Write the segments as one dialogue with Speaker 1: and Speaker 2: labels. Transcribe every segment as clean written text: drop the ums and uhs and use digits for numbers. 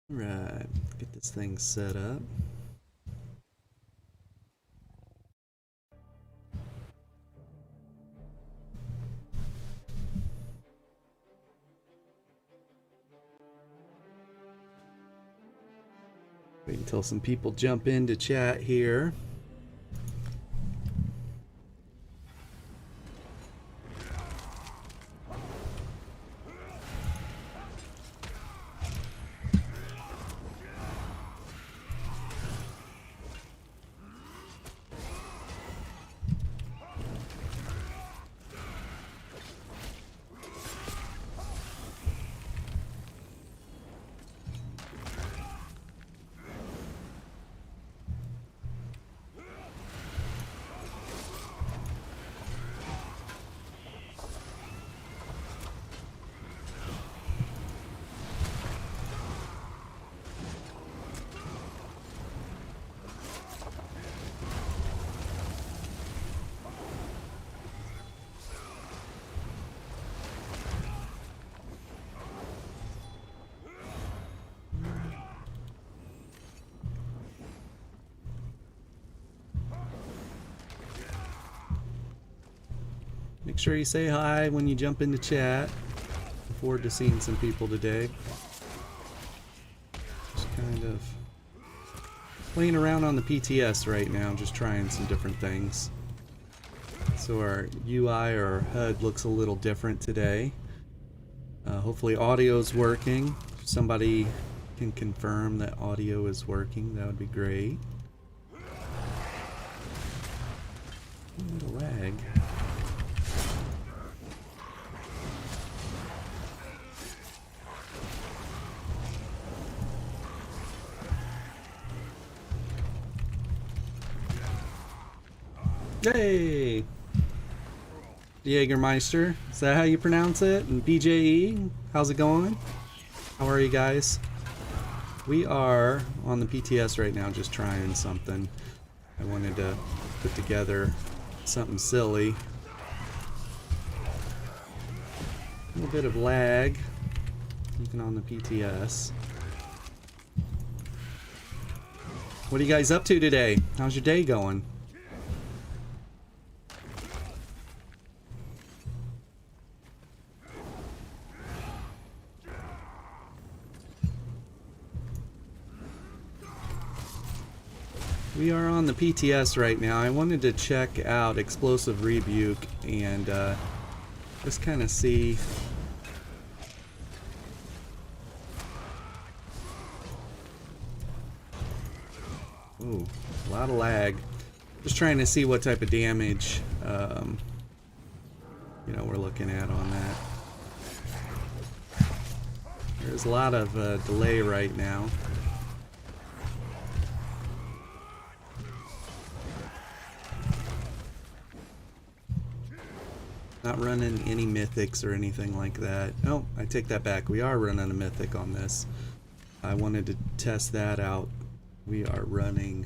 Speaker 1: Right, get this thing set up. Wait until some people jump into chat here. Make sure you say hi when you jump into chat. Look forward to seeing some people today. Just kind of playing around on the PTS right now, just trying some different things. So our UI or HUD looks a little different today. Hopefully audio's working. If somebody can confirm that audio is working, that would be great. A little lag. Hey! Jägermeister, is that how you pronounce it? And BJE, how's it going? How are you guys? We are on the PTS right now, just trying something. I wanted to put together something silly. A little bit of lag, even on the PTS. What are you guys up to today? How's your day going? We are on the PTS right now. I wanted to check out Explosive Rebuke and just kind of see. Ooh, a lot of lag. Just trying to see what type of damage you know, we're looking at on that. There's a lot of delay right now. Not running any mythics or anything like that. Oh, I take that back. We are running a mythic on this. I wanted to test that out. We are running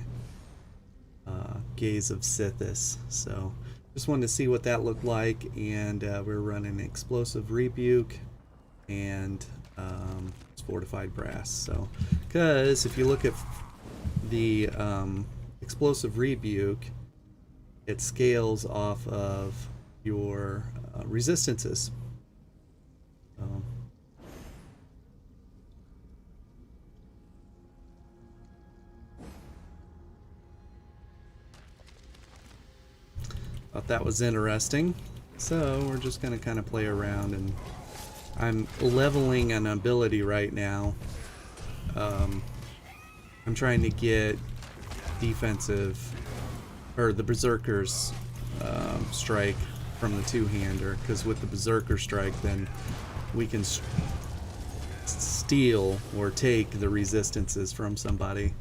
Speaker 1: Gaze of Sithis. So just wanted to see what that looked like. And we're running Explosive Rebuke and Fortified Brass. So, because if you look at the Explosive Rebuke, it scales off of your resistances. Thought that was interesting. So we're just going to kind of play around, and I'm leveling an ability right now. I'm trying to get defensive, or the Berserker's strike from the two-hander, because with the Berserker strike then we can steal or take the resistances from somebody.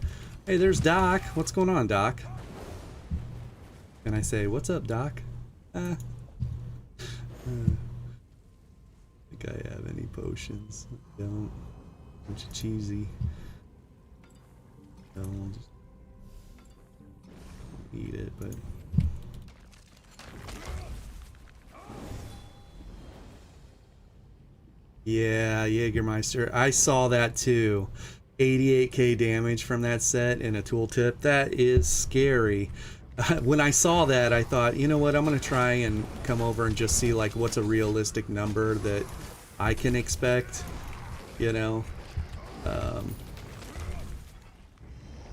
Speaker 1: Hey, there's Doc. What's going on, Doc? Can I say, what's up, Doc? Think I have any potions? I don't. Bunch of cheesy. Don't just eat it, but yeah, Jägermeister. I saw that too. 88k damage from that set in a tooltip. That is scary. When I saw that, I thought, you know what, I'm gonna try and come over and just see like what's a realistic number that I can expect, you know.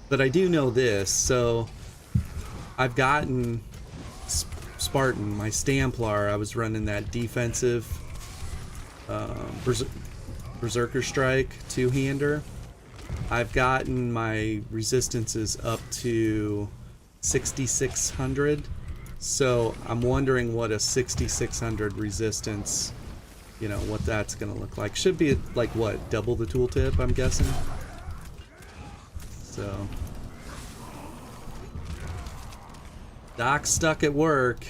Speaker 1: But I do know this, so I've gotten Spartan, my Stamplar. I was running that defensive Berserker Strike two-hander. I've gotten my resistances up to 6,600, so I'm wondering what a 6,600 resistance, you know, what that's gonna look like. Should be like what, double the tooltip, I'm guessing. So Doc's stuck at work.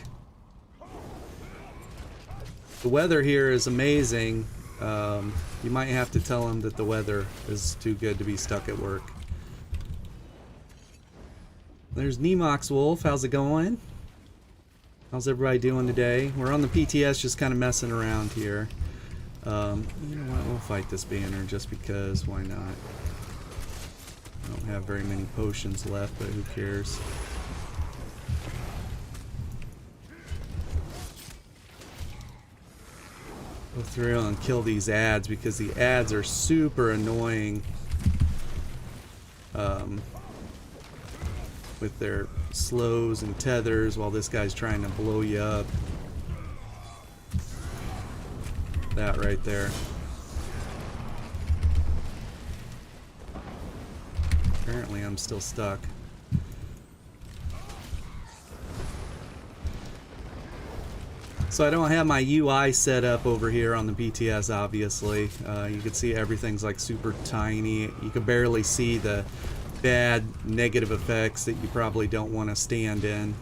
Speaker 1: The weather here is amazing. You might have to tell him that the weather is too good to be stuck at work. There's Nemox Wolf. How's it going? How's everybody doing today? We're on the PTS, just kind of messing around here. You know what? We'll fight this banner just because. Why not? I don't have very many potions left, but who cares? Go through and kill these ads because the ads are super annoying with their slows and tethers while this guy's trying to blow you up. That right there. Apparently I'm still stuck. So I don't have my UI set up over here on the BTS, obviously. You can see everything's like super tiny. You can barely see the bad negative effects that you probably don't want to stand in.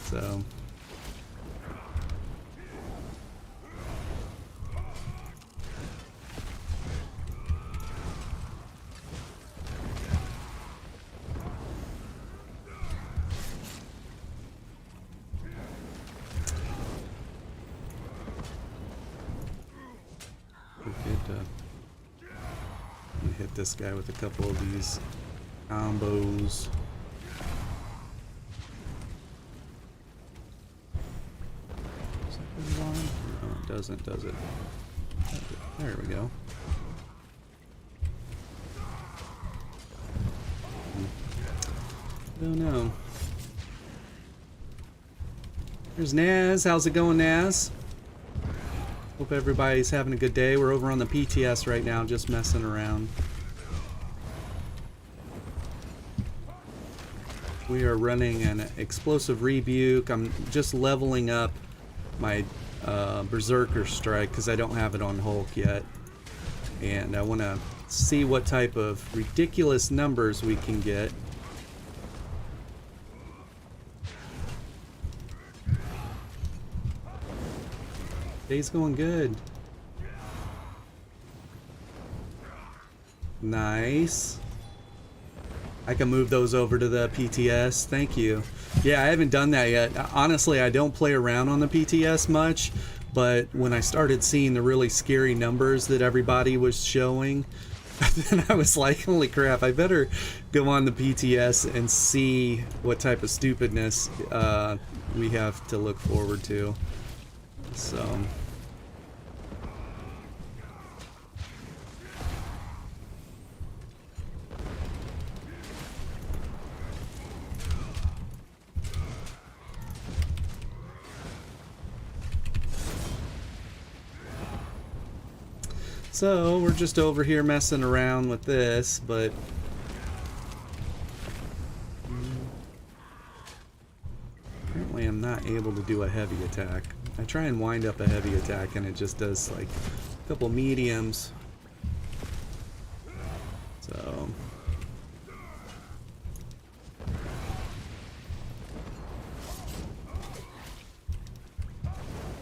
Speaker 1: So hit this guy with a couple of these combos. No, it doesn't, does it? There we go. Don't know. There's Naz. How's it going, Naz? Hope everybody's having a good day. We're over on the PTS right now, just messing around. We are running an Explosive Rebuke. I'm just leveling up my Berserker Strike because I don't have it on Hulk yet. And I want to see what type of ridiculous numbers we can get. Day's going good. Nice. I can move those over to the PTS. Thank you. Yeah, I haven't done that yet. Honestly, I don't play around on the PTS much, but when I started seeing the really scary numbers that everybody was showing, then I was like, holy crap, I better go on the PTS and see what type of stupidness we have to look forward to. So So, we're just over here messing around with this, but apparently I'm not able to do a heavy attack. I try and wind up a heavy attack and it just does like a couple mediums. So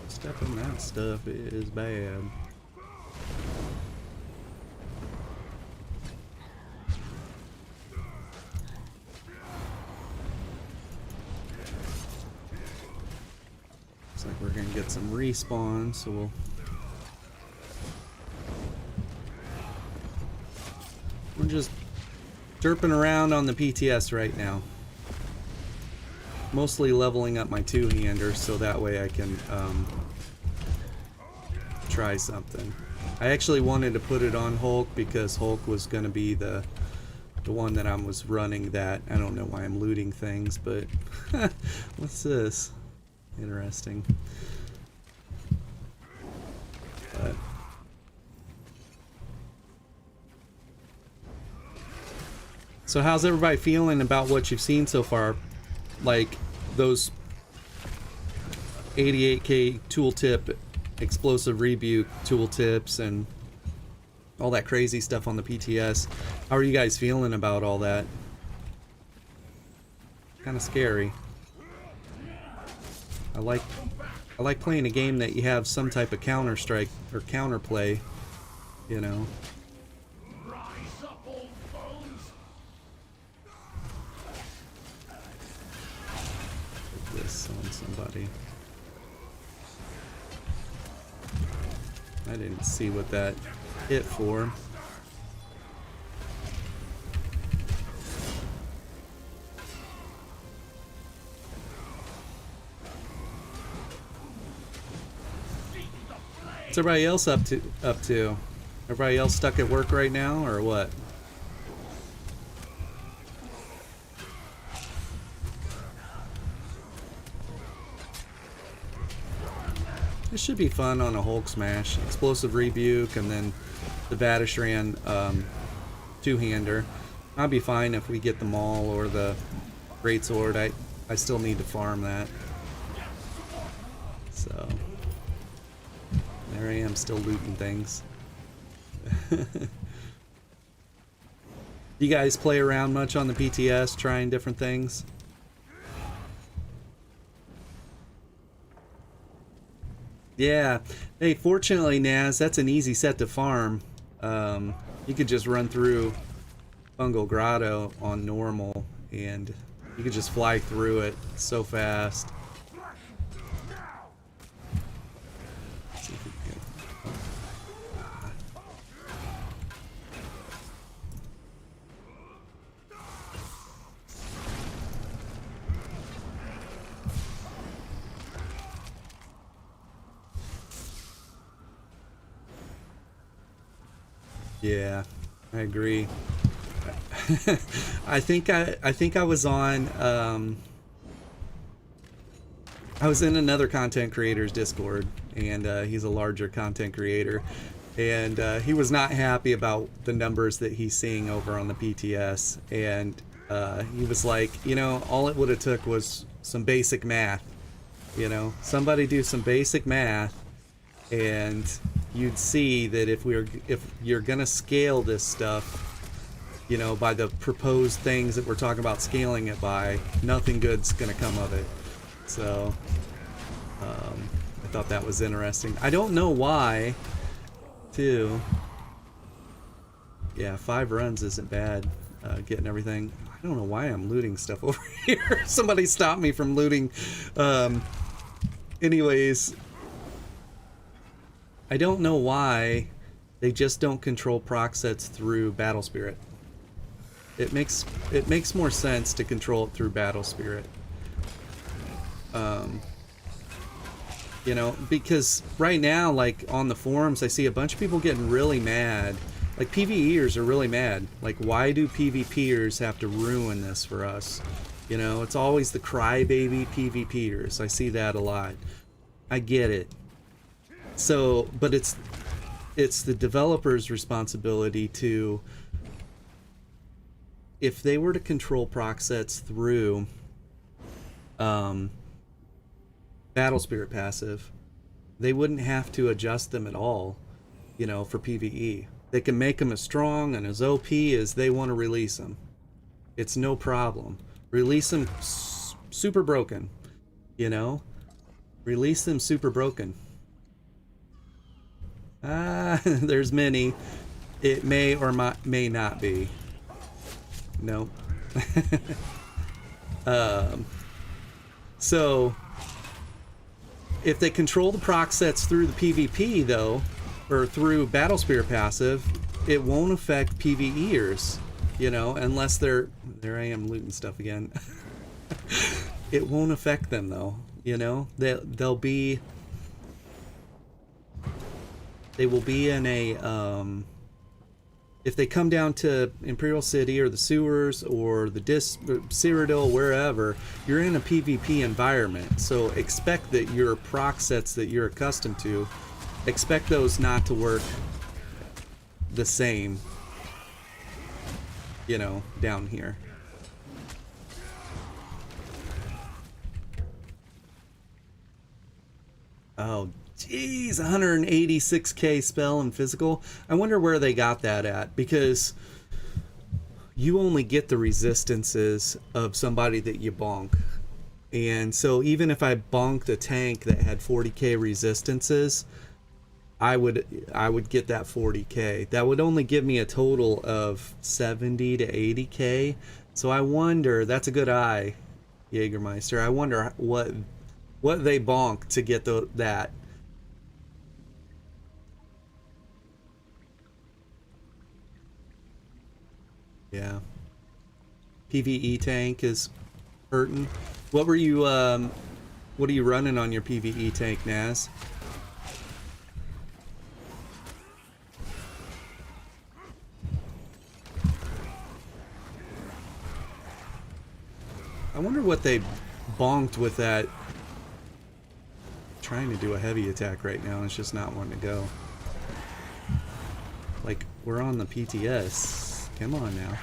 Speaker 1: stepping that stuff is bad. Looks like we're gonna get some respawn, so we'll just derping around on the PTS right now. Mostly leveling up my two-hander so that way I can try something. I actually wanted to put it on Hulk because Hulk was going to be the one that I was running that. I don't know why I'm looting things, but what's this? Interesting. But so how's everybody feeling about what you've seen so far? Like those 88k tooltip, explosive rebuke tooltips, and all that crazy stuff on the PTS. How are you guys feeling about all that? Kind of scary. I like playing a game that you have some type of counter strike or counterplay, you know. Put this on somebody. I didn't see what that hit for. What's everybody else up to? Everybody else stuck at work right now, or what? This should be fun on a Hulk smash. Explosive rebuke, and then the Vatishran two-hander. I'll be fine if we get the Maul or the Greatsword. I still need to farm that. So there I am, still looting things. You guys play around much on the PTS, trying different things? Yeah. Hey, fortunately, Naz, that's an easy set to farm. You could just run through Fungal Grotto on normal, and you could just fly through it so fast. Let's see if we can get... Yeah, I agree. I think I was on I was in another content creator's Discord, and he's a larger content creator, and he was not happy about the numbers that he's seeing over on the PTS, and he was like, you know, all it would have took was some basic math, you know, somebody do some basic math, and you'd see that if you're gonna scale this stuff, you know, by the proposed things that we're talking about scaling it by, nothing good's gonna come of it. So I thought that was interesting. I don't know why, too. Yeah, 5 runs isn't bad, getting everything. I don't know why I'm looting stuff over here. Somebody stopped me from looting. Anyways, I don't know why they just don't control proc sets through Battle Spirit. It makes more sense to control it through Battle Spirit. You know, because right now, like on the forums, I see a bunch of people getting really mad. Like PvEers are really mad. Like, why do PvPers have to ruin this for us? You know, it's always the crybaby PvPers. I see that a lot. I get it. So, but it's the developer's responsibility to, if they were to control proc sets through Battle Spirit passive, they wouldn't have to adjust them at all, you know, for PvE. They can make them as strong and as OP as they want to release them. It's no problem. Release them super broken, you know? Release them super broken. Ah, there's many. It may or may not be. No. So, if they control the proc sets through the PvP, though, or through Battle Spirit passive, it won't affect PvEers, you know, unless they're, there I am looting stuff again. It won't affect them though, you know. They'll be, they will be in a if they come down to Imperial City or the sewers or the Cyrodiil, wherever, you're in a PvP environment. So expect that your proc sets that you're accustomed to, expect those not to work the same, you know, down here. Oh, jeez, 186k spell and physical. I wonder where they got that at, because you only get the resistances of somebody that you bonk. And so even if I bonked a tank that had 40k resistances, I would get that 40k. That would only give me a total of 70 to 80k. So I wonder, that's a good eye, Jägermeister. I wonder what they bonk to get that. Yeah. PvE tank is hurting. What are you running on your PvE tank, Naz? I wonder what they bonked with that. Trying to do a heavy attack right now, and it's just not wanting to go. Like, we're on the PTS. Come on now.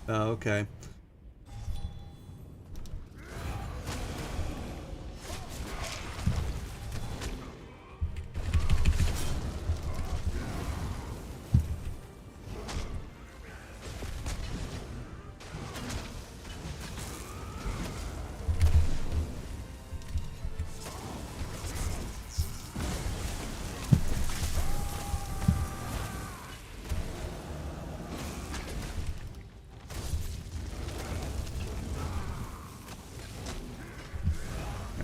Speaker 1: Oh, okay.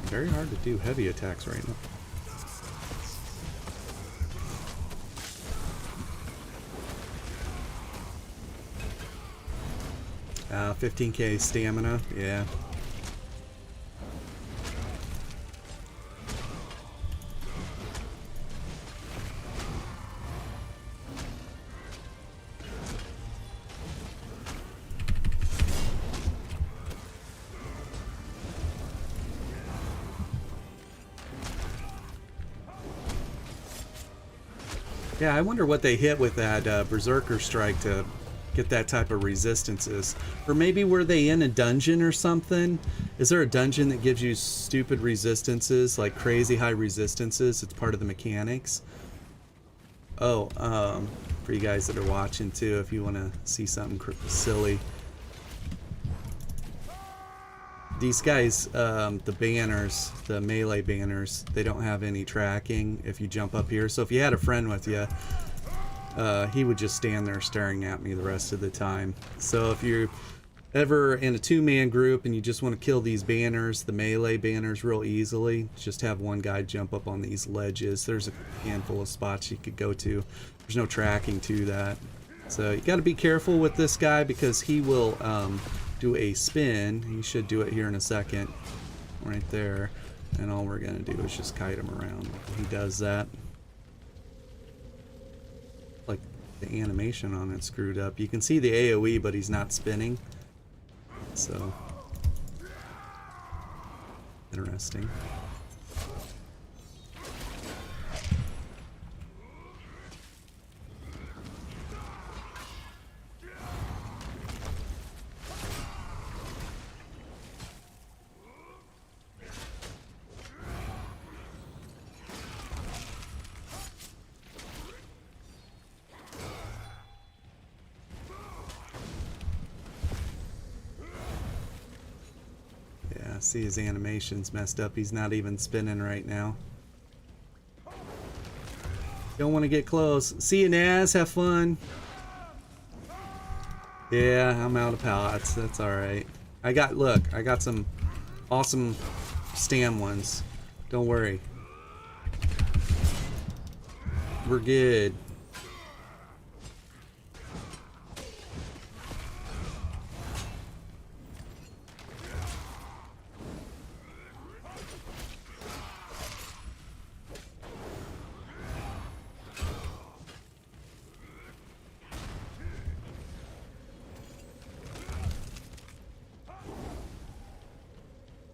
Speaker 1: Very hard to do heavy attacks right now. 15k stamina, yeah. Yeah, I wonder what they hit with that Berserker Strike to get that type of resistances. Or maybe were they in a dungeon or something? Is there a dungeon that gives you stupid resistances, like crazy high resistances? It's part of the mechanics. Oh, for you guys that are watching too, if you want to see something silly. These guys, the banners, the melee banners, they don't have any tracking if you jump up here. So if you had a friend with you, he would just stand there staring at me the rest of the time. So if you're ever in a two-man group and you just want to kill these banners, the melee banners, real easily, just have one guy jump up on these ledges. There's a handful of spots you could go to. There's no tracking to that. So you got to be careful with this guy, because he will do a spin. He should do it here in a second, right there, and all we're gonna do is just kite him around. He does that. Like, the animation on it screwed up. You can see the AoE, but he's not spinning, so interesting. See, his animation's messed up. He's not even spinning right now. Don't want to get close. See you, Naz. Have fun. Yeah, I'm out of pallets. That's alright. Look, I got some awesome stam ones. Don't worry. We're good.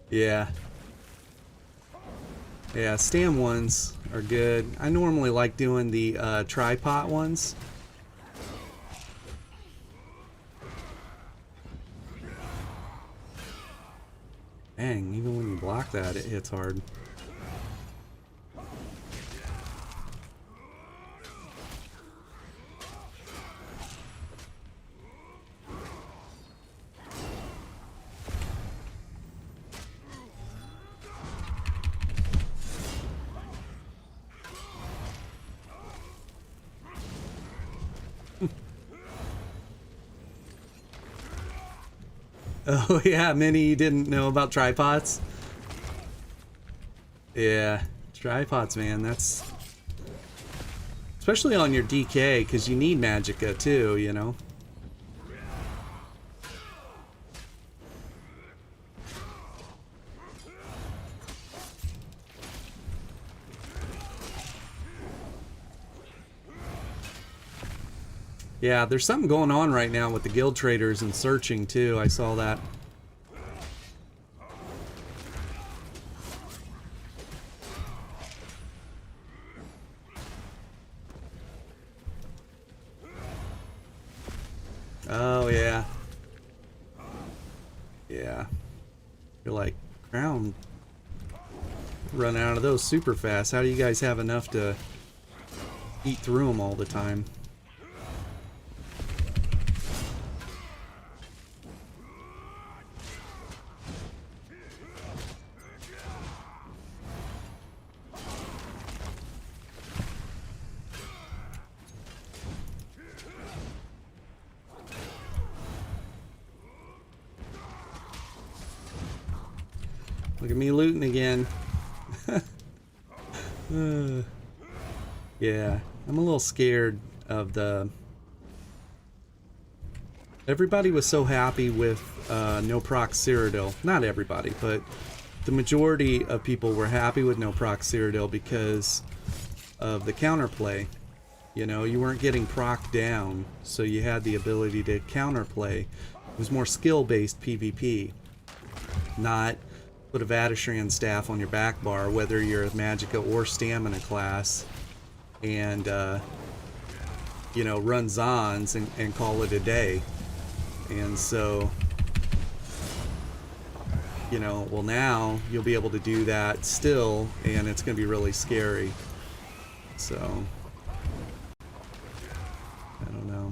Speaker 1: Yeah. Yeah, stam ones are good. I normally like doing the tripod ones. Dang, even when you block that, it hits hard. Oh yeah, many you didn't know about tripods? Yeah, tripods, man, that's... Especially on your DK, because you need Magicka too, you know? Yeah, there's something going on right now with the guild traders and searching too. I saw that. Oh yeah. Yeah. You're like, Crown run out of those super fast. How do you guys have enough to eat through them all the time? Look at me looting again. Yeah, I'm a little scared of the... Everybody was so happy with no proc Cyrodiil. Not everybody, but the majority of people were happy with no proc Cyrodiil because of the counterplay. You know, you weren't getting proc down, so you had the ability to counterplay. It was more skill-based PvP, not put a Vatishran staff on your back bar, whether you're a Magicka or Stamina class, and, you know, run Zons and call it a day. And so, you know, well now you'll be able to do that still, and it's going to be really scary. So, I don't know.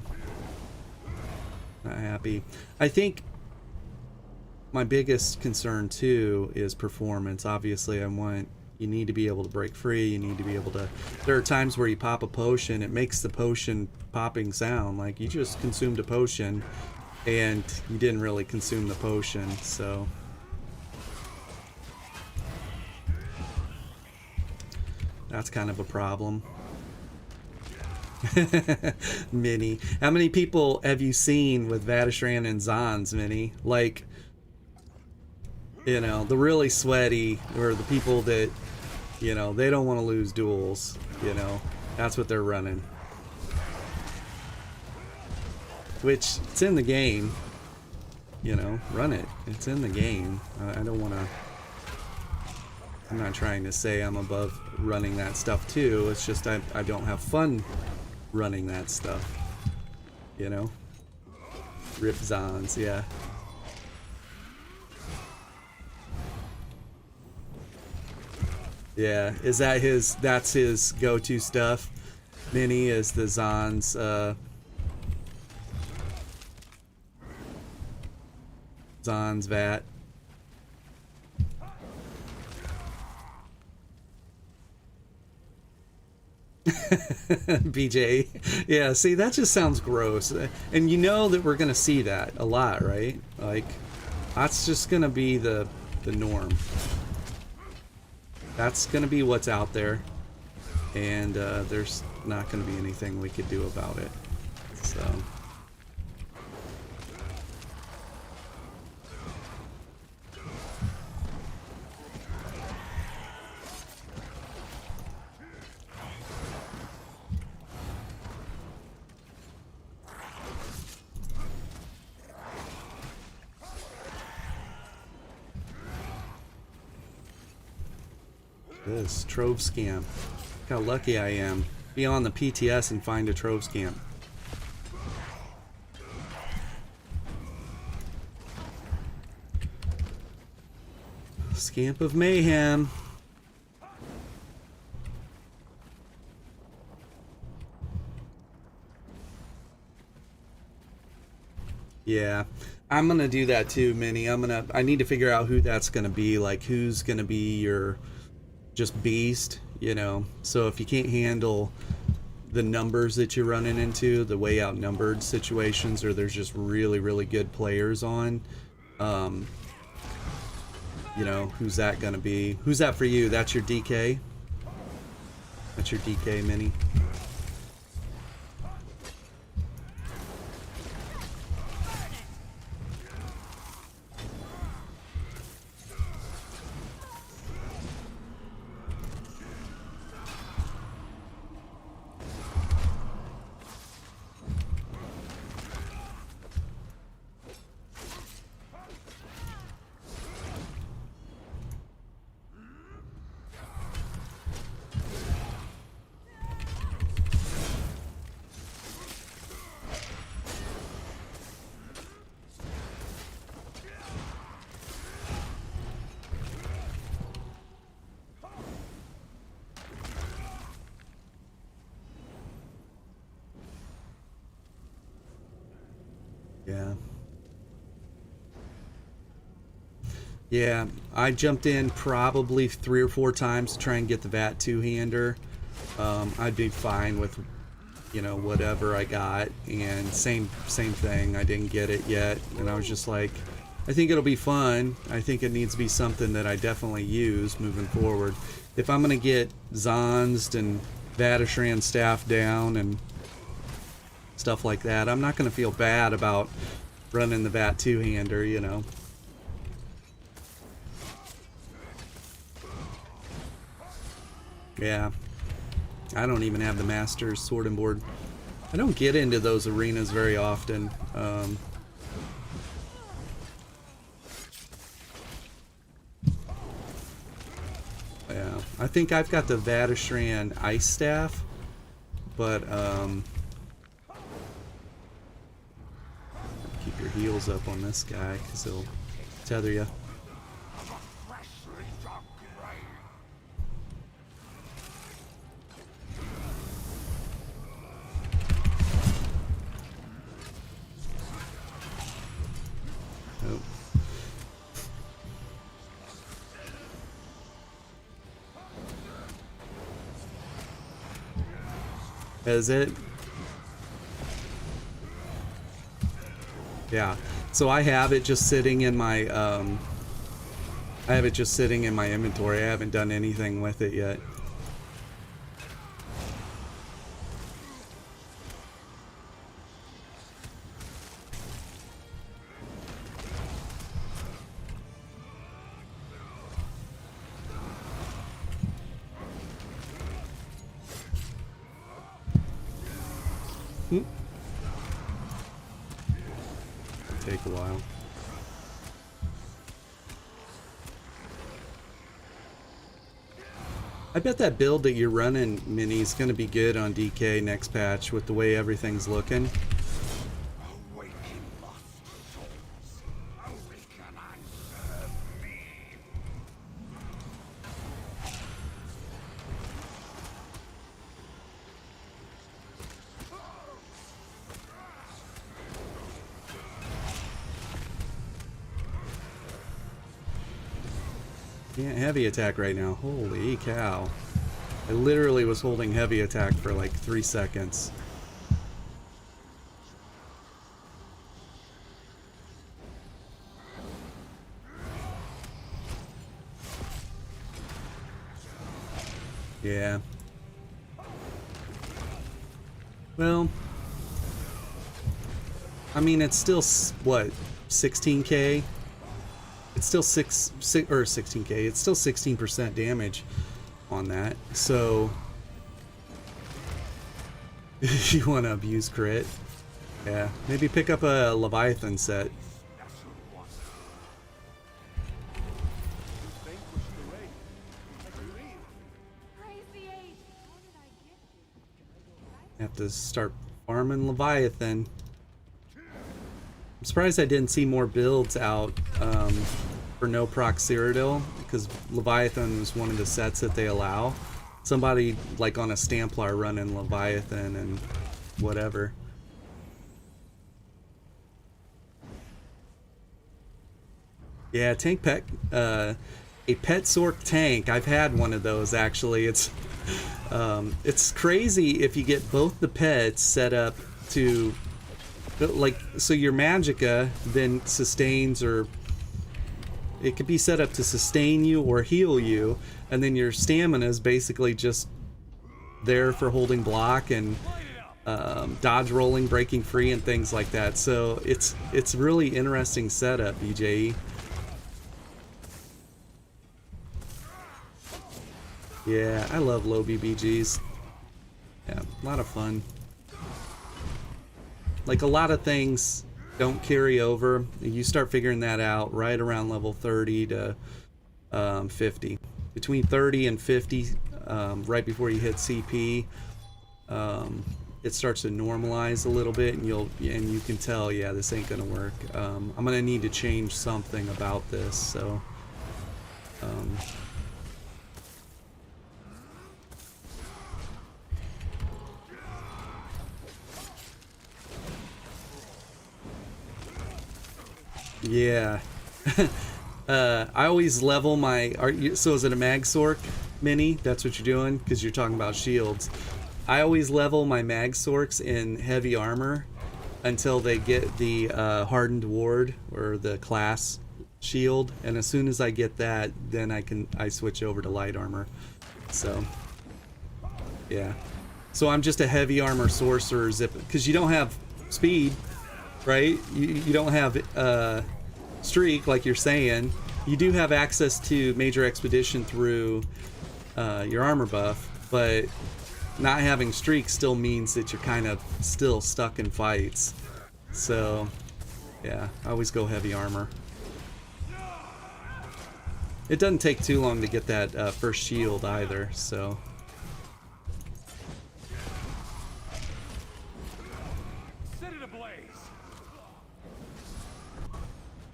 Speaker 1: Not happy. I think my biggest concern too is performance. Obviously, you need to be able to break free. You need to be able to... There are times where you pop a potion, it makes the potion popping sound. Like, you just consumed a potion, and you didn't really consume the potion, so... That's kind of a problem. Minnie. How many people have you seen with Vatishran and Zons, Minnie? Like... You know, the really sweaty, or the people that, you know, they don't want to lose duels, you know. That's what they're running. Which, it's in the game. You know, run it. It's in the game. I don't want to... I'm not trying to say I'm above running that stuff too. It's just I don't have fun running that stuff. You know? Rip Zons, yeah. Yeah, is that that's his go-to stuff? Minnie is the Zons, Zons Vat. BJ. Yeah, see, that just sounds gross. And you know that we're going to see that a lot, right? Like, that's just going to be the norm. That's going to be what's out there. And there's not going to be anything we could do about it. So... This trove scam. Look how lucky I am. Be on the PTS and find a trove scam. Scamp of mayhem. Yeah, I'm gonna do that too, Minnie. I need to figure out who that's gonna be. Like, who's gonna be your just beast, you know? So if you can't handle the numbers that you're running into, the way outnumbered situations, or there's just really, really good players on, you know, who's that gonna be? Who's that for you? That's your DK? That's your DK, Minnie? Yeah. Yeah, I jumped in probably 3 or 4 times to try and get the VAT two-hander. I'd be fine with, you know, whatever I got, and same thing. I didn't get it yet, and I was just like, I think it'll be fun. I think it needs to be something that I definitely use moving forward. If I'm gonna get Zonzed and Vatashran staff down and stuff like that, I'm not gonna feel bad about running the VAT two-hander, you know. Yeah, I don't even have the Master's Sword and Board. I don't get into those arenas very often. Yeah, I think I've got the Vatashran Ice Staff, but keep your heels up on this guy because he'll tether you. Is it? Yeah. So I have it just sitting in my inventory. I haven't done anything with it yet. Take a while. I bet that build that you're running, Minnie, is going to be good on DK next patch with the way everything's looking. Can't heavy attack right now. Holy cow. I literally was holding heavy attack for like 3 seconds. Yeah. Well, I mean, it's still, what, 16k? It's still 16k. It's still 16% damage on that. So, you want to abuse crit? Yeah. Maybe pick up a Leviathan set. Have to start farming Leviathan. I'm surprised I didn't see more builds out for no proc Cyrodiil, because Leviathan is one of the sets that they allow. Somebody like on a Stamplar running Leviathan and whatever. Yeah, tank pet, a pet Zork tank. I've had one of those actually. It's crazy if you get both the pets set up to, like, so your Magicka then sustains, or it could be set up to sustain you or heal you, and then your stamina is basically just there for holding block and dodge rolling, breaking free, and things like that. So it's really interesting setup, EJE. Yeah, I love low BBGs. Yeah, a lot of fun. Like, a lot of things don't carry over. You start figuring that out right around level 30 to 50. Between 30 and 50, right before you hit CP, it starts to normalize a little bit, and you can tell, yeah, this ain't gonna work. I'm gonna need to change something about this. So. Yeah. I always level my... so is it a Mag Sork mini? That's what you're doing? Because you're talking about shields. I always level my Mag Sorks in heavy armor until they get the hardened ward, or the class shield. And as soon as I get that, then I switch over to light armor. So, yeah. So I'm just a heavy armor sorcerer, because you don't have speed, right? You don't have streak, like you're saying. You do have access to major expedition through your armor buff, but not having streak still means that you're kind of still stuck in fights. So yeah, I always go heavy armor. It doesn't take too long to get that first shield either, so.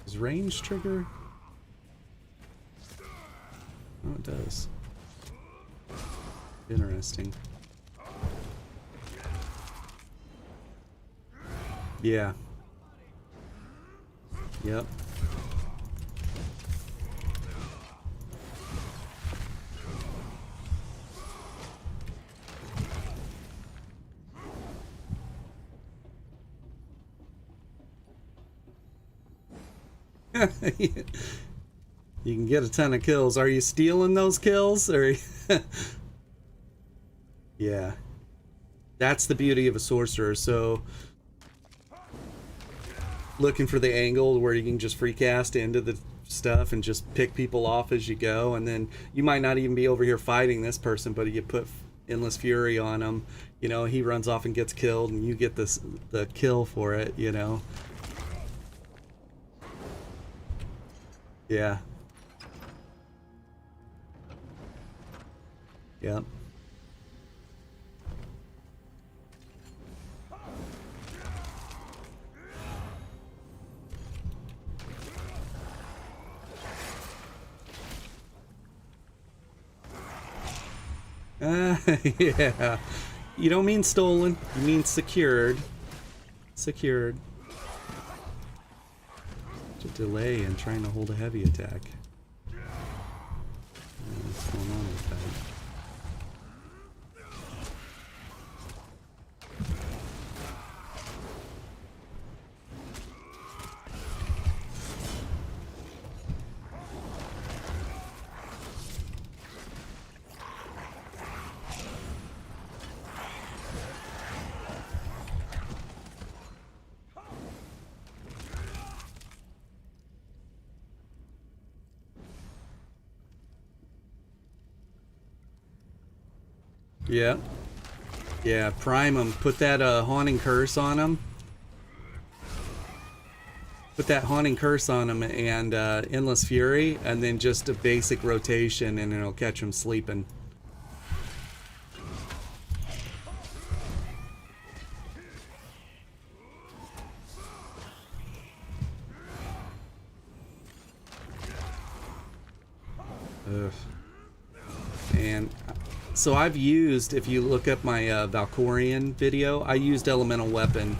Speaker 1: Does range trigger? Oh, it does. Interesting. Yeah. Yep. You can get a ton of kills. Are you stealing those kills, or? Yeah, that's the beauty of a sorcerer. So, looking for the angle where you can just free cast into the stuff and just pick people off as you go, and then you might not even be over here fighting this person, but you put endless fury on him. You know, he runs off and gets killed, and you get the kill for it. You know. Yeah. Yep. Yeah. You don't mean stolen, you mean secured. Secured. To delay in trying to hold a heavy attack. What's going on with Yeah. Yeah, prime them. Put that haunting curse on them. Put that haunting curse on them and endless fury, and then just a basic rotation, and it'll catch them sleeping. Ugh. And so I've used, if you look up my Valkorian video, I used elemental weapon,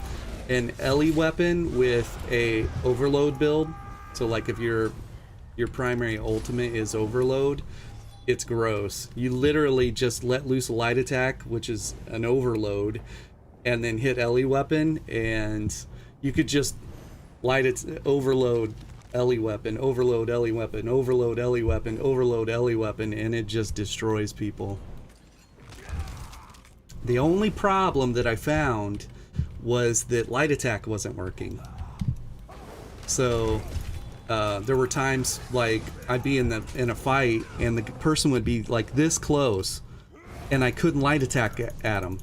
Speaker 1: an Ellie weapon with a overload build. So like if your primary ultimate is overload, it's gross. You literally just let loose a light attack, which is an overload, and then hit Ellie weapon, and you could just light its overload Ellie weapon, overload Ellie weapon, overload Ellie weapon, overload Ellie weapon, and it just destroys people. The only problem that I found was that light attack wasn't working. So there were times like I'd be in a fight and the person would be like this close, and I couldn't light attack at him.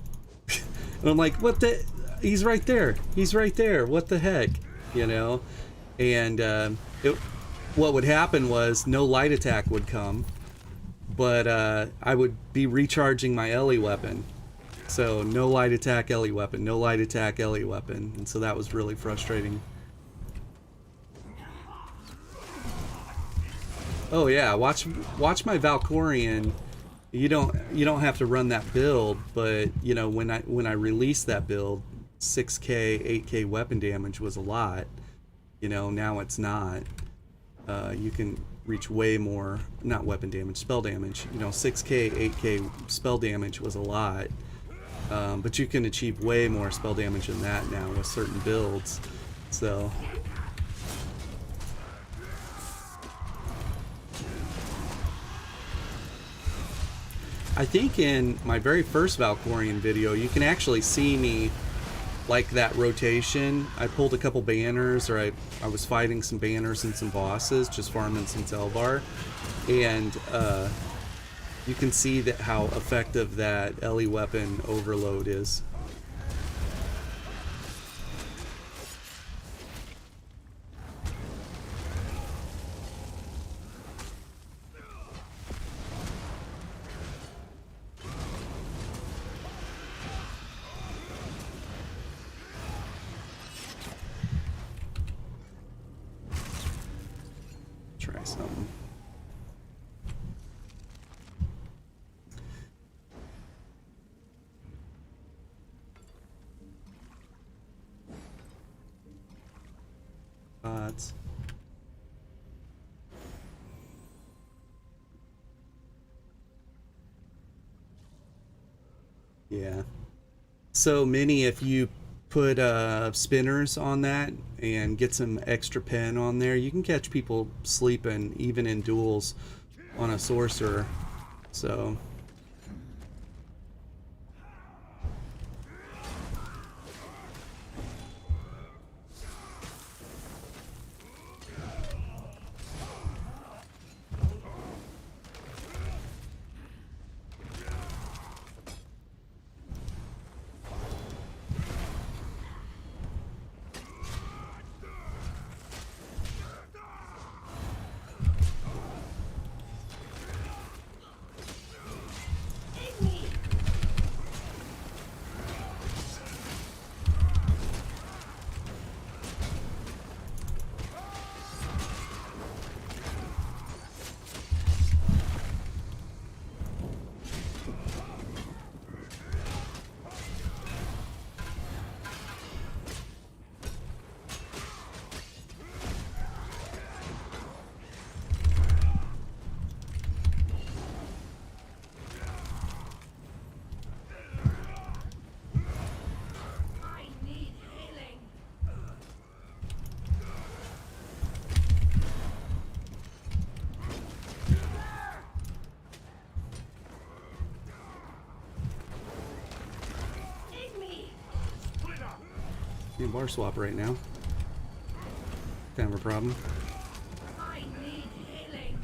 Speaker 1: And I'm like, what the? He's right there. He's right there. What the heck? You know? And what would happen was no light attack would come, but I would be recharging my Ellie weapon. So no light attack Ellie weapon, no light attack Ellie weapon, and so that was really frustrating. Oh yeah, watch my Valkorian. You don't have to run that build, but you know when I released that build, 6k, 8k weapon damage was a lot. You know, now it's not. You can reach way more, not weapon damage, spell damage. You know, 6k, 8k spell damage was a lot. But you can achieve way more spell damage than that now with certain builds. So I think in my very first Valkorian video, you can actually see me like that rotation. I pulled a couple banners, or I was fighting some banners and some bosses, just farming some Telvar, and you can see that how effective that Ellie weapon overload is. Try something. Yeah. So Minnie, if you put spinners on that and get some extra pen on there, you can catch people sleeping even in duels on a sorcerer. So need a bar swap right now. Kind of a problem.
Speaker 2: I need healing.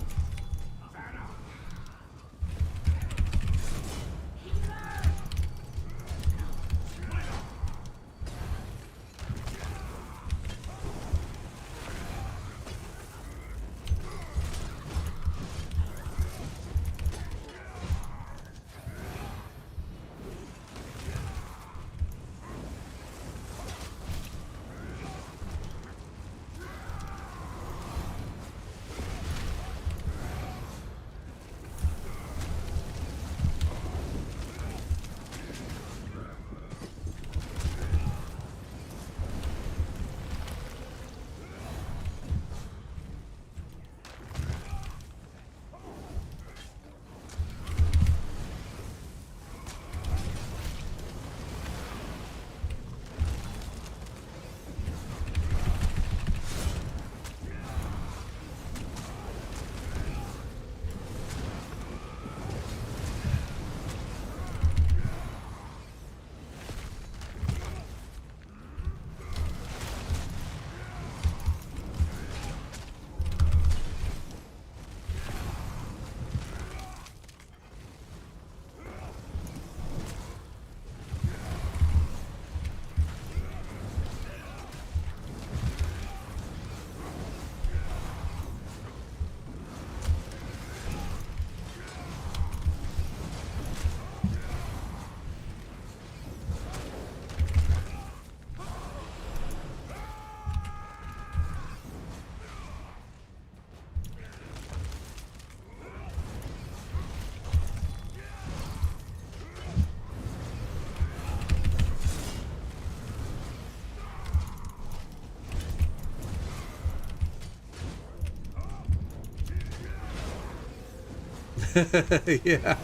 Speaker 1: Yeah.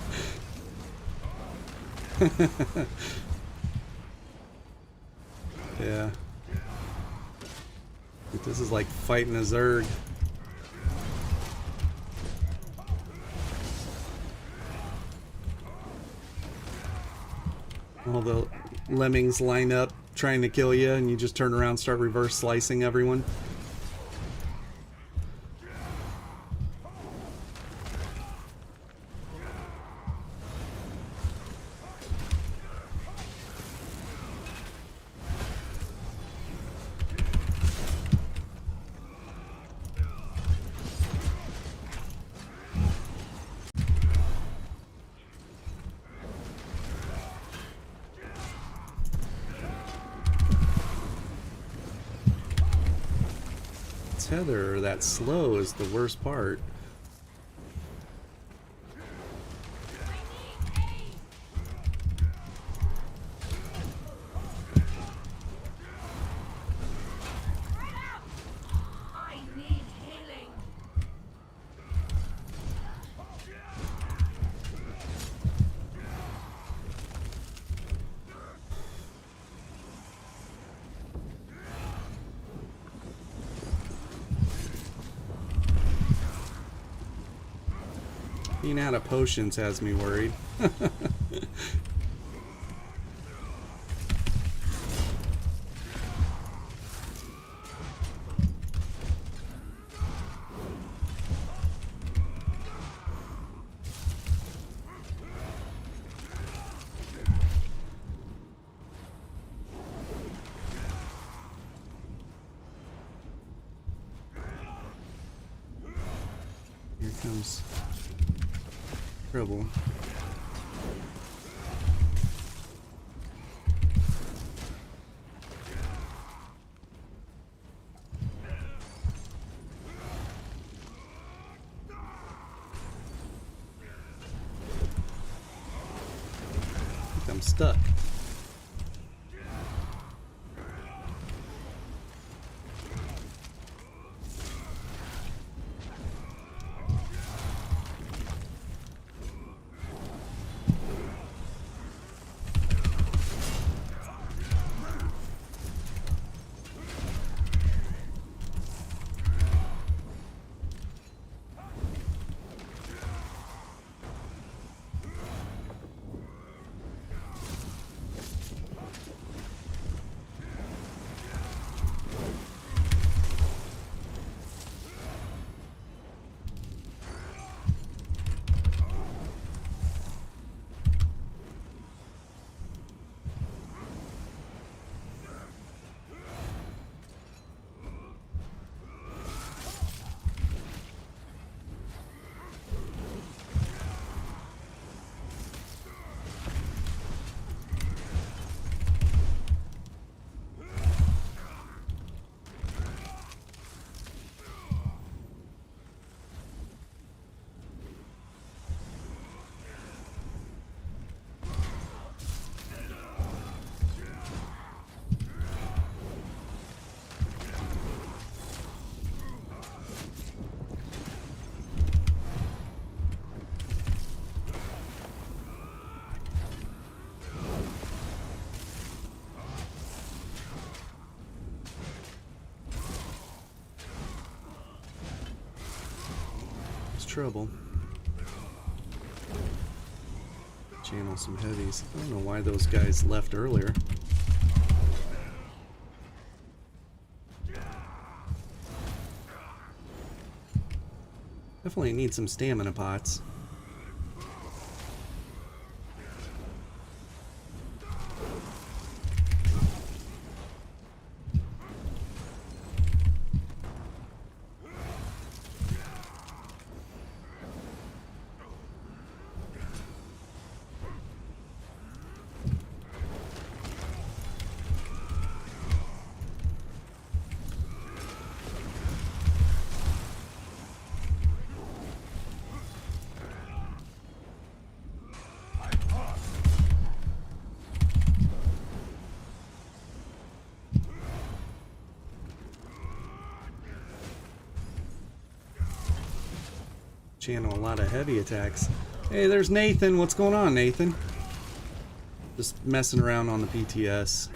Speaker 1: Yeah. This is like fighting a Zerg. All the lemmings line up trying to kill you, and you just turn around and start reverse slicing everyone. Tether that slow is the worst part.
Speaker 2: I need healing.
Speaker 1: Being out of potions has me worried. Here comes trouble. I think I'm stuck. Trouble. Channel some heavies. I don't know why those guys left earlier. Definitely need some stamina pots. channel a lot of heavy attacks. Hey, there's Nathan. What's going on, Nathan? Just messing around on the PTS.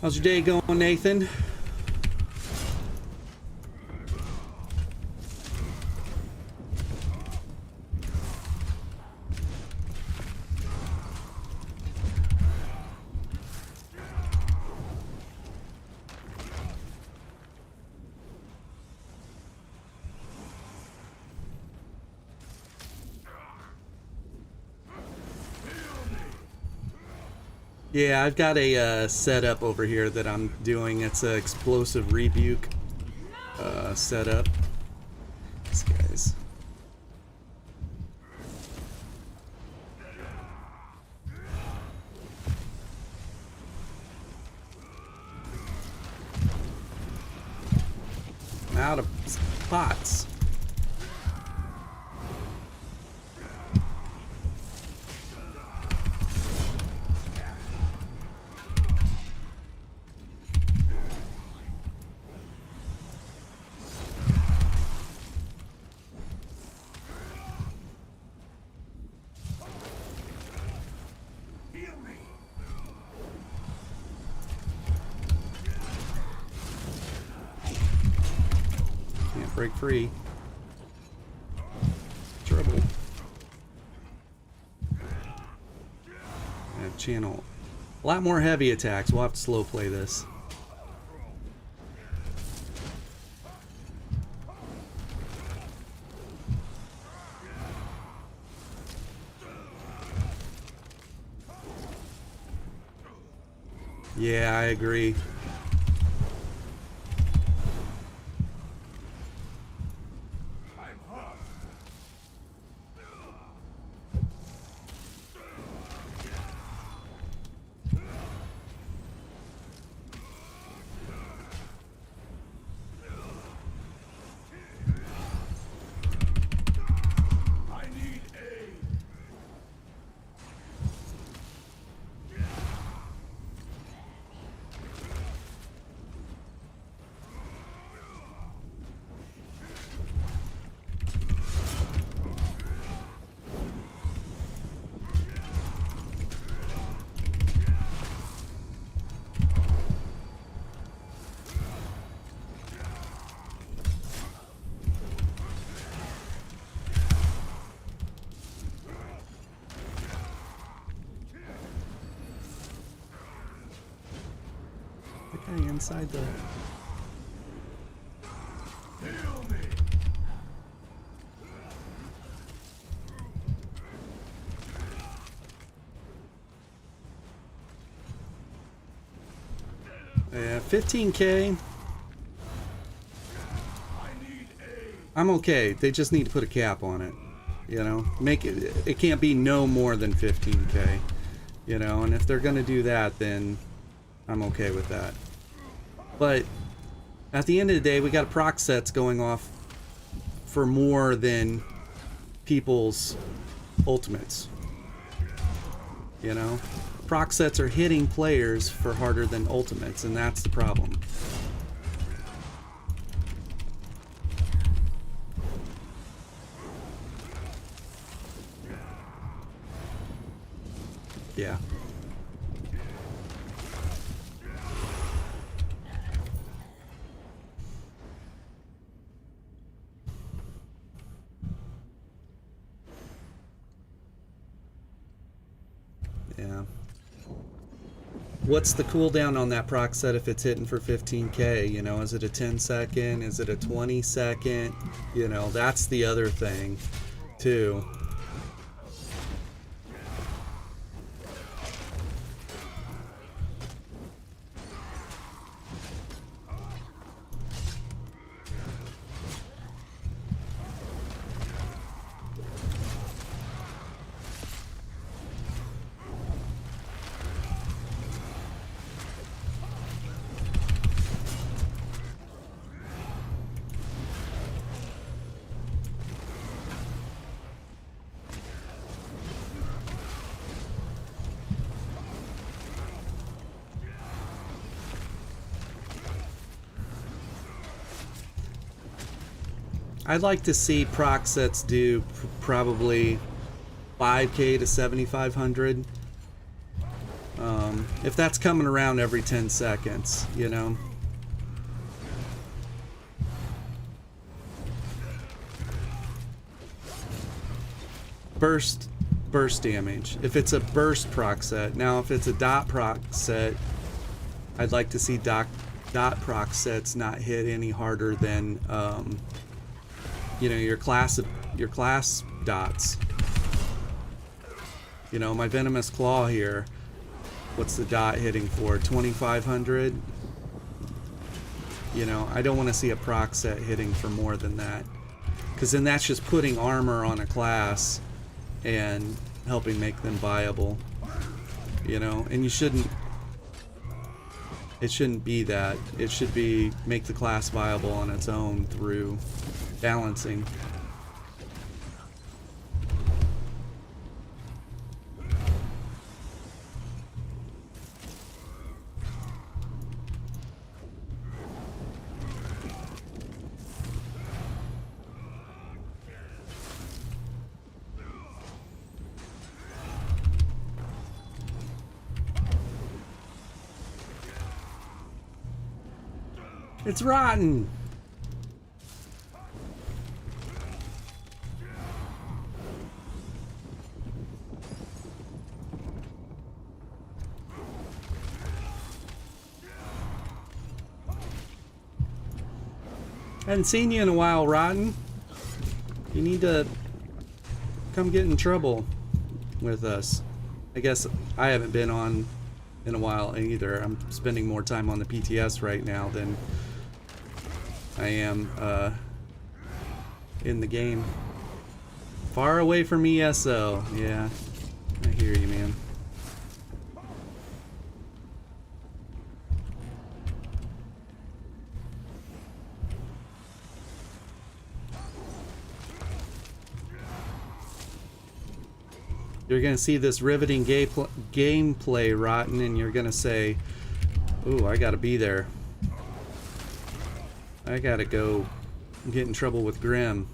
Speaker 1: How's your day going, Nathan? Yeah, I've got a setup over here that I'm doing. It's an explosive rebuke setup. These guys. I'm out of spots. Break free. Trouble. I have channel a lot more heavy attacks. We'll have to slow play this. Yeah, I agree. Okay, inside the... Yeah, 15K. I'm okay. They just need to put a cap on it. You know, make it. It can't be no more than 15K. You know, and if they're gonna do that, then I'm okay with that. But at the end of the day, we got proc sets going off for more than people's ultimates. You know, proc sets are hitting players for harder than ultimates, and that's the problem. Yeah. Yeah. What's the cooldown on that proc set if it's hitting for 15K? You know, is it a 10 second? Is it a 20 second? You know, that's the other thing, too. I'd like to see proc sets do probably 5k to 7,500. If that's coming around every 10 seconds, you know. Burst damage. If it's a burst proc set. Now, if it's a dot proc set, I'd like to see dot proc sets not hit any harder than you know, your class dots. You know, my venomous claw here. What's the dot hitting for? 2,500. You know, I don't want to see a proc set hitting for more than that, because then that's just putting armor on a class and helping make them viable. You know, and you shouldn't. It shouldn't be that. It should be make the class viable on its own through balancing. It's rotten. Hadn't seen you in a while, Rotten. You need to come get in trouble with us. I guess I haven't been on in a while either. I'm spending more time on the PTS right now than I am in the game. Far away from ESO. Yeah, I hear you, man. You're gonna see this riveting gameplay, Rotten, and you're gonna say, "Ooh, I gotta be there. I gotta go get in trouble with Grim."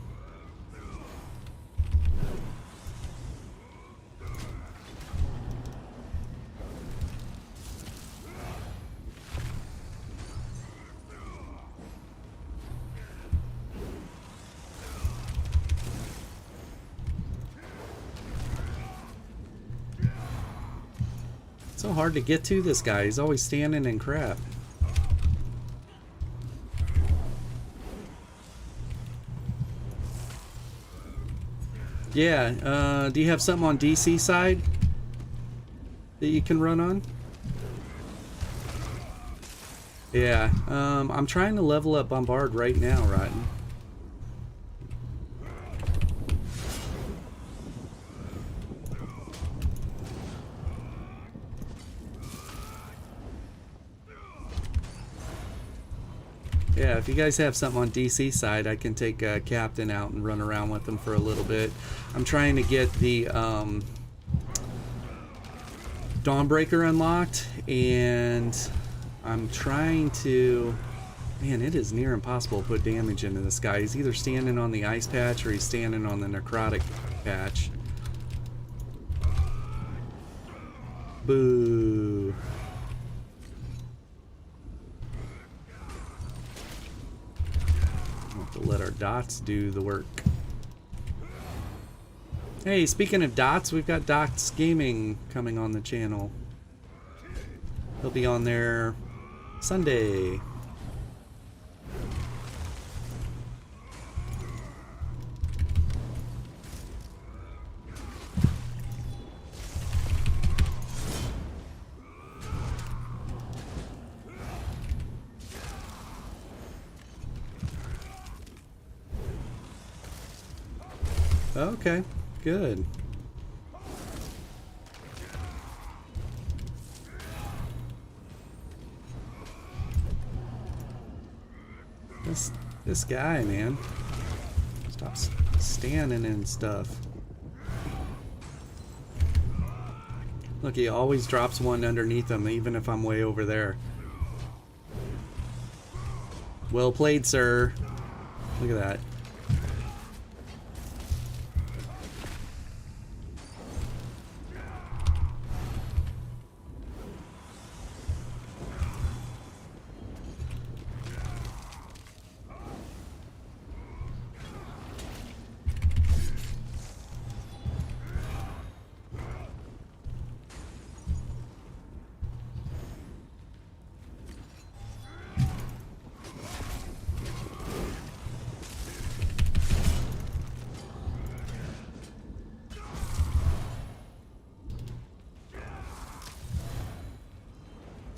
Speaker 1: It's so hard to get to this guy. He's always standing in crap. Yeah, do you have something on DC side that you can run on? Yeah, I'm trying to level up Bombard right now, Rotten. Yeah, if you guys have something on DC side, I can take Captain out and run around with them for a little bit. I'm trying to get the Dawnbreaker unlocked, and I'm trying to... Man, it is near impossible to put damage into this guy. He's either standing on the ice patch or he's standing on the necrotic patch. Boo. We'll have to let our dots do the work. Hey, speaking of dots, we've got Dots Gaming coming on the channel. He'll be on there Sunday. Okay, good. This guy, man. Stop standing and stuff. Look, he always drops one underneath him, even if I'm way over there. Well played, sir. Look at that.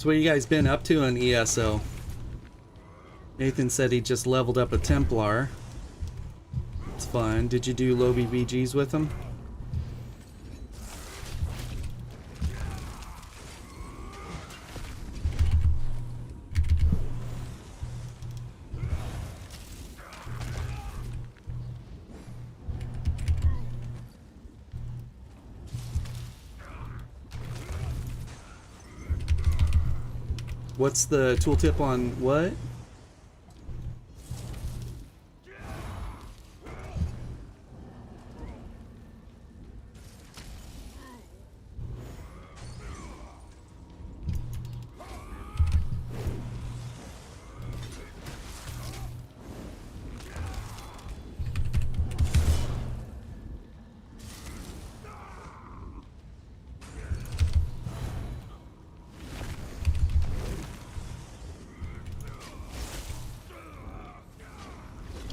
Speaker 1: So what you guys been up to on ESO? Nathan said he just leveled up a Templar. It's fun. Did you do low BBGs with him? What's the tooltip on what?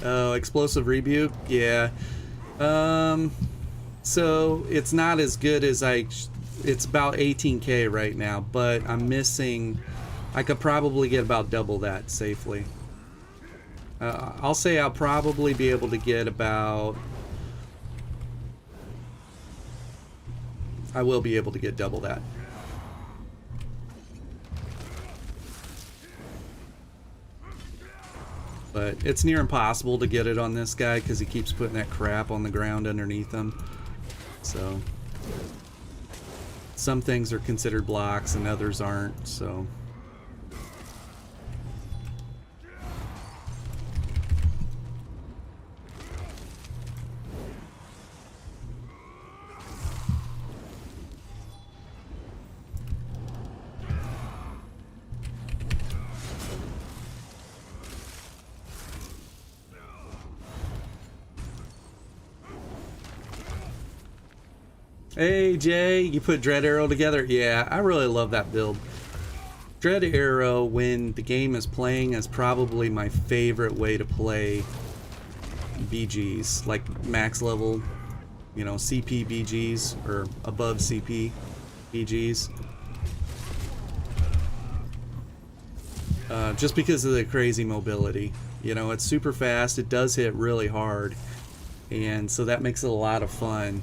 Speaker 1: Oh, explosive rebuke? Yeah. So it's not as good as it's about 18k right now, but I'm missing, I could probably get about double that safely. I'll say I'll probably be able to get about, I will be able to get double that. But it's near impossible to get it on this guy because he keeps putting that crap on the ground underneath him. So some things are considered blocks and others aren't, so. Hey Jay, you put Dread Arrow together? Yeah, I really love that build. Dread Arrow, when the game is playing, is probably my favorite way to play BGs, like max level, you know, CP BGs or above CP BGs. Just because of the crazy mobility. You know, it's super fast, it does hit really hard, and so that makes it a lot of fun.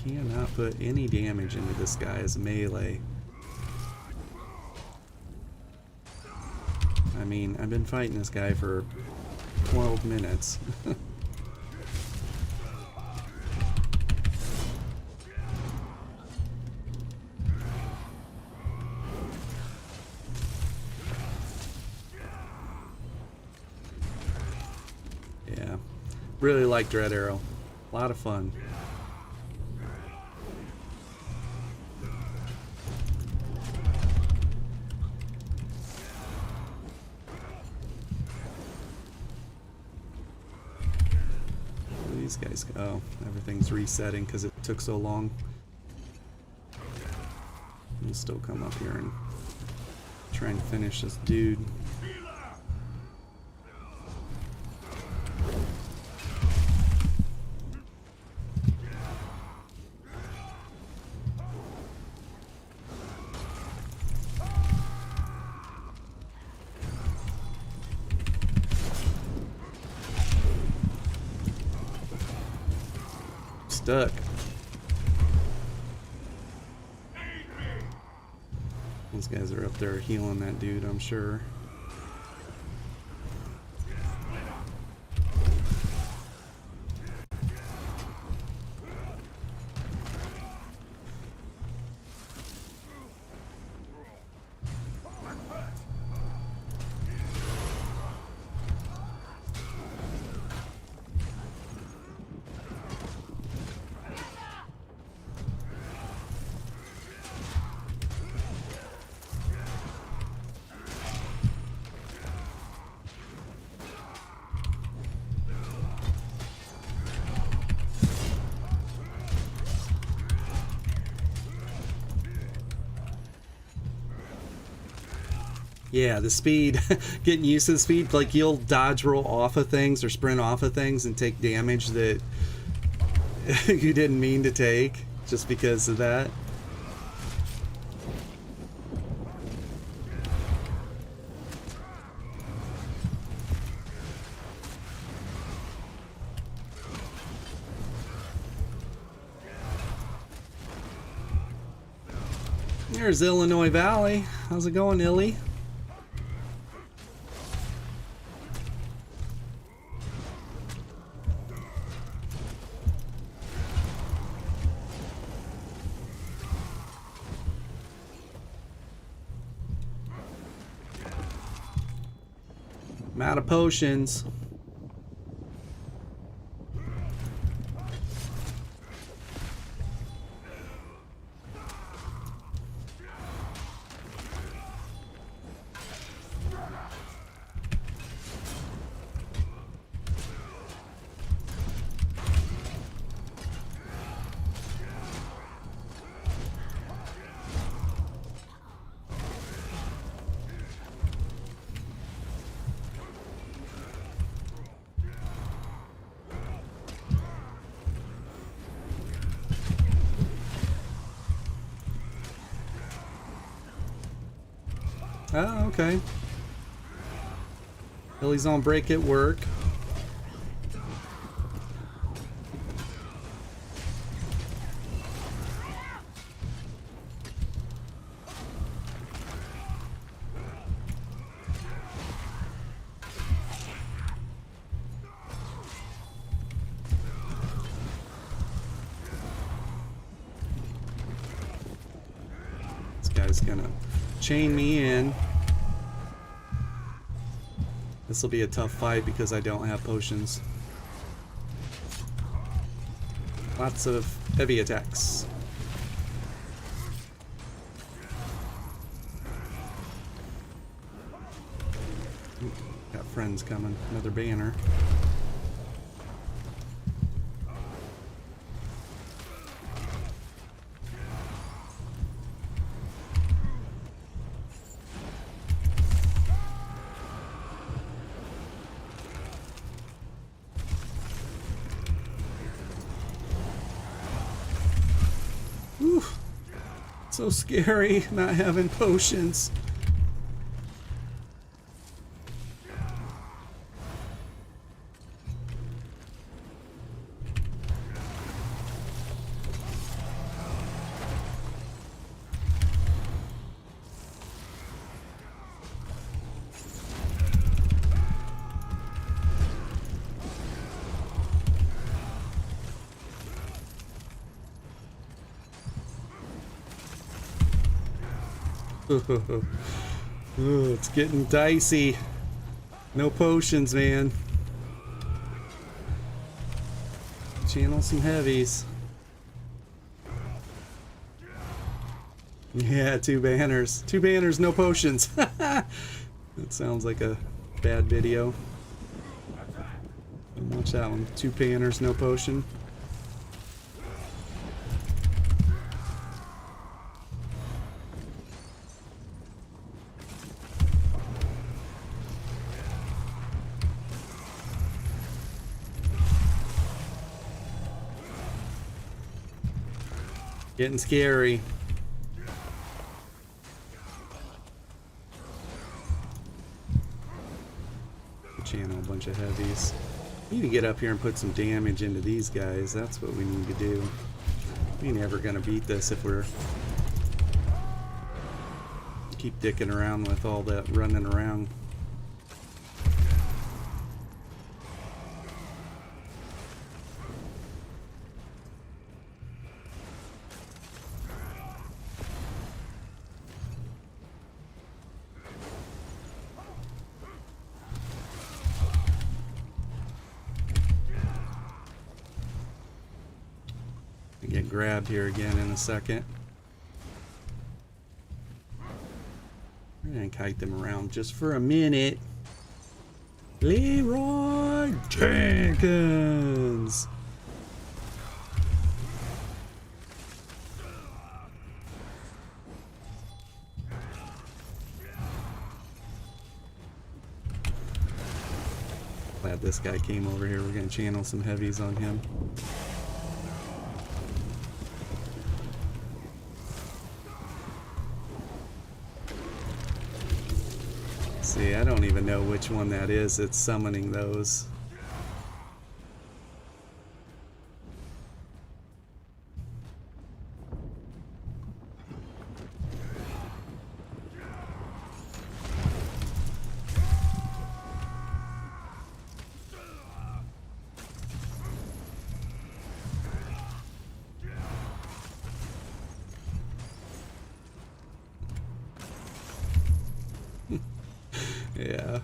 Speaker 1: Cannot put any damage into this guy as melee. I mean, I've been fighting this guy for 12 minutes. Yeah, really like Dread Arrow. A lot of fun. These guys go. Oh, everything's resetting because it took so long. We'll still come up here and try and finish this dude. Stuck. Those guys are up there healing that dude, I'm sure. Yeah, the speed, getting used to the speed, like you'll dodge roll off of things or sprint off of things and take damage that you didn't mean to take. just because of that. There's Illinois Valley. How's it going, Illy? I'm out of potions. Oh, okay. Billy's on break at work. This guy's gonna chain me in. This will be a tough fight because I don't have potions. Lots of heavy attacks. Ooh, got friends coming. Another banner. So scary not having potions. Ooh, it's getting dicey. No potions, man. Channel some heavies. Yeah, 2 banners. 2 banners, no potions. That sounds like a bad video. Watch that one. 2 banners, no potion. Getting scary. Channel a bunch of heavies. We need to get up here and put some damage into these guys. That's what we need to do. We ain't never gonna beat this if we're keep dicking around with all that running around. Get grabbed here again in a second. We're gonna kite them around just for a minute. Leroy Jenkins. Glad this guy came over here. We're gonna channel some heavies on him. See, I don't even know which one that is that's summoning those. Yeah,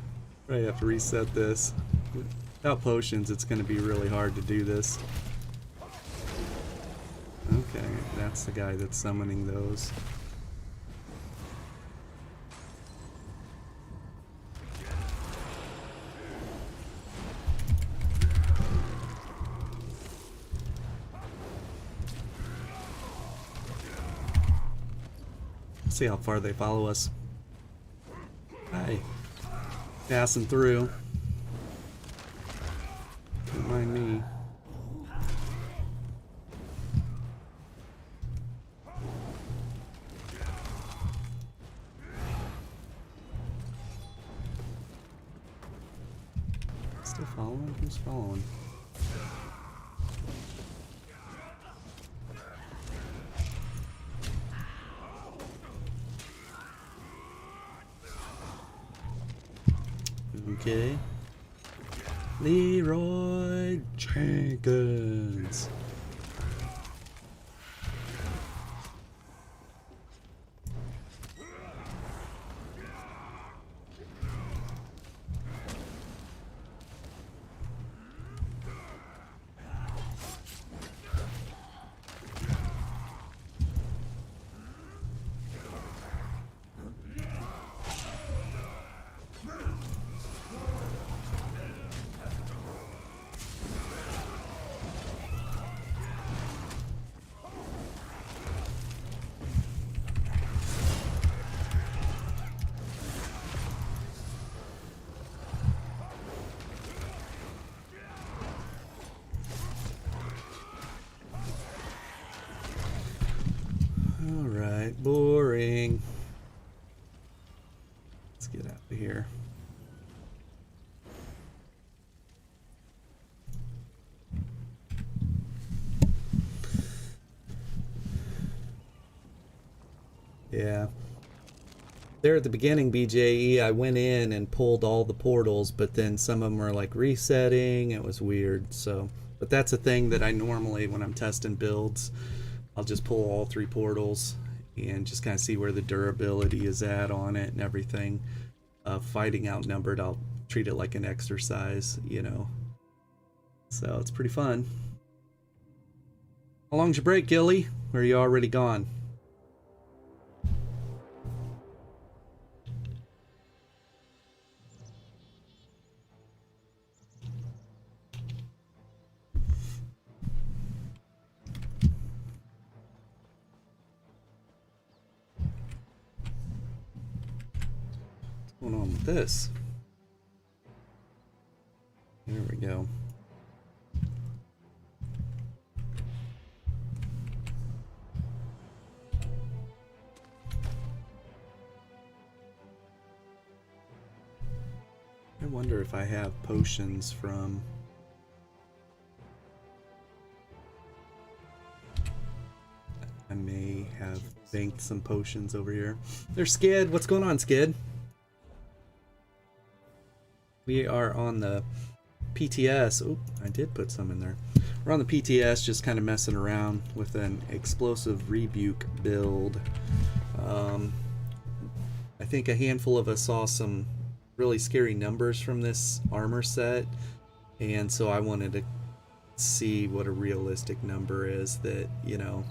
Speaker 1: probably have to reset this. Without potions, it's going to be really hard to do this. Okay, that's the guy that's summoning those. See how far they follow us. Hi. Passing through. Don't mind me. Still following? Who's following? Okay. Leroy Jenkins. Alright, boring. Let's get out of here. Yeah. There at the beginning, BJE, I went in and pulled all the portals, but then some of them were like resetting. It was weird. So, but that's a thing that I normally, when I'm testing builds, I'll just pull all 3 portals and just kind of see where the durability is at on it and everything. Fighting outnumbered, I'll treat it like an exercise, you know. So it's pretty fun. How long's your break, Gilly? Or are you already gone? What's going on with this? There we go. I wonder if I have potions from... I may have banked some potions over here. There's Skid. What's going on, Skid? We are on the PTS. Oh, I did put some in there. We're on the PTS, just kind of messing around with an explosive rebuke build. I think a handful of us saw some really scary numbers from this armor set, and so I wanted to see what a realistic number is that, you know,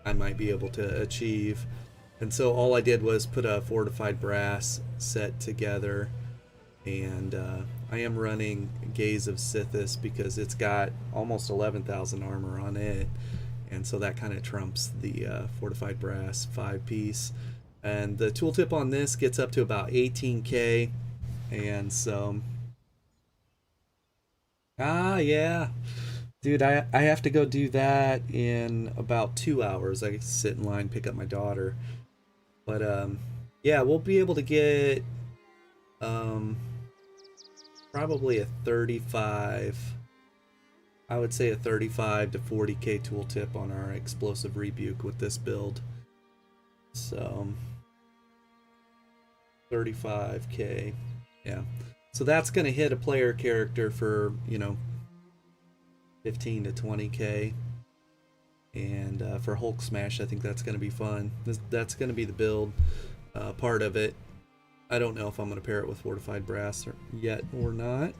Speaker 1: I might be able to achieve. And so all I did was put a fortified brass set together, and I am running Gaze of Sithis because it's got almost 11,000 armor on it, and so that kind of trumps the fortified brass 5-piece. And the tooltip on this gets up to about 18k, and so yeah, dude, I have to go do that in about 2 hours. I sit in line, pick up my daughter, but yeah, we'll be able to get Um, probably a 35. I would say a 35 to 40k tooltip on our explosive rebuke with this build. So 35k. Yeah. So that's going to hit a player character for, 15 to 20k. And for Hulk Smash, I think that's going to be fun. That's going to be the build part of it. I don't know if I'm going to pair it with Fortified Brass yet or not.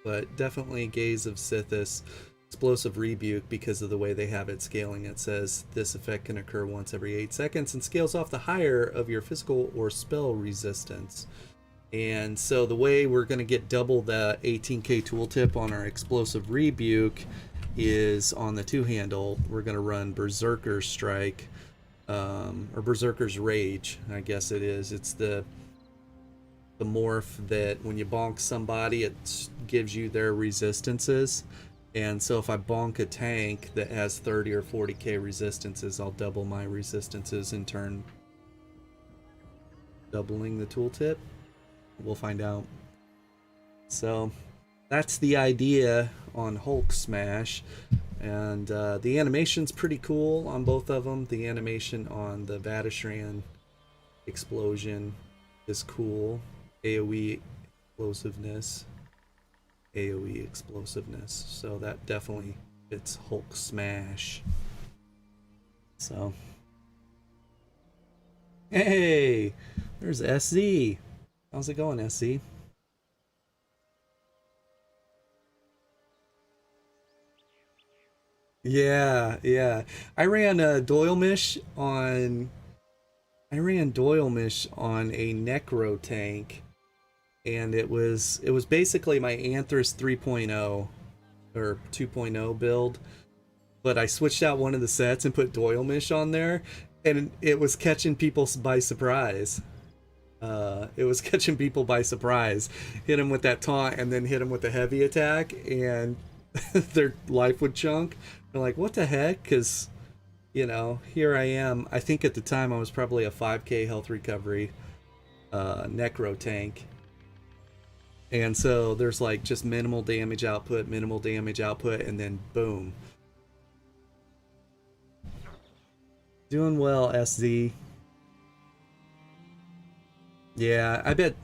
Speaker 1: But definitely Gaze of Sithis, Explosive Rebuke, because of the way they have it scaling. It says this effect can occur once every 8 seconds and scales off the higher of your physical or spell resistance. And so the way we're going to get double the 18k tooltip on our Explosive Rebuke is on the two-handle. We're going to run Berserker's Strike, or Berserker's Rage, I guess it is. It's the morph that when you bonk somebody, it gives you their resistances. And so if I bonk a tank that has 30 or 40k resistances, I'll double my resistances, in turn doubling the tooltip. We'll find out. So that's the idea on Hulk Smash. And the animation's pretty cool on both of them. The animation on the Vatishran explosion is cool. AoE explosiveness. AoE explosiveness. So that definitely fits Hulk Smash. So. Hey! There's SZ. How's it going, SZ? Yeah, yeah. I ran a Doilmish on a Necro tank, and it was basically my Anthras 3.0 or 2.0 build, but I switched out one of the sets and put Doilmish on there, and it was catching people by surprise. It was catching people by surprise. Hit them with that taunt and then hit them with a heavy attack, and their life would chunk. They're like, what the heck? Because, here I am. I think at the time I was probably a 5k health recovery Necro tank. And so there's like just minimal damage output, and then boom. Doing well, SZ. Yeah, I bet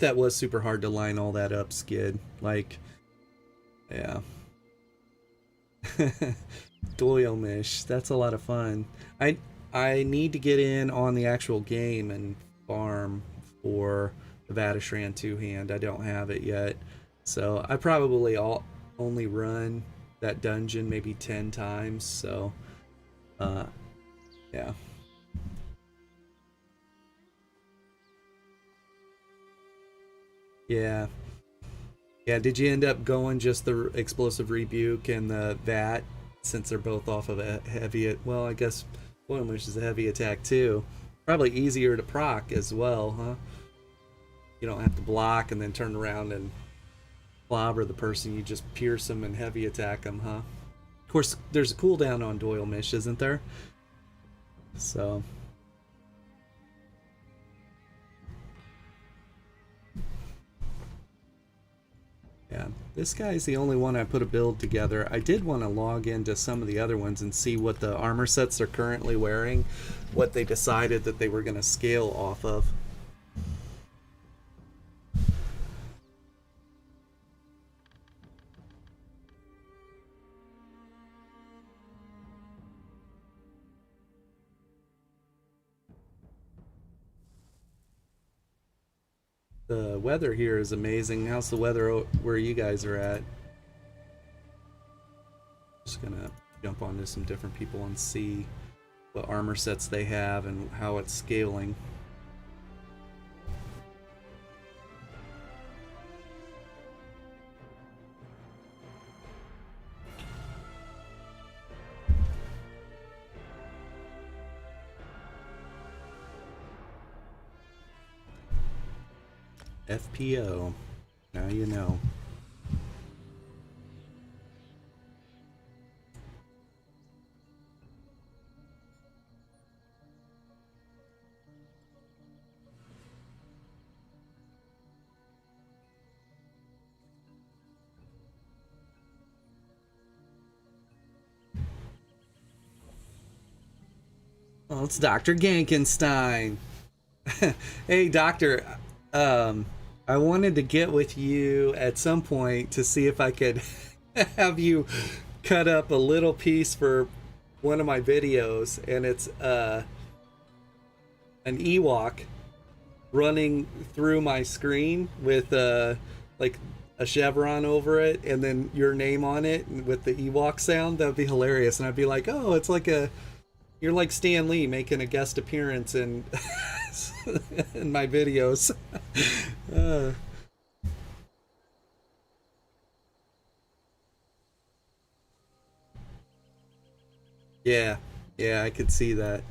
Speaker 1: that was super hard to line all that up, Skid. Like, yeah. Doilmish, that's a lot of fun. I need to get in on the actual game and farm for the Vatishran two-hand. I don't have it yet. So I probably only run that dungeon maybe 10 times, so uh yeah. Yeah. Yeah, did you end up going just the explosive rebuke and the vat, since they're both off of a heavy? Well, I guess Boilmish is a heavy attack too. Probably easier to proc as well, huh? You don't have to block and then turn around and clobber the person. You just pierce them and heavy attack them, huh? Of course, there's a cooldown on Doilmish, isn't there? So yeah, this guy's the only one I put a build together. I did want to log into some of the other ones and see what the armor sets they're currently wearing, what they decided that they were going to scale off of. The weather here is amazing. How's the weather where you guys are at? Just gonna jump onto some different people and see what armor sets they have and how it's scaling. FPO. Now you know. Oh, it's Dr. Gankenstein. Hey, Doctor. I wanted to get with you at some point to see if I could have you cut up a little piece for one of my videos, and it's an Ewok running through my screen with like a chevron over it and then your name on it with the Ewok sound. That would be hilarious. And I'd be like, oh, it's like you're like Stan Lee making a guest appearance in in my videos. uh, yeah, yeah, I could see that.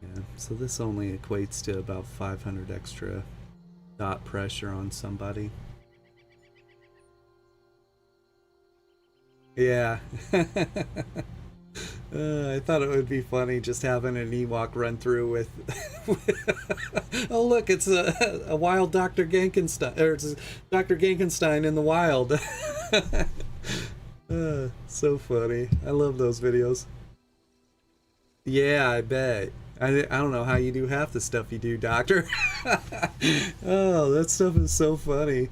Speaker 1: Yeah, so this only equates to about 500 extra dot pressure on somebody. Yeah. I thought it would be funny just having an Ewok run through with. Oh, look, it's a wild Dr. Gankenstein, or it's Dr. Gankenstein in the wild. So funny. I love those videos. Yeah, I bet. I don't know how you do half the stuff you do, Doctor. Oh, that stuff is so funny.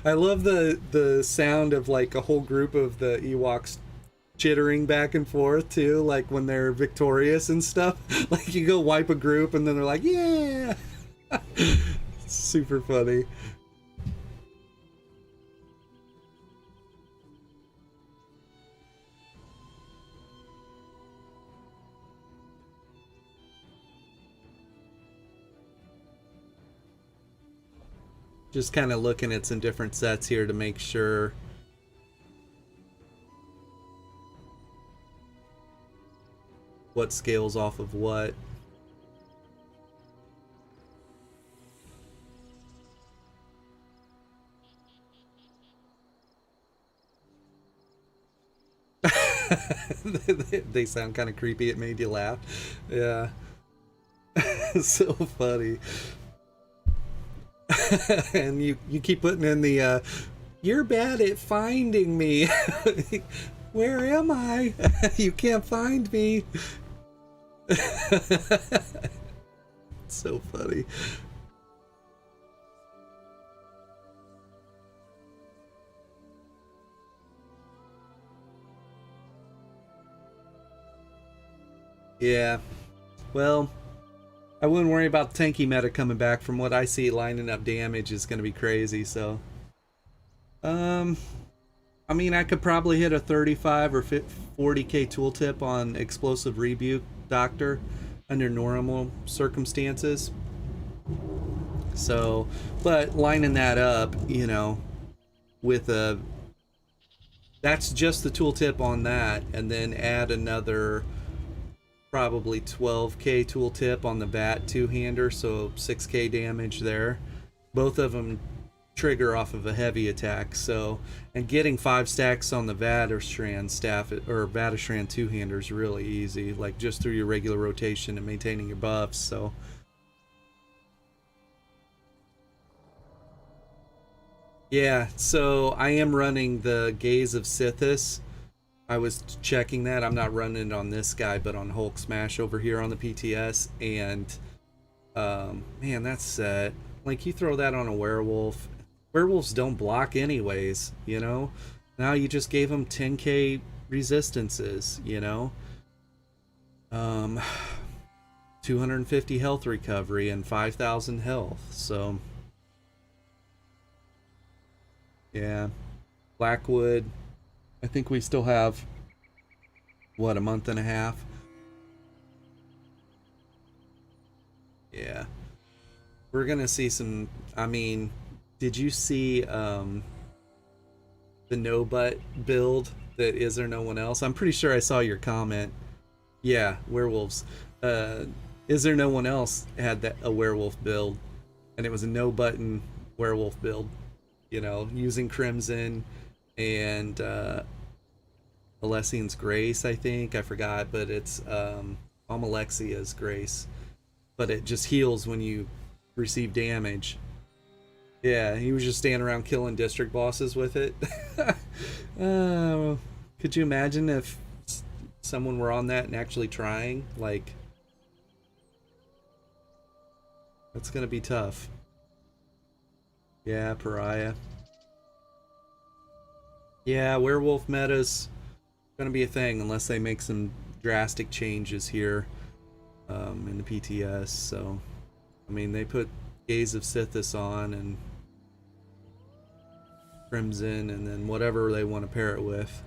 Speaker 1: I love the sound of like a whole group of the Ewoks chittering back and forth too, like when they're victorious and stuff. Like you go wipe a group and then they're like, yeah. Super funny. Just kind of looking at some different sets here to make sure what scales off of what. They sound kind of creepy. It made you laugh. Yeah. So funny. And you keep putting in the you're bad at finding me. Where am I? You can't find me. So funny. Yeah. Well, I wouldn't worry about tanky meta coming back. From what I see, lining up damage is going to be crazy. So, I mean, I could probably hit a 35 or 40k tooltip on Explosive Rebuke Doctor under normal circumstances. So, but lining that up, you know, with a, that's just the tooltip on that, and then add another probably 12k tooltip on the bat two-hander, so 6k damage there. Both of them trigger off of a heavy attack, so, and getting 5 stacks on the Vatterstrand staff or Vatterstrand two-hander is really easy, like just through your regular rotation and maintaining your buffs. So yeah, so I am running the Gaze of Sithis. I was checking that. I'm not running it on this guy, but on Hulk Smash over here on the PTS. And man, that's set. Like, you throw that on a werewolf. Werewolves don't block anyways, you know? Now you just gave them 10k resistances, you know? 250 health recovery and 5,000 health. So yeah, Blackwood. I think we still have, what, a month and a half? Yeah. We're gonna see some, I mean, did you see the no butt build that Is There No One Else? I'm pretty sure I saw your comment. Yeah, werewolves. Is There No One Else had that, a werewolf build, and it was a no button werewolf build, you know, using Crimson and Alessian's Grace, I think. I forgot, but it's Almalexia's Grace. But it just heals when you receive damage. Yeah, he was just standing around killing district bosses with it. Could you imagine if someone were on that and actually trying? Like, that's gonna be tough. Yeah, pariah. Yeah, werewolf meta's gonna be a thing unless they make some drastic changes here in the PTS. So, I mean, they put Gaze of Sithis on and Crimson and then whatever they want to pair it with.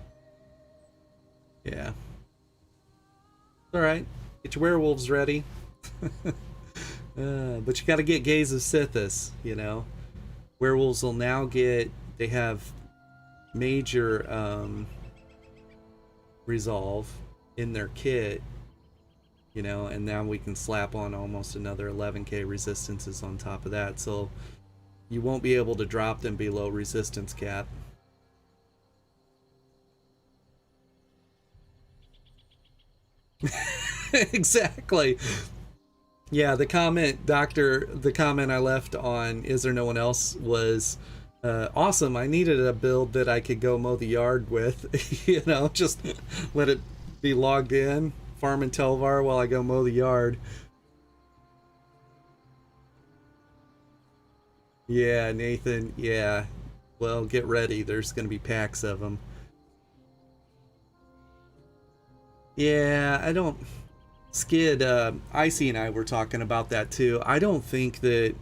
Speaker 1: Yeah. Alright. Get your werewolves ready. But you gotta get Gaze of Sithis, you know. Werewolves will now get... They have major resolve in their kit, you know, and now we can slap on almost another 11k resistances on top of that, so you won't be able to drop them below resistance cap. Exactly. Yeah, the comment I left on Is There No One Else was awesome. I needed a build that I could go mow the yard with. You know, just let it be logged in, farm in Telvar while I go mow the yard. Yeah, Nathan, yeah. Well, get ready. There's going to be packs of them. Yeah, I don't... Skid, Icy and I were talking about that too. I don't think that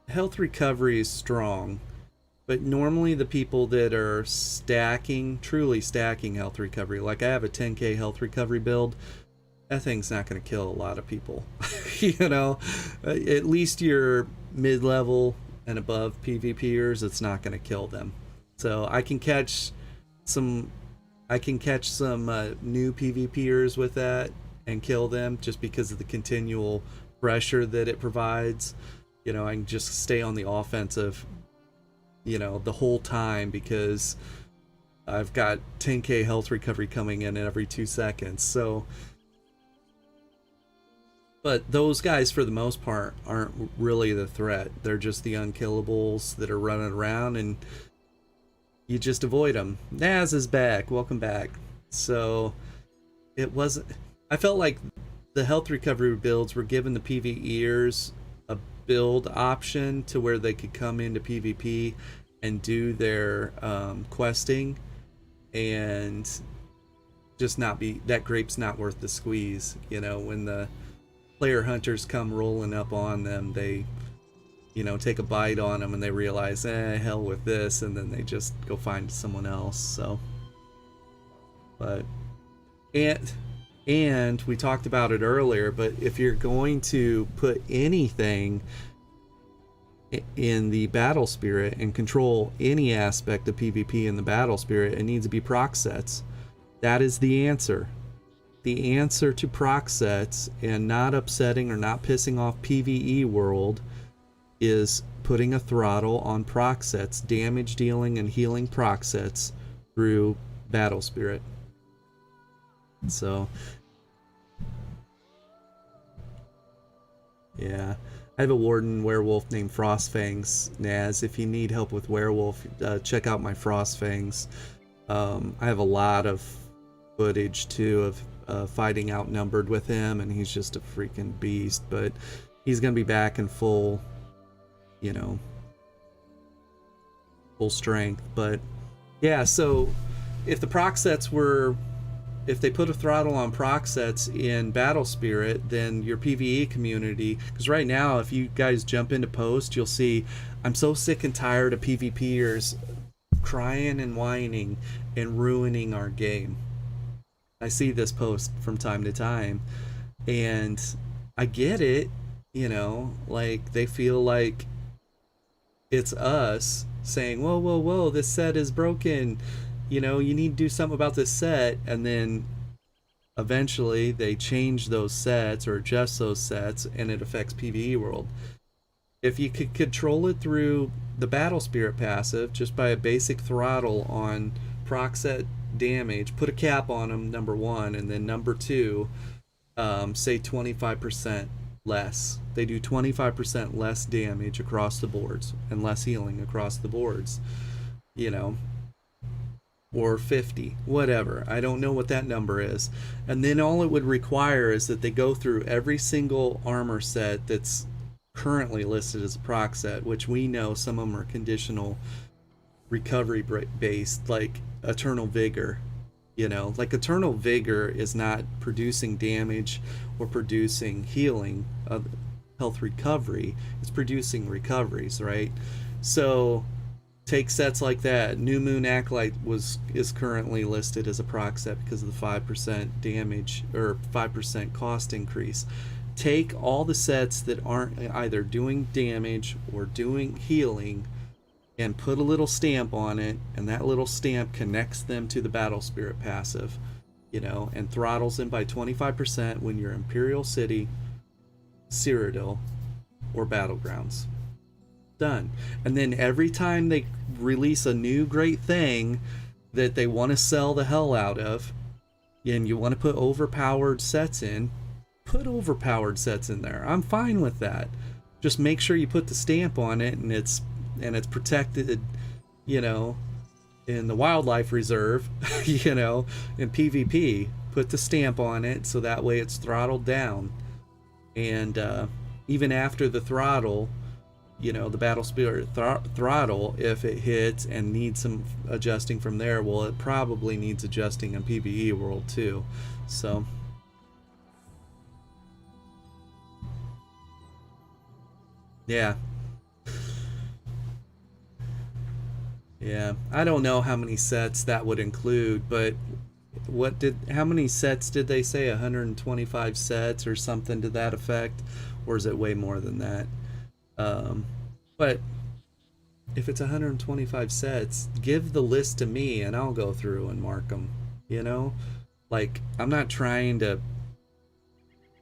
Speaker 1: health recovery is strong, but normally the people that are stacking, truly stacking health recovery, like I have a 10k health recovery build, that thing's not going to kill a lot of people. You know, at least your mid-level and above PvPers, it's not going to kill them. So I can catch some new PvPers with that and kill them just because of the continual pressure that it provides. You know, I can just stay on the offensive, you know, the whole time because I've got 10k health recovery coming in every 2 seconds. So, but those guys for the most part aren't really the threat. They're just the unkillables that are running around and you just avoid them. Naz is back. Welcome back. So it wasn't... I felt like the health recovery builds were giving the PvEers a build option to where they could come into PvP and do their questing and just not be... That grape's not worth the squeeze. You know, when the player hunters come rolling up on them, they... you know, take a bite on them and they realize, hell with this, and then they just go find someone else. So, but, and we talked about it earlier, but if you're going to put anything in the battle spirit and control any aspect of PvP in the battle spirit, it needs to be proc sets. That is the answer. The answer to proc sets and not upsetting or not pissing off PvE world is putting a throttle on proc sets, damage dealing and healing proc sets through battle spirit. So yeah, I have a warden werewolf named Frostfangs. Naz, if you need help with werewolf, check out my Frostfangs. I have a lot of footage too of fighting outnumbered with him, and he's just a freaking beast. But he's gonna be back in full, you know, full strength. But yeah, so if the proc sets were, if they put a throttle on proc sets in battle spirit, then your PvE community, because right now if you guys jump into post, you'll see I'm so sick and tired of PvPers crying and whining and ruining our game. I see this post from time to time and I get it, you know, like they feel like it's us saying, whoa, whoa, whoa, this set is broken, you know, you need to do something about this set, and then eventually they change those sets or adjust those sets and it affects PvE world. If you could control it through the battle spirit passive just by a basic throttle on proc set damage, put a cap on them, number one, and then number two, say 25% less. They do 25% less damage across the boards and less healing across the boards, you know, or 50, whatever. I don't know what that number is. And then all it would require is that they go through every single armor set that's currently listed as a proc set, which we know some of them are conditional recovery based, like Eternal Vigor. You know, like Eternal Vigor is not producing damage or producing healing, health recovery. It's producing recoveries, right? So take sets like that. New Moon Acolyte is currently listed as a proc set because of the 5% damage or 5% cost increase. Take all the sets that aren't either doing damage or doing healing and put a little stamp on it, and that little stamp connects them to the Battle Spirit passive, you know, and throttles them by 25% when you're Imperial City, Cyrodiil, or Battlegrounds. Done. And then every time they release a new great thing that they want to sell the hell out of, and you want to put overpowered sets in, put overpowered sets in there. I'm fine with that. Just make sure you put the stamp on it, and it's protected, you know, in the wildlife reserve, you know, in PvP. Put the stamp on it so that way it's throttled down. And even after the throttle, you know, the Battle Spirit throttle, if it hits and needs some adjusting from there, well, it probably needs adjusting in PvE world too. So yeah. Yeah, I don't know how many sets that would include, but how many sets did they say? 125 sets or something to that effect? Or is it way more than that? But if it's 125 sets, give the list to me and I'll go through and mark them, you know? Like, I'm not trying to,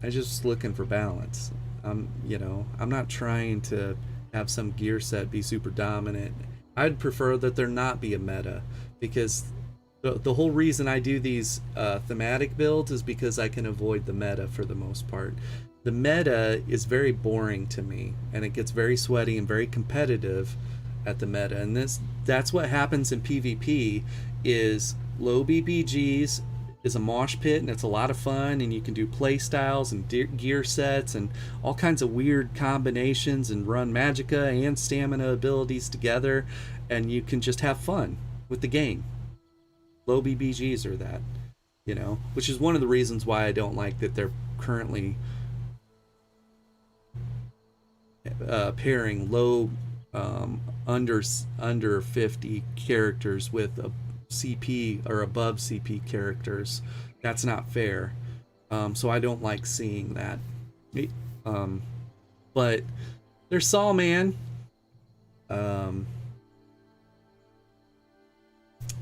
Speaker 1: I'm just looking for balance. You know, I'm not trying to have some gear set be super dominant. I'd prefer that there not be a meta, because the whole reason I do these thematic builds is because I can avoid the meta for the most part. The meta is very boring to me, and it gets very sweaty and very competitive at the meta. And that's what happens in PvP, is low BBGs is a mosh pit, and it's a lot of fun, and you can do play styles and gear sets and all kinds of weird combinations and run magicka and stamina abilities together, and you can just have fun with the game. Low BBGs are that, you know, which is one of the reasons why I don't like that they're currently pairing low under 50 characters with a CP or above CP characters. That's not fair. So I don't like seeing that. But there's Saw Man.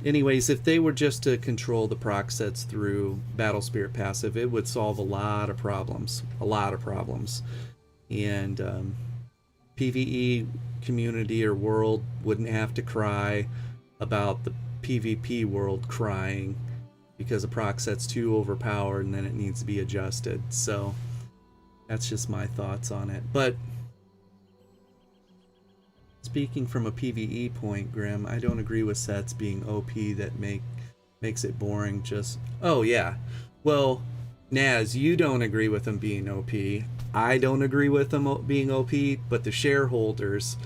Speaker 1: Anyways, if they were just to control the proc sets through Battle Spirit passive, it would solve a lot of problems. And PvE community or world wouldn't have to cry about the PvP world crying because a proc set's too overpowered and then it needs to be adjusted. So that's just my thoughts on it. But speaking from a PvE point, Grim, I don't agree with sets being OP that makes it boring. Just, oh yeah, well, Naz, you don't agree with them being OP. I don't agree with them being OP, but the shareholders,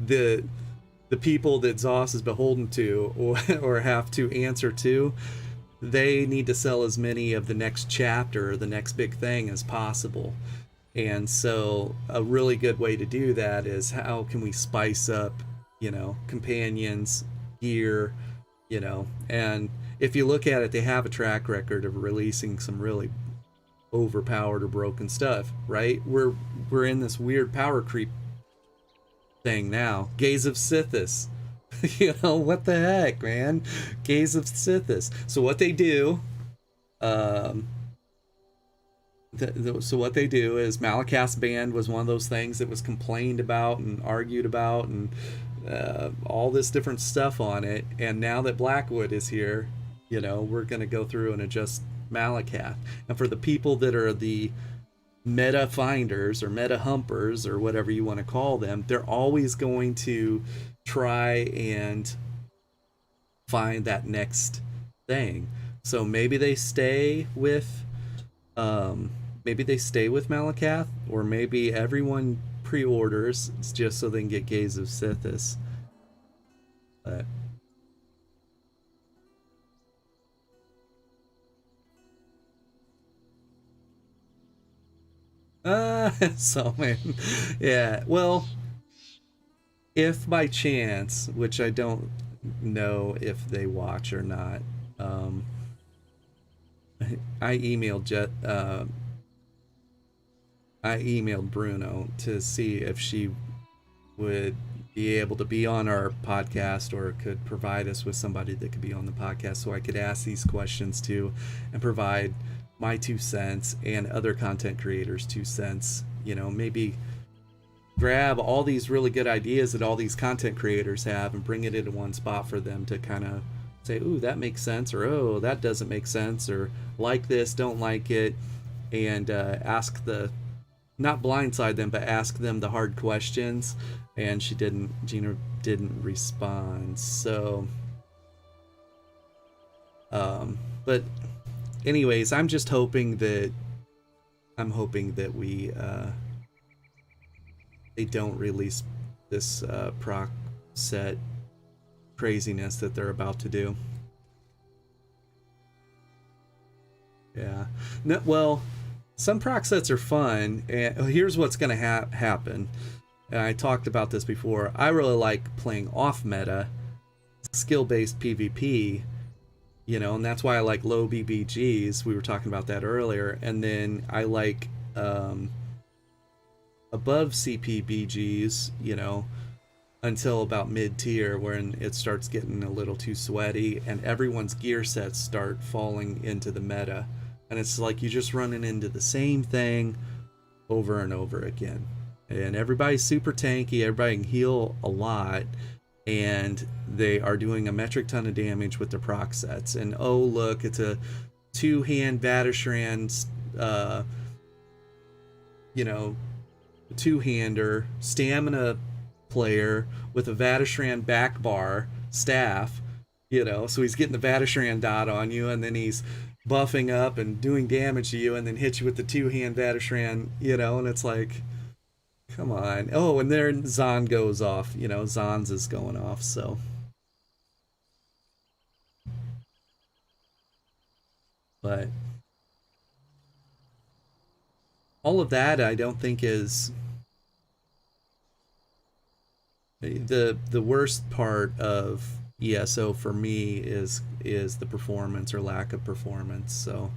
Speaker 1: the people that Zoss is beholden to or have to answer to, they need to sell as many of the next chapter or the next big thing as possible. And so a really good way to do that is, how can we spice up, you know, companions, gear, you know. And if you look at it, they have a track record of releasing some really overpowered or broken stuff, right? We're in this weird power creep thing now. Gaze of Sithis. You know, what the heck, man? Gaze of Sithis. So what they do, so what they do is, Malakast Band was one of those things that was complained about and argued about, and all this different stuff on it. And now that Blackwood is here, you know, we're going to go through and adjust Malakath. And for the people that are the meta finders or meta humpers or whatever you want to call them, they're always going to try and find that next thing. So um, maybe they stay with Malakath, or maybe everyone pre-orders just so they can get Gaze of Sithis. But so man, yeah. Well, if by chance, which I don't know if they watch or not, um, I emailed Jet. I emailed Bruno to see if she would be able to be on our podcast or could provide us with somebody that could be on the podcast so I could ask these questions to and provide my 2 cents and other content creators 2 cents. You know, maybe grab all these really good ideas that all these content creators have and bring it into one spot for them to kind of say, ooh, that makes sense, or oh, that doesn't make sense, or like this, don't like it, and ask the, not blindside them, but ask them the hard questions. And Gina didn't respond. So, but anyways, I'm hoping that we, they don't release this proc set craziness that they're about to do. Yeah. No, well, some proc sets are fun, and here's what's going to happen. And I talked about this before. I really like playing off meta, skill-based PvP, you know, and that's why I like low BBGs. We were talking about that earlier. And then I like above CPBGs, you know, until about mid-tier, when it starts getting a little too sweaty and everyone's gear sets start falling into the meta. And it's like you're just running into the same thing over and over again. And everybody's super tanky, everybody can heal a lot, and they are doing a metric ton of damage with their proc sets. And oh look, it's a two-hand Vatishran, you know, two-hander stamina player with a Vatishran back bar staff, you know, so he's getting the Vatishran dot on you, and then he's buffing up and doing damage to you, and then hit you with the two-hand Vatishran, you know, and it's like, come on. Oh, and there Zahn goes off, you know, Zahn's is going off, so. But all of that I don't think is the worst part of ESO for me is the performance or lack of performance. So,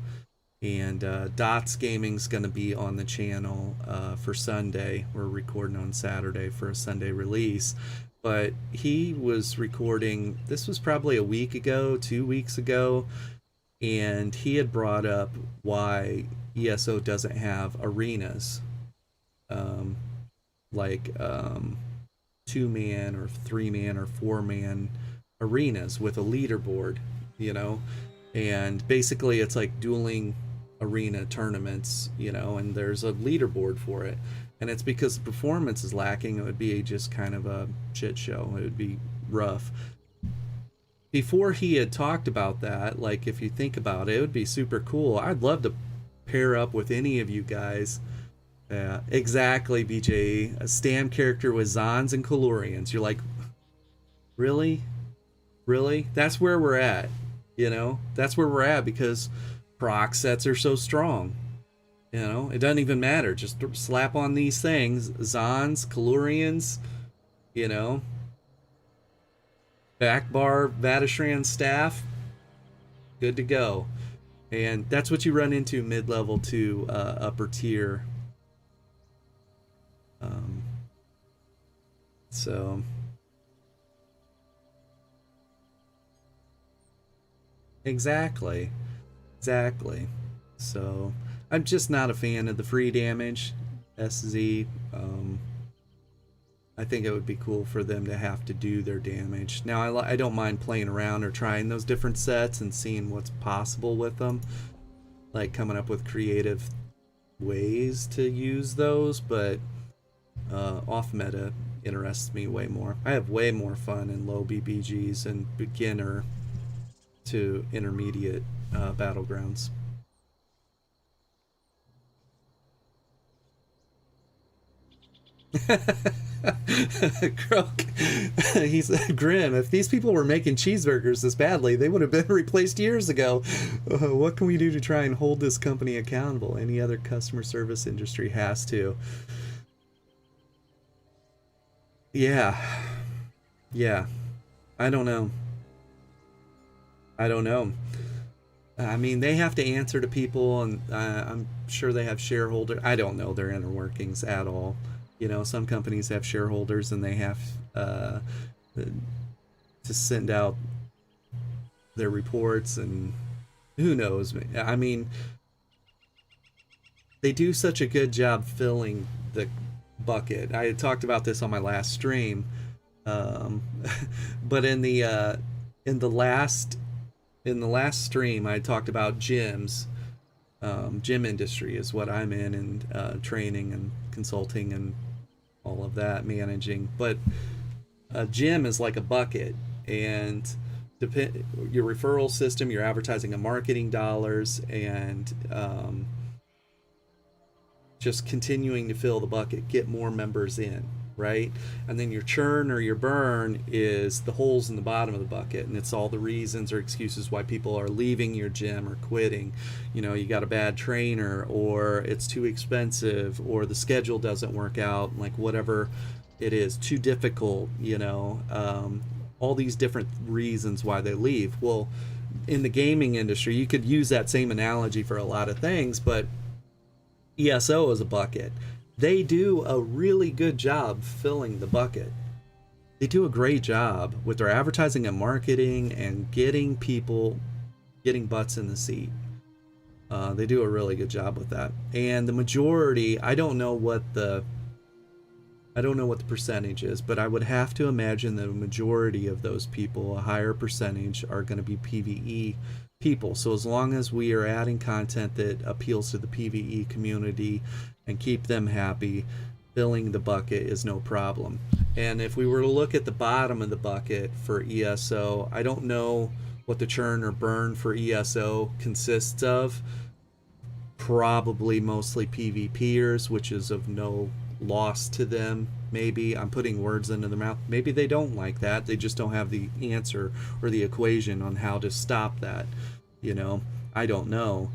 Speaker 1: and Dots Gaming's going to be on the channel for Sunday. We're recording on Saturday for a Sunday release, but he was recording, this was probably a week ago, 2 weeks ago, and he had brought up why ESO doesn't have arenas, like 2-man or 3-man or 4-man arenas with a leaderboard, you know, and basically it's like dueling arena tournaments, you know, and there's a leaderboard for it, and it's because the performance is lacking. It would be just kind of a shit show. It would be rough. Before he had talked about that, like if you think about it, it would be super cool. I'd love to pair up with any of you guys. Yeah, exactly, BJ. A Stam character with Zons and Kalurians. You're like, really? Really? That's where we're at. You know? That's where we're at because proc sets are so strong. You know? It doesn't even matter. Just slap on these things. Zons, Kalurians, you know? Back bar, Vatishran staff. Good to go. And that's what you run into mid-level to upper tier. So exactly. So I'm just not a fan of the free damage SZ. I think it would be cool for them to have to do their damage. Now I don't mind playing around or trying those different sets and seeing what's possible with them, like coming up with creative ways to use those, but off meta interests me way more. I have way more fun in low BBGs and beginner to intermediate battlegrounds. Croak. He's grim. If these people were making cheeseburgers this badly, they would have been replaced years ago. What can we do to try and hold this company accountable? Any other customer service industry has to. Yeah. Yeah. I don't know. I don't know. I mean, they have to answer to people, and I'm sure they have shareholders. I don't know their inner workings at all. You know, some companies have shareholders, and they have to send out their reports, and who knows? I mean, they do such a good job filling the bucket. I had talked about this on my last stream, but in the last stream, I talked about gyms. Gym industry is what I'm in, and training and consulting and all of that, managing. But a gym is like a bucket, and your referral system, your advertising and marketing dollars, and just continuing to fill the bucket, get more members in, right? And then your churn or your burn is the holes in the bottom of the bucket, and it's all the reasons or excuses why people are leaving your gym or quitting. You know, you got a bad trainer, or it's too expensive, or the schedule doesn't work out, like whatever it is, too difficult, you know, all these different reasons why they leave. Well, in the gaming industry, you could use that same analogy for a lot of things, but ESO is a bucket. They do a really good job filling the bucket. They do a great job with their advertising and marketing and getting butts in the seat. They do a really good job with that. And the majority, I don't know what the percentage is, but I would have to imagine the majority of those people, a higher percentage, are going to be PvE people. So as long as we are adding content that appeals to the PvE community and keep them happy, filling the bucket is no problem. And if we were to look at the bottom of the bucket for ESO, I don't know what the churn or burn for ESO consists of. Probably mostly PvPers, which is of no loss to them. Maybe I'm putting words into their mouth. Maybe they don't like that. They just don't have the answer or the equation on how to stop that. You know, I don't know.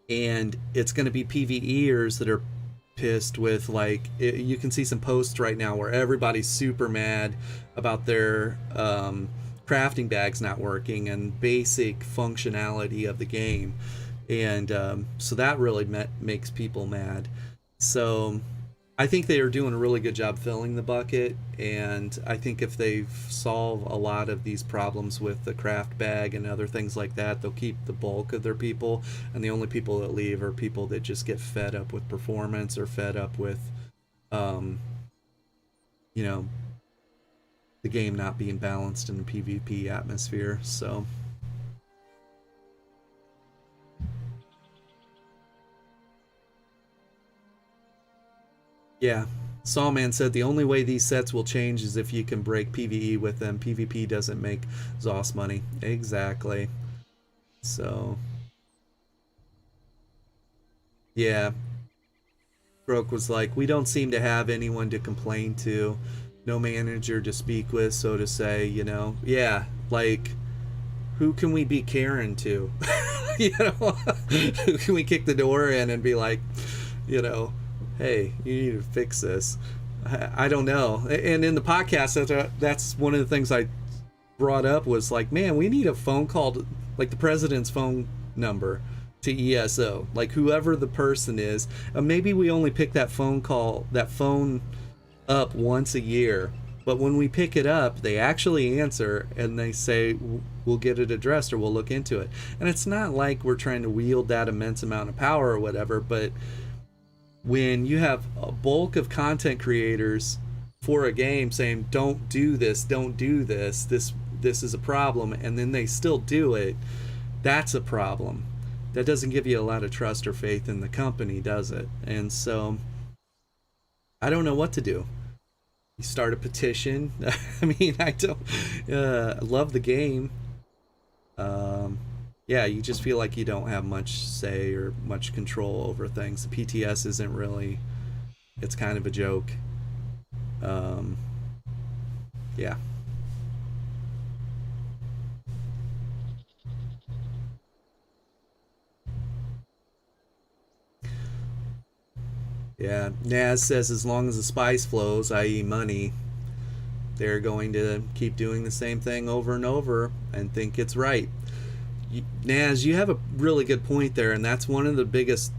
Speaker 1: And it's going to be PvEers that are pissed with, like, you can see some posts right now where everybody's super mad about their crafting bags not working and basic functionality of the game. And so that really makes people mad. So I think they are doing a really good job filling the bucket, and I think if they solve a lot of these problems with the craft bag and other things like that, they'll keep the bulk of their people, and the only people that leave are people that just get fed up with performance or fed up with you know, the game not being balanced in the PvP atmosphere. So yeah, Sawman said the only way these sets will change is if you can break PvE with them. PvP doesn't make ZOS money. Exactly. So yeah, Broke was like, we don't seem to have anyone to complain to, no manager to speak with, so to say, you know. Yeah, like, who can we be Karen to? You know, who can we kick the door in and be like, you know, hey, you need to fix this. I don't know. And in the podcast, that's one of the things I brought up was like, man, we need a phone call, like the president's phone number to ESO, like whoever the person is. Maybe we only pick that phone up once a year, but when we pick it up, they actually answer and they say, we'll get it addressed or we'll look into it. And it's not like we're trying to wield that immense amount of power or whatever, but when you have a bulk of content creators for a game saying, don't do this, this is a problem, and then they still do it, that's a problem. that doesn't give you a lot of trust or faith in the company, does it? And so I don't know what to do. You start a petition. I mean, I don't love the game. Yeah, you just feel like you don't have much say or much control over things. The PTS isn't really, it's kind of a joke. Um, yeah. Yeah, Naz says as long as the spice flows, i.e., money, they're going to keep doing the same thing over and over and think it's right. Naz, you have a really good point there, and that's one of the biggest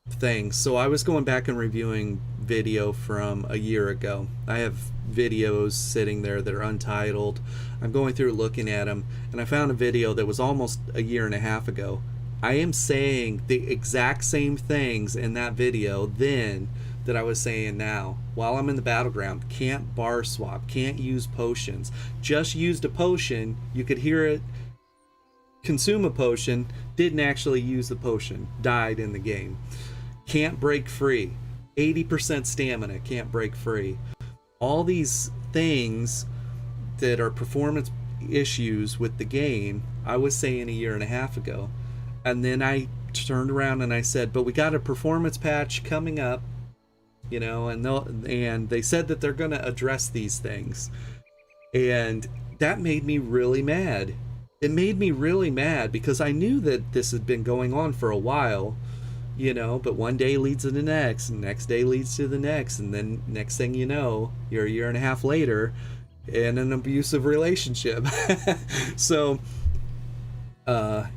Speaker 1: things. So I was going back and reviewing video from a year ago. I have videos sitting there that are untitled. I'm going through looking at them, and I found a video that was almost a year and a half ago. I am saying the exact same things in that video then that I was saying now. While I'm in the battleground, can't bar swap, can't use potions. Just used a potion, you could hear it consume a potion, didn't actually use the potion, died in the game. Can't break free. 80% stamina, can't break free. All these things that are performance issues with the game, I was saying a year and a half ago. And then I turned around and I said, but we got a performance patch coming up, you know, and they said that they're going to address these things. And that made me really mad. It made me really mad because I knew that this had been going on for a while, you know, but one day leads to the next, and next day leads to the next, and then next thing you know, you're a year and a half later in an abusive relationship. So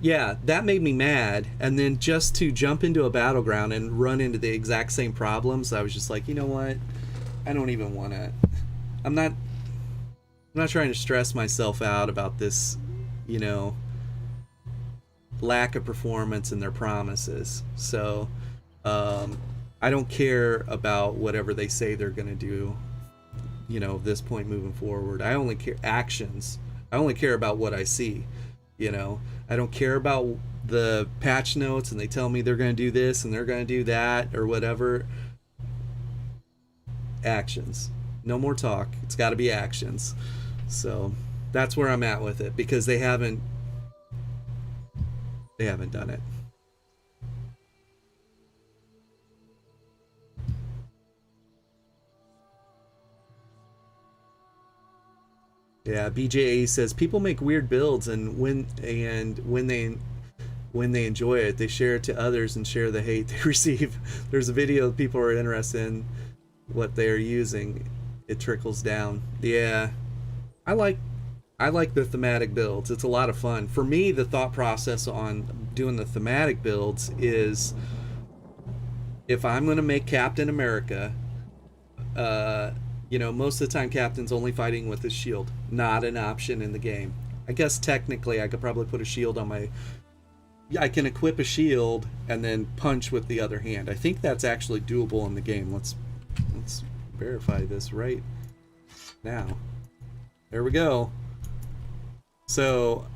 Speaker 1: yeah, that made me mad. And then just to jump into a battleground and run into the exact same problems, I was just like, you know what? I don't even want to. I'm not trying to stress myself out about this, you know, lack of performance in their promises. So I don't care about whatever they say they're going to do, you know, this point moving forward. I only care actions. I only care about what I see. You know, I don't care about the patch notes and they tell me they're going to do this and they're going to do that or whatever. Actions. No more talk. It's got to be actions. So that's where I'm at with it, because they haven't done it. Yeah, BJA says people make weird builds, and when they enjoy it, they share it to others and share the hate they receive. There's a video that people are interested in what they're using. It trickles down. Yeah, I like the thematic builds. It's a lot of fun. For me, the thought process on doing the thematic builds is, if I'm going to make Captain America, you know, most of the time Captain's only fighting with his shield. Not an option in the game. I guess technically I could probably put a shield on my... I can equip a shield and then punch with the other hand. I think that's actually doable in the game. Let's verify this right now. There we go. So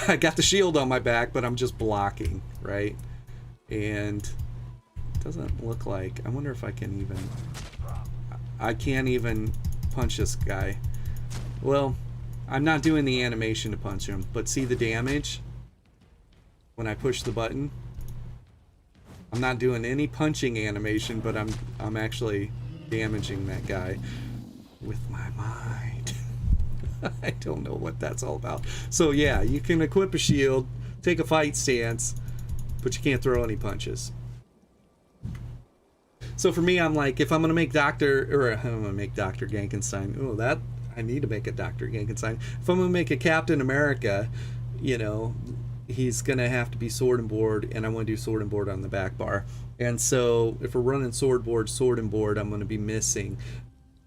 Speaker 1: I got the shield on my back, but I'm just blocking, right? And it doesn't look like... I wonder if I can even... I can't even punch this guy. Well, I'm not doing the animation to punch him, but see the damage when I push the button? I'm not doing any punching animation, but I'm actually damaging that guy with my mind. I don't know what that's all about. So yeah, you can equip a shield, take a fight stance, but you can't throw any punches. So for me, I'm like, if I'm gonna make Dr. Genkenstein, oh, that I need to make a Dr. Genkenstein. If I'm gonna make a Captain America, you know, he's gonna have to be sword and board, and I want to do sword and board on the back bar. And so if we're running sword and board, I'm gonna be missing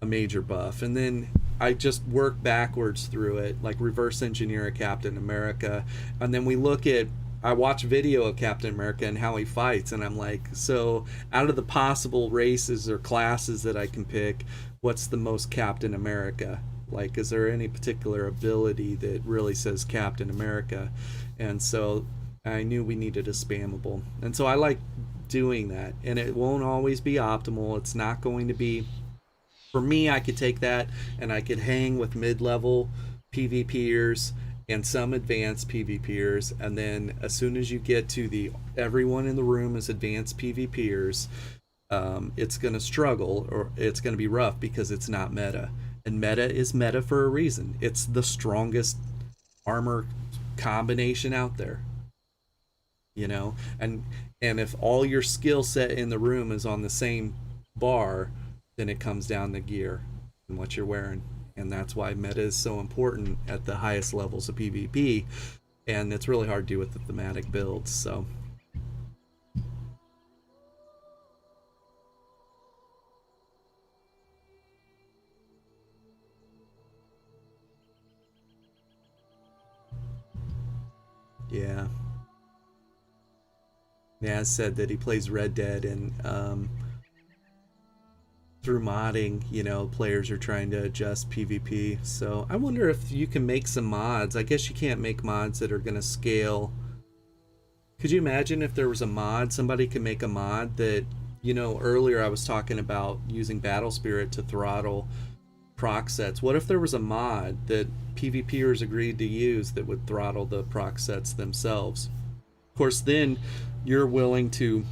Speaker 1: a major buff, and then I just work backwards through it, like reverse engineer a Captain America, and then we look at. I watch video of Captain America and how he fights, and I'm like, so out of the possible races or classes that I can pick, what's the most Captain America? Like, is there any particular ability that really says Captain America? And so I knew we needed a spammable. And so I like doing that. And it won't always be optimal. It's not going to be, for me, I could take that and I could hang with mid-level PvPers and some advanced PvPers, and then as soon as you get to the everyone in the room is advanced PvPers, it's going to struggle, or it's going to be rough because it's not meta. And meta is meta for a reason. It's the strongest armor combination out there, you know. And if all your skill set in the room is on the same bar, then it comes down to gear and what you're wearing. And that's why meta is so important at the highest levels of PvP, and it's really hard to do with the thematic builds. So yeah. Naz said that he plays Red Dead, and through modding, you know, players are trying to adjust PvP. So I wonder if you can make some mods. I guess you can't make mods that are going to scale. Could you imagine if there was a mod, somebody could make a mod that, you know, earlier I was talking about using Battle Spirit to throttle proc sets. What if there was a mod that PvPers agreed to use that would throttle the proc sets themselves? Of course, then you're willing to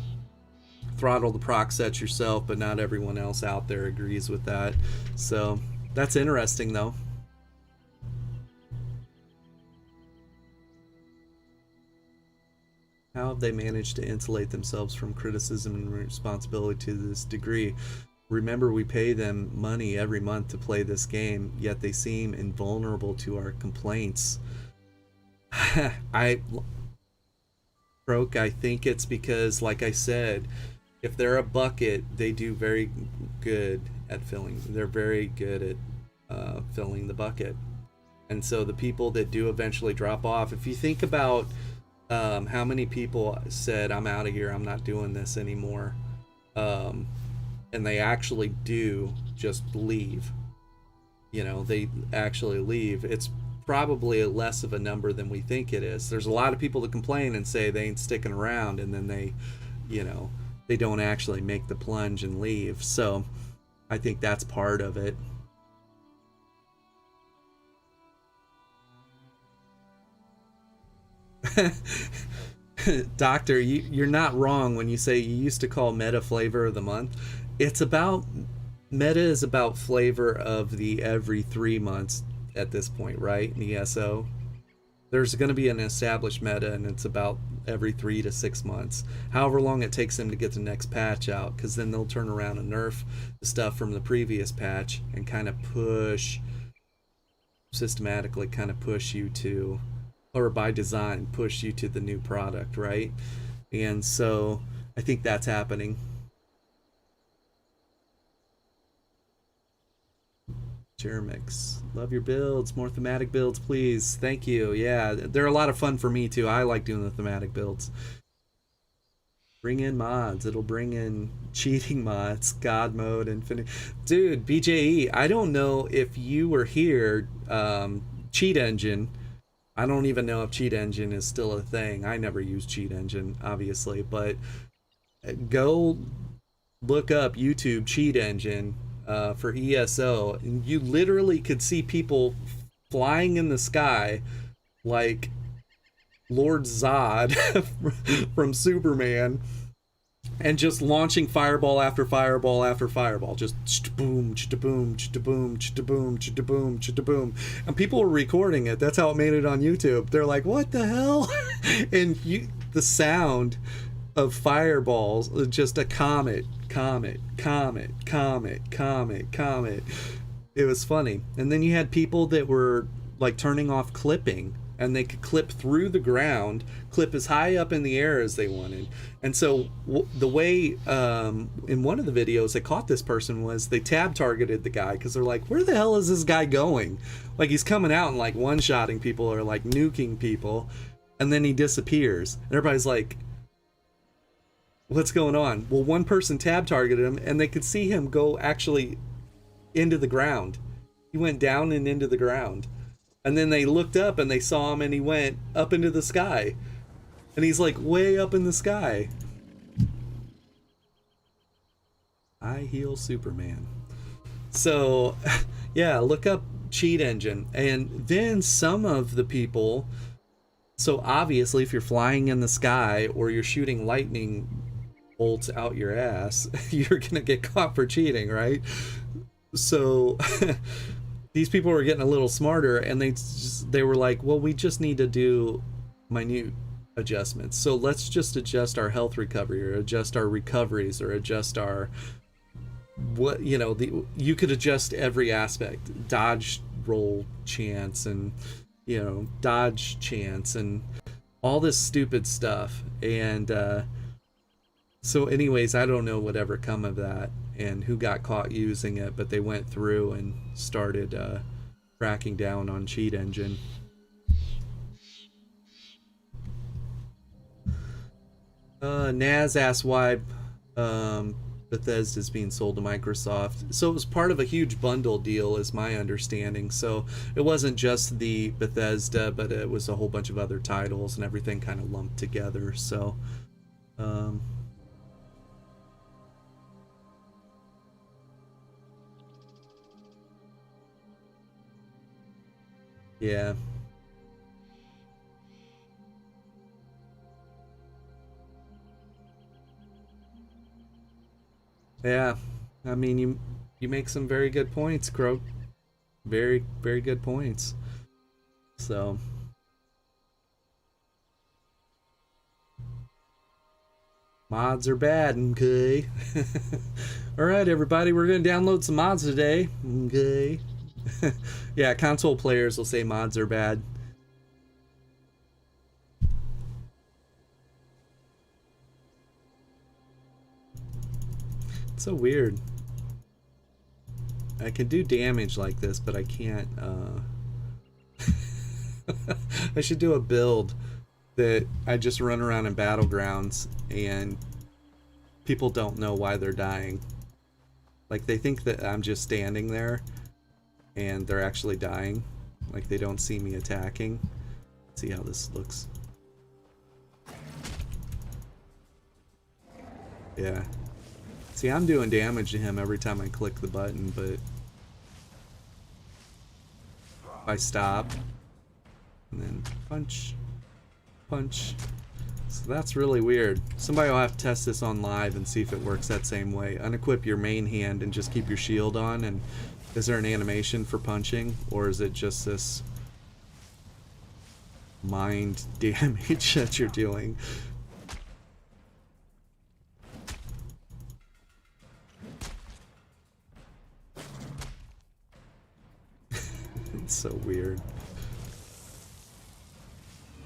Speaker 1: throttle the proc sets yourself, but not everyone else out there agrees with that. So that's interesting, though. How have they managed to insulate themselves from criticism and responsibility to this degree? Remember, we pay them money every month to play this game, yet they seem invulnerable to our complaints. I think it's because, like I said, if they're a bucket, they do very good at filling. They're very good at filling the bucket. And so the people that do eventually drop off, if you think about how many people said, I'm out of here, I'm not doing this anymore, and they actually do just leave. You know, they actually leave. It's probably less of a number than we think it is. There's a lot of people that complain and say they ain't sticking around, and then they, you know, they don't actually make the plunge and leave. So I think that's part of it. Doctor, you're not wrong when you say you used to call meta flavor of the month. It's about, meta is about flavor of the every 3 months at this point, right? In ESO, there's going to be an established meta, and it's about every 3 to 6 months, however long it takes them to get the next patch out, because then they'll turn around and nerf the stuff from the previous patch and kind of push, systematically kind of push you to, or by design push you to the new product, right? And so I think that's happening. Jeremix, love your builds. More thematic builds, please. Thank you. Yeah, they're a lot of fun for me too. I like doing the thematic builds. Bring in mods. It'll bring in cheating mods, God mode, infinite. Dude, BJE, I don't know if you were here. Cheat Engine. I don't even know if Cheat Engine is still a thing. I never use Cheat Engine, obviously, but go look up YouTube Cheat Engine for ESO, and you literally could see people flying in the sky like Lord Zod from Superman, and just launching fireball after fireball after fireball, just boom, boom, boom, boom, boom, boom, and people were recording it. That's how it made it on YouTube. They're like, "What the hell?" And the sound of fireballs, just a comet. It was funny. And then you had people that were like turning off clipping, and they could clip through the ground, clip as high up in the air as they wanted. And so the way in one of the videos they caught this person was they tab targeted the guy, because they're like, where the hell is this guy going? Like, he's coming out and like one-shotting people or like nuking people, and then he disappears, and everybody's like, what's going on? Well, one person tab targeted him, and they could see him go actually into the ground. He went down and into the ground. And then they looked up and they saw him, and he went up into the sky. And he's like way up in the sky. High heel Superman. So, yeah, look up cheat engine. And then some of the people, so obviously if you're flying in the sky or you're shooting lightning bolts out your ass, you're gonna get caught for cheating, right? So these people were getting a little smarter, and they were like, well, we just need to do minute adjustments. So let's just adjust our health recovery, or adjust our recoveries, or adjust our what, you know, you could adjust every aspect, dodge roll chance, and you know, dodge chance, and all this stupid stuff. And so anyways, I don't know whatever come of that and who got caught using it, but they went through and started cracking down on cheat engine. Naz asked why Bethesda is being sold to Microsoft. So it was part of a huge bundle deal, is my understanding. So it wasn't just the Bethesda, but it was a whole bunch of other titles and everything kind of lumped together. So yeah. Yeah, I mean, you make some very good points, Croak. Very, very good points. So, mods are bad, okay? Alright, everybody, we're going to download some mods today, okay? Yeah, console players will say mods are bad. It's so weird. I can do damage like this, but I can't, I should do a build that I just run around in battlegrounds and people don't know why they're dying. Like, they think that I'm just standing there and they're actually dying. Like, they don't see me attacking. Let's see how this looks. Yeah. See, I'm doing damage to him every time I click the button, but if I stop and then punch, punch. So that's really weird. Somebody will have to test this on live and see if it works that same way. Unequip your main hand and just keep your shield on, and is there an animation for punching, or is it just this mind damage that you're doing? It's so weird.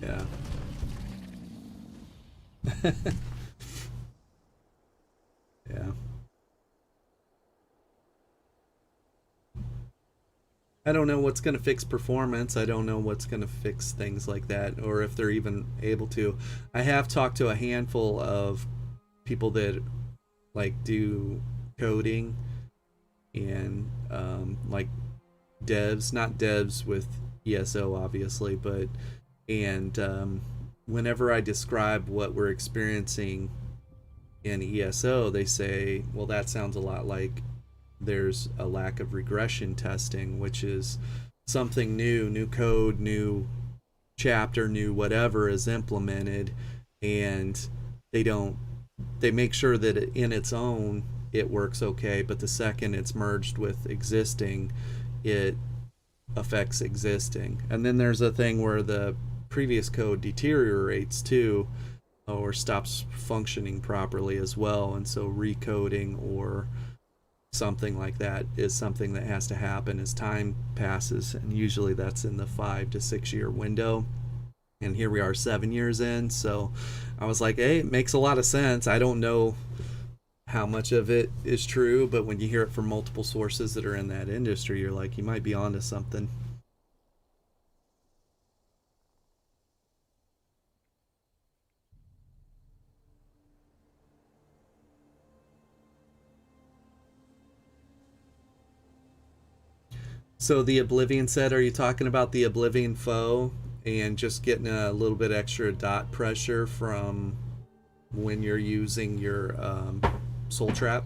Speaker 1: Yeah. Yeah. I don't know what's going to fix performance. I don't know what's going to fix things like that, or if they're even able to. I have talked to a handful of people that like do coding and like devs, not devs with ESO obviously, but and whenever I describe what we're experiencing in ESO, they say, well, that sounds a lot like there's a lack of regression testing, which is something new code, new chapter, new whatever is implemented, and they make sure that in its own it works okay, but the second it's merged with existing, it affects existing. And then there's a thing where the previous code deteriorates too, or stops functioning properly as well, and so recoding or something like that is something that has to happen as time passes, and usually that's in the 5 to 6 year window, and here we are 7 years in. So I was like, hey, it makes a lot of sense. I don't know how much of it is true, but when you hear it from multiple sources that are in that industry, you're like, you might be onto something. So the Oblivion set, are you talking about the Oblivion foe? and just getting a little bit extra dot pressure from when you're using your soul trap.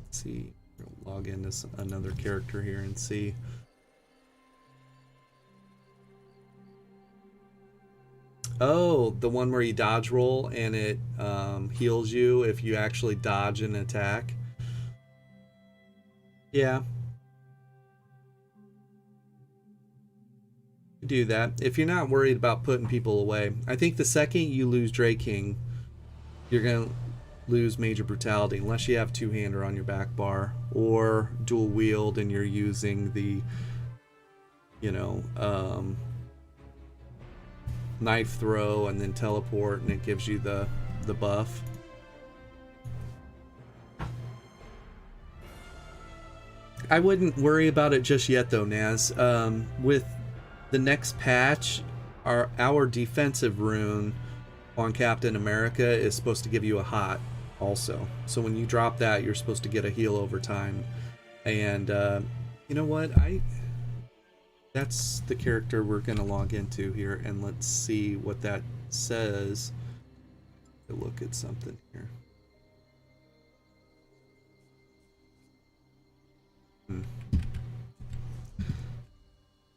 Speaker 1: Let's see, we'll log into another character here and see. Oh, the one where you dodge roll and it heals you if you actually dodge an attack. Yeah. Do that. If you're not worried about putting people away. I think the second you lose Draking, you're going to lose Major Brutality unless you have two-hander on your back bar or dual wield and you're using the, you know, knife throw and then teleport and it gives you the buff. I wouldn't worry about it just yet though, Naz. With the next patch, our defensive rune on Captain America is supposed to give you a hot also. So when you drop that, you're supposed to get a heal over time. And you know what? That's the character we're going to log into here, and let's see what that says. Look at something here.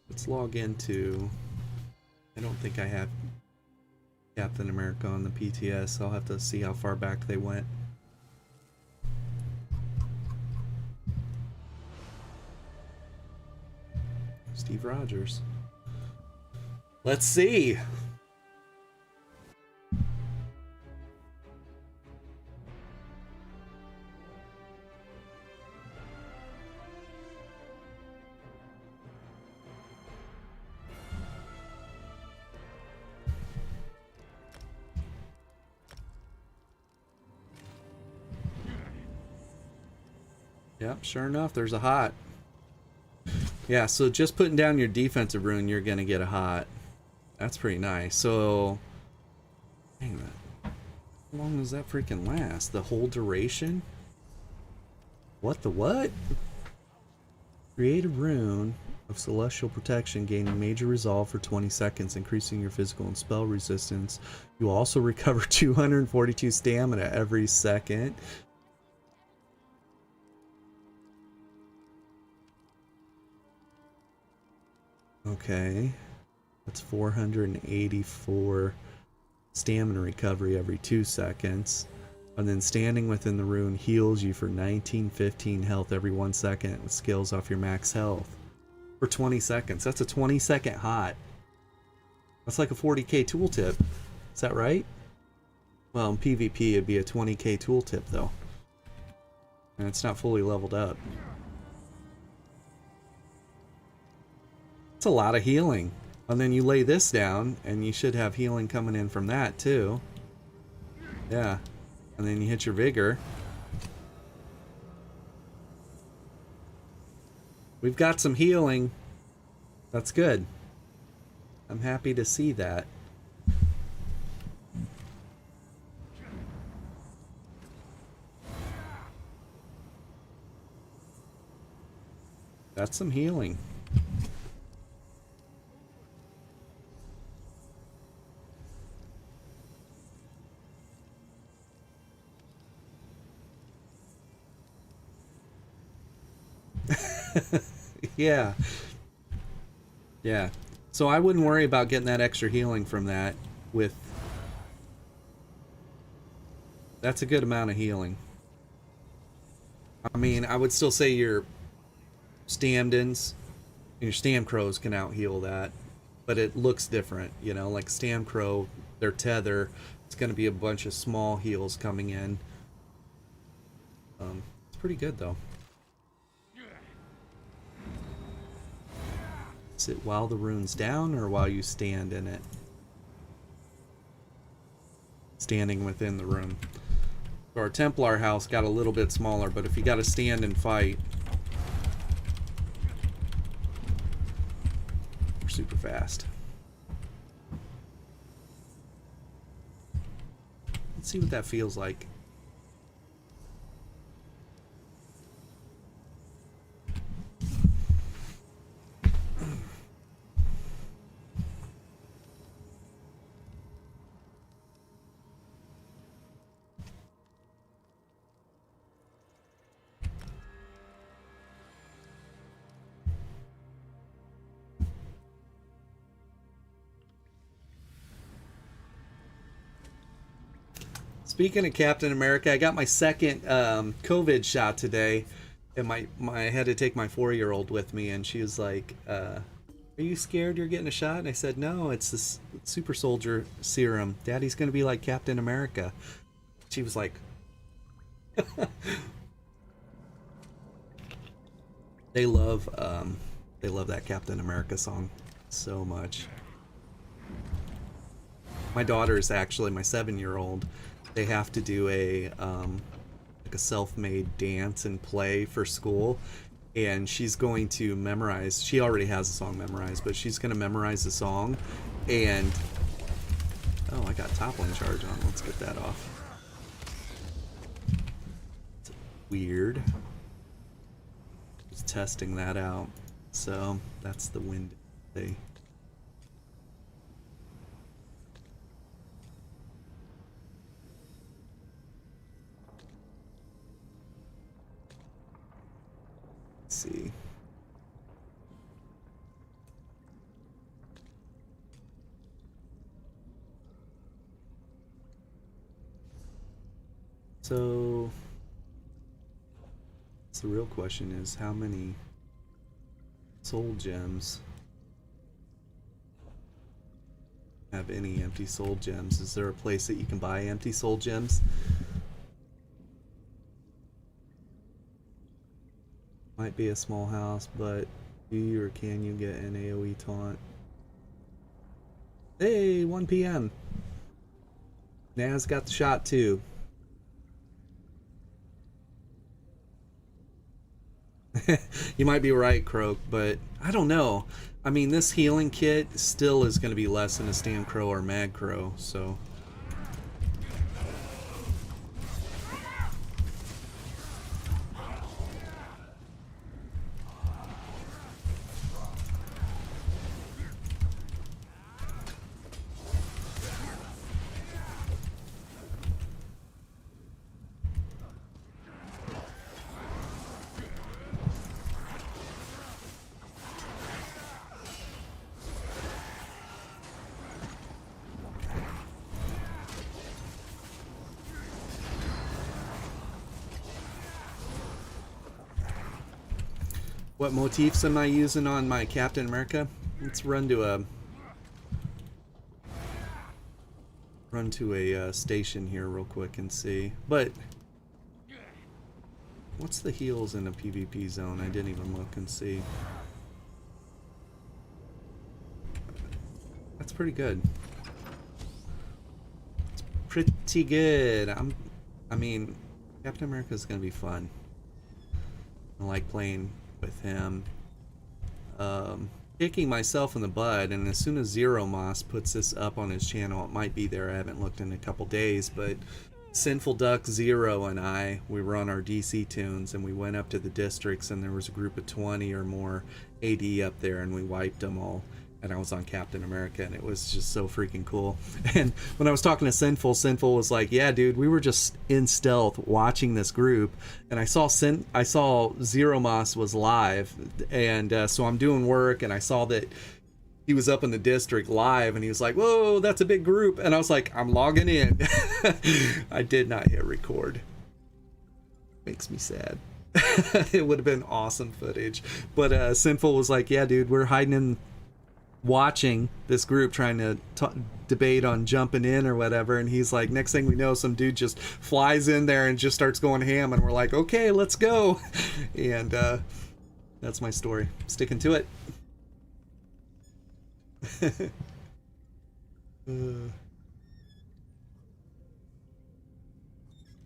Speaker 1: Let's log into... I don't think I have Captain America on the PTS. I'll have to see how far back they went. Steve Rogers. Let's see. Yep, sure enough, there's a hot. Yeah, so just putting down your defensive rune, you're going to get a hot. That's pretty nice. So, hang on. How long does that freaking last? The whole duration? What the what? Create a rune of celestial protection, gaining major resolve for 20 seconds, increasing your physical and spell resistance. You will also recover 242 stamina every second. Okay, that's 484 stamina recovery every 2 seconds. And then standing within the rune heals you for 1915 health every 1 second with skills off your max health for 20 seconds. That's a 20-second hot. That's like a 40k tooltip. Is that right? Well, in PvP it'd be a 20k tooltip though. And it's not fully leveled up. A lot of healing. And then you lay this down and you should have healing coming in from that too. Yeah. And then you hit your vigor. We've got some healing. That's good. I'm happy to see that. That's some healing. Yeah. Yeah. So I wouldn't worry about getting that extra healing from that with... That's a good amount of healing. I mean, I would still say your stand-ins and your stand crows can out-heal that. But it looks different, you know? Like stand crow, their tether, it's going to be a bunch of small heals coming in. It's pretty good, though. Is it while the rune's down or while you stand in it? Standing within the rune. So our Templar house got a little bit smaller, but if you got to stand and fight, we're super fast. Let's see what that feels like. Speaking of Captain America, I got my second COVID shot today, and I had to take my 4-year-old with me, and she was like, "Are you scared you're getting a shot?" And I said, "No, it's this super soldier serum. Daddy's gonna be like Captain America." She was like, "They love that Captain America song so much." My daughter is actually my 7-year-old. They have to do a like a self-made dance and play for school, and she's going to memorize. She already has the song memorized, but she's going to memorize the song. And oh, I got toppling charge on. Let's get that off. It's weird. Just testing that out. So that's the wind thing. See. So the real question is, how many soul gems have any empty soul gems? Is there a place that you can buy empty soul gems? Might be a small house, but do you or can you get an AoE taunt? Hey, 1 p.m. Naz got the shot too. You might be right, Croak, but I don't know. I mean, this healing kit still is going to be less than a Stand Crow or Mag Crow, so... What motifs am I using on my Captain America? Let's run to a station here real quick and see. But what's the heals in a PvP zone? I didn't even look and see. That's pretty good. It's pretty good. I mean, Captain America is gonna be fun. I like playing with him. Kicking myself in the butt, and as soon as Zero Moss puts this up on his channel, it might be there. I haven't looked in a couple days, but Sinful Duck Zero and we were on our DC tunes, and we went up to the districts, and there was a group of 20 or more AD up there, and we wiped them all. And I was on Captain America, and it was just so freaking cool. And when I was talking to Sinful was like, "Yeah, dude, we were just in stealth watching this group, and I saw Zero Moss was live, and so I'm doing work, and I saw that he was up in the district live, and he was like, 'Whoa, that's a big group,' and I was like, 'I'm logging in.'" I did not hit record. Makes me sad. It would have been awesome footage, but Sinful was like, "Yeah, dude, we're hiding in." Watching this group trying to debate on jumping in or whatever, and he's like, next thing we know, some dude just flies in there and just starts going ham, and we're like, okay, let's go. And that's my story. Sticking to it.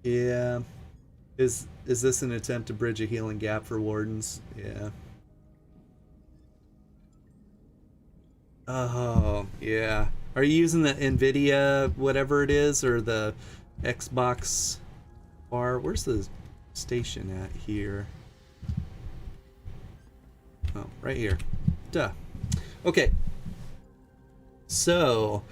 Speaker 1: Yeah. Is this an attempt to bridge a healing gap for wardens? Yeah. Oh, yeah. Are you using the NVIDIA whatever it is, or the Xbox bar. Where's the station at here? Oh, right here. Duh. Okay. So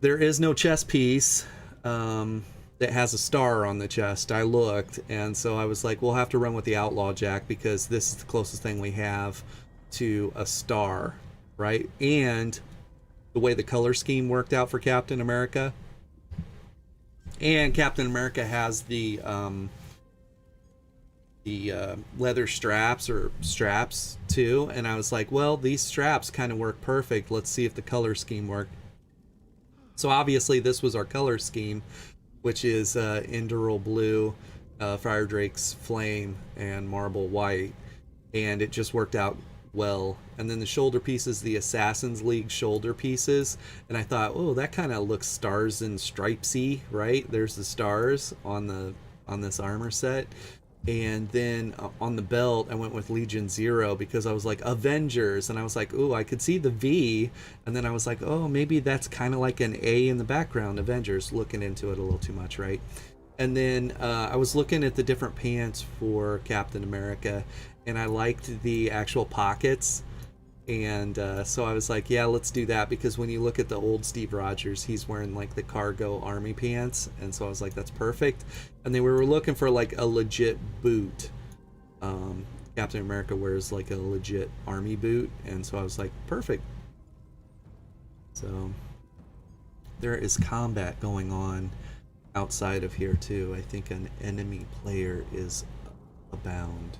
Speaker 1: there is no chess piece that has a star on the chest. I looked, and so I was like, we'll have to run with the Outlaw Jack because this is the closest thing we have to a star, right? And the way the color scheme worked out for Captain America. And Captain America has the leather straps or straps too, and I was like, well, these straps kind of work perfect. Let's see if the color scheme worked. So obviously this was our color scheme, which is Endural Blue, Fire Drake's Flame, and Marble White, and it just worked out well. And then the shoulder pieces, the Assassin's League shoulder pieces, and I thought, oh, that kind of looks Stars and Stripesy, right? There's the stars on this armor set. And then on the belt, I went with Legion Zero because I was like, Avengers. And I was like, ooh, I could see the V. And then I was like, oh, maybe that's kind of like an A in the background, Avengers. Looking into it a little too much, right? And then I was looking at the different pants for Captain America, and I liked the actual pockets. And so I was like, yeah, let's do that, because when you look at the old Steve Rogers, he's wearing like the cargo army pants, and so I was like, that's perfect. And then we were looking for like a legit boot. Captain America wears like a legit army boot, and so I was like, perfect. So there is combat going on outside of here too. I think an enemy player is abound.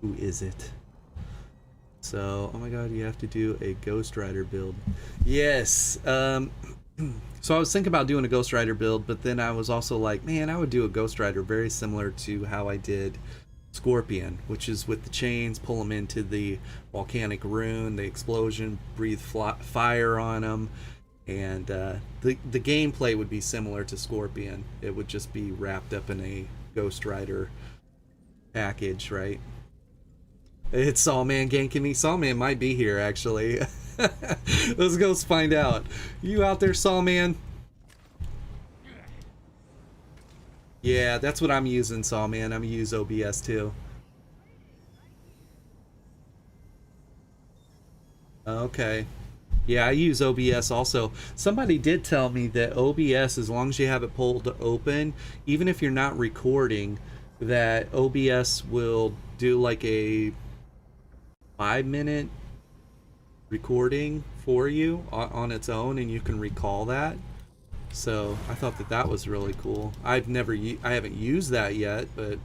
Speaker 1: Who is it? So, oh my god, you have to do a Ghost Rider build. Yes. So I was thinking about doing a Ghost Rider build, but then I was also like, man, I would do a Ghost Rider very similar to how I did Scorpion, which is with the chains, pull them into the volcanic rune, the explosion, breathe fire on them, and the gameplay would be similar to Scorpion. It would just be wrapped up in a Ghost Rider package, right? It's Sawman ganking me. Sawman might be here, actually. Let's go find out. You out there, Sawman? Yeah, that's what I'm using, Sawman. I'm gonna use OBS too. Okay. Yeah, I use OBS also. Somebody did tell me that OBS, as long as you have it pulled open, even if you're not recording, that OBS will do like a 5-minute recording for you on its own, and you can recall that. So I thought that that was really cool. I haven't used that yet, but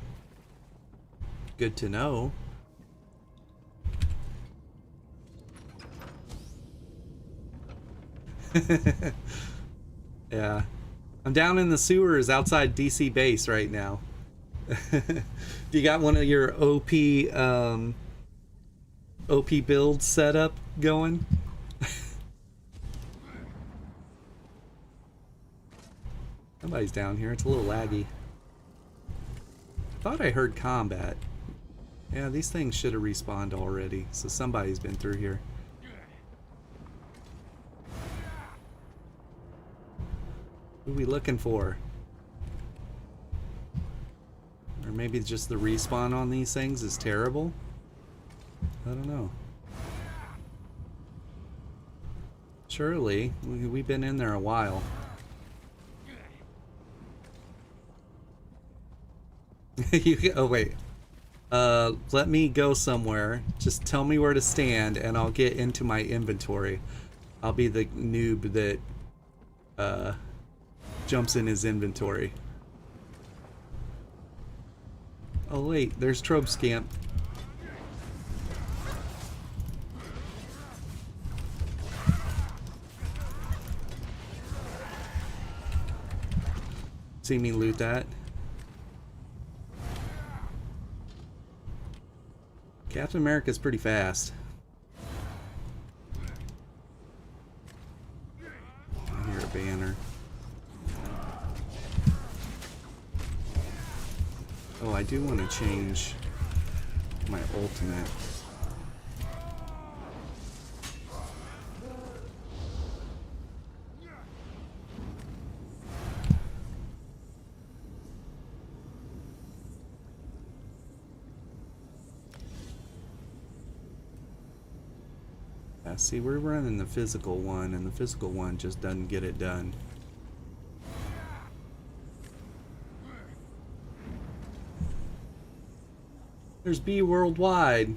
Speaker 1: good to know. Yeah, I'm down in the sewers outside DC base right now. Do you got one of your OP build setup going? Somebody's down here. It's a little laggy. Thought I heard combat. Yeah, these things should have respawned already, so somebody's been through here. Who are we looking for? Or maybe just the respawn on these things is terrible? I don't know. Surely, we've been in there a while. Oh wait. Let me go somewhere. Just tell me where to stand and I'll get into my inventory. I'll be the noob that jumps in his inventory. Oh wait, there's Trobe Scamp. See me loot that. Captain America's pretty fast. I hear a banner. Oh, I do want to change my ultimate. Yeah, see, we're running the physical one, and the physical one just doesn't get it done. There's B Worldwide.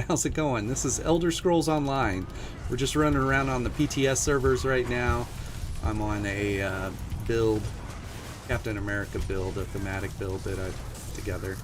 Speaker 1: How's it going? This is Elder Scrolls Online. We're just running around on the PTS servers right now. I'm on a build, Captain America build, a thematic build that I've put together.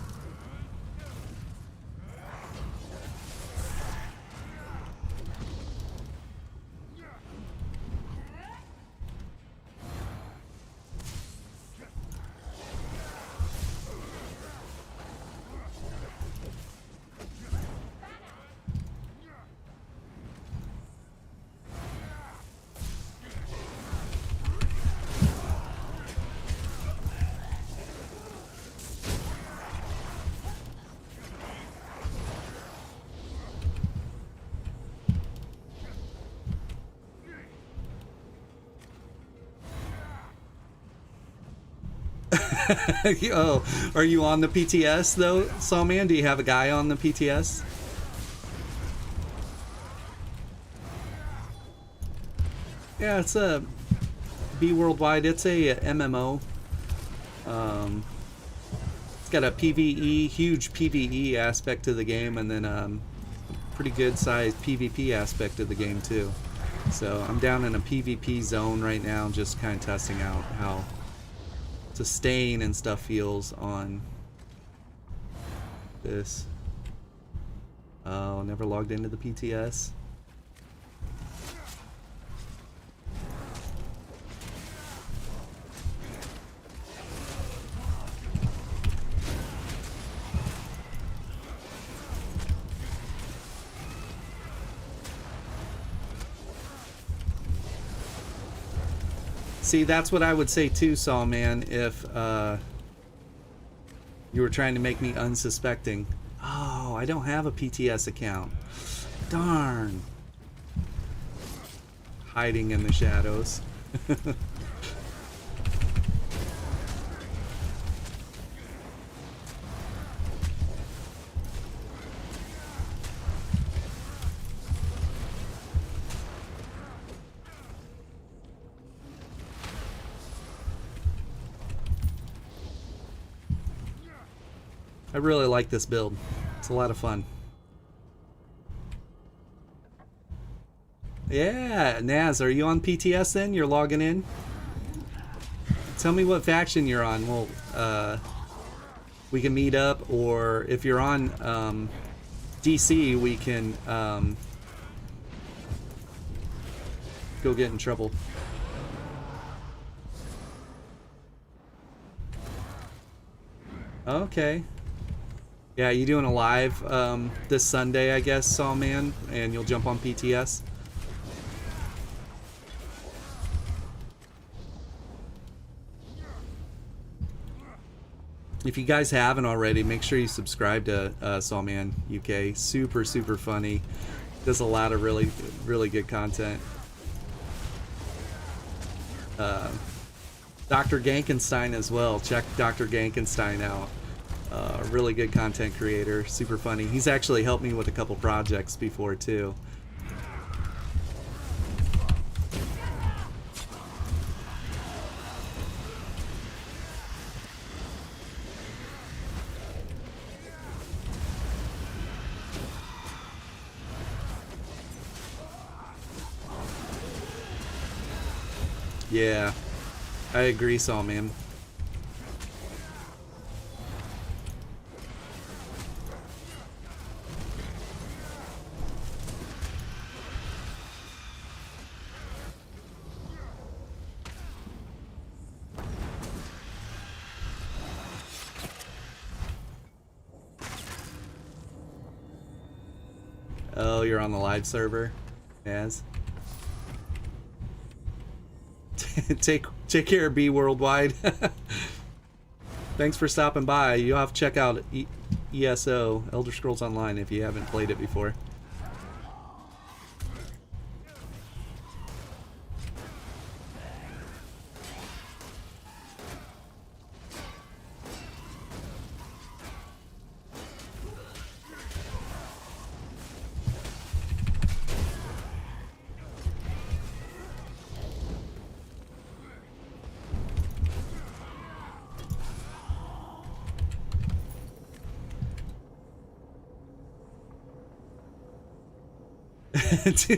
Speaker 1: Oh, are you on the PTS though, Sawman? Do you have a guy on the PTS? Yeah, it's a B Worldwide. It's a MMO. It's got a PvE, huge PvE aspect to the game, and then pretty good sized PvP aspect of the game too. So I'm down in a PvP zone right now, just kind of testing out how sustain and stuff feels on this. Oh, never logged into the PTS. See, that's what I would say too, Sawman, if you were trying to make me unsuspecting. Oh, I don't have a PTS account. Darn. Hiding in the shadows. I really like this build. It's a lot of fun. Yeah, Naz, are you on PTS then? You're logging in? Tell me what faction you're on. Well, we can meet up, or if you're on DC, we can go get in trouble. Okay. Yeah, you doing a live this Sunday, I guess, Sawman, and you'll jump on PTS? If you guys haven't already, make sure you subscribe to Sawman UK. Super, super funny. Does a lot of really, really good content. Dr. Gankenstein as well. Check Dr. Gankenstein out. Really good content creator, super funny. He's actually helped me with a couple projects before too. Yeah, I agree, Sawman. Oh, you're on the live server, Naz. take care, B Worldwide. Thanks for stopping by. You'll have to check out ESO, Elder Scrolls Online, if you haven't played it before.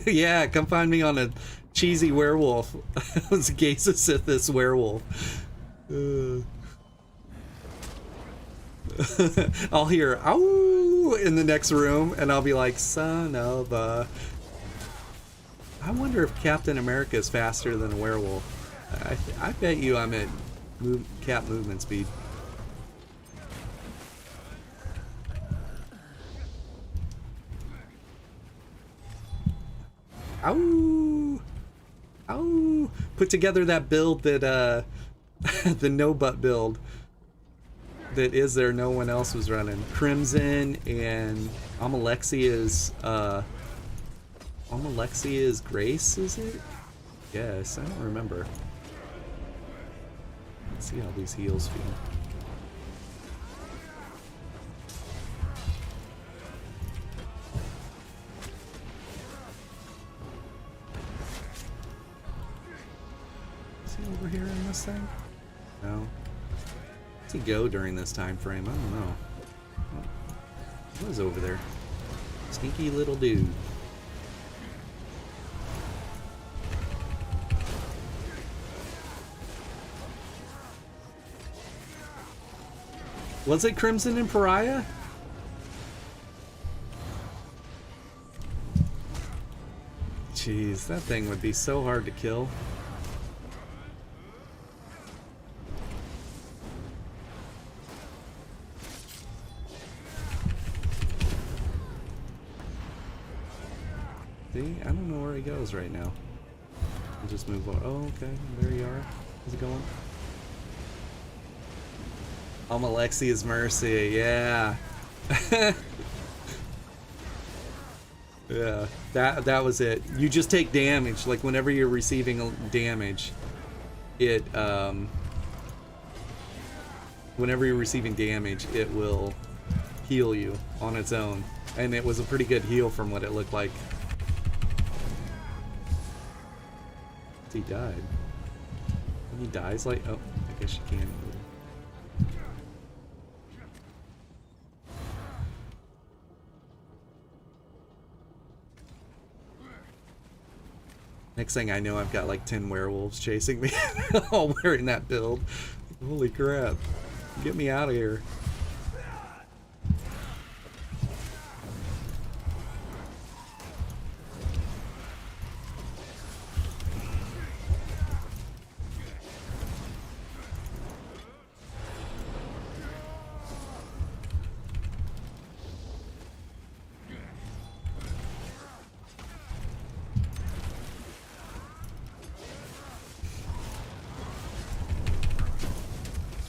Speaker 1: Yeah, come find me on a cheesy werewolf. I was Gaze of Sithis werewolf. I'll hear "ow" in the next room, and I'll be like, son of a... I wonder if Captain America is faster than a werewolf. I bet you I'm at cat movement speed. Ow! Ow! Put together that build that, the no-butt build. That is there, no one else was running. Crimson and Amalexia's, Amalexia's Grace, is it? Yes, I don't remember. Let's see how these heals feel. Is he over here in this thing? No. Where's he go during this time frame? I don't know. He was over there. Stinky little dude. Was it Crimson and Pariah? Jeez, that thing would be so hard to kill. See? I don't know where he goes right now. I'll just move on. Oh, okay. There you are. How's it going? Alexia's Mercy, yeah. Yeah, that was it. You just take damage, like whenever you're receiving damage, it whenever you're receiving damage, it will heal you on its own. And it was a pretty good heal from what it looked like. He died. When he dies, like, oh, I guess you can't. Next thing I know, I've got like 10 werewolves chasing me, all wearing that build. Holy crap. Get me out of here.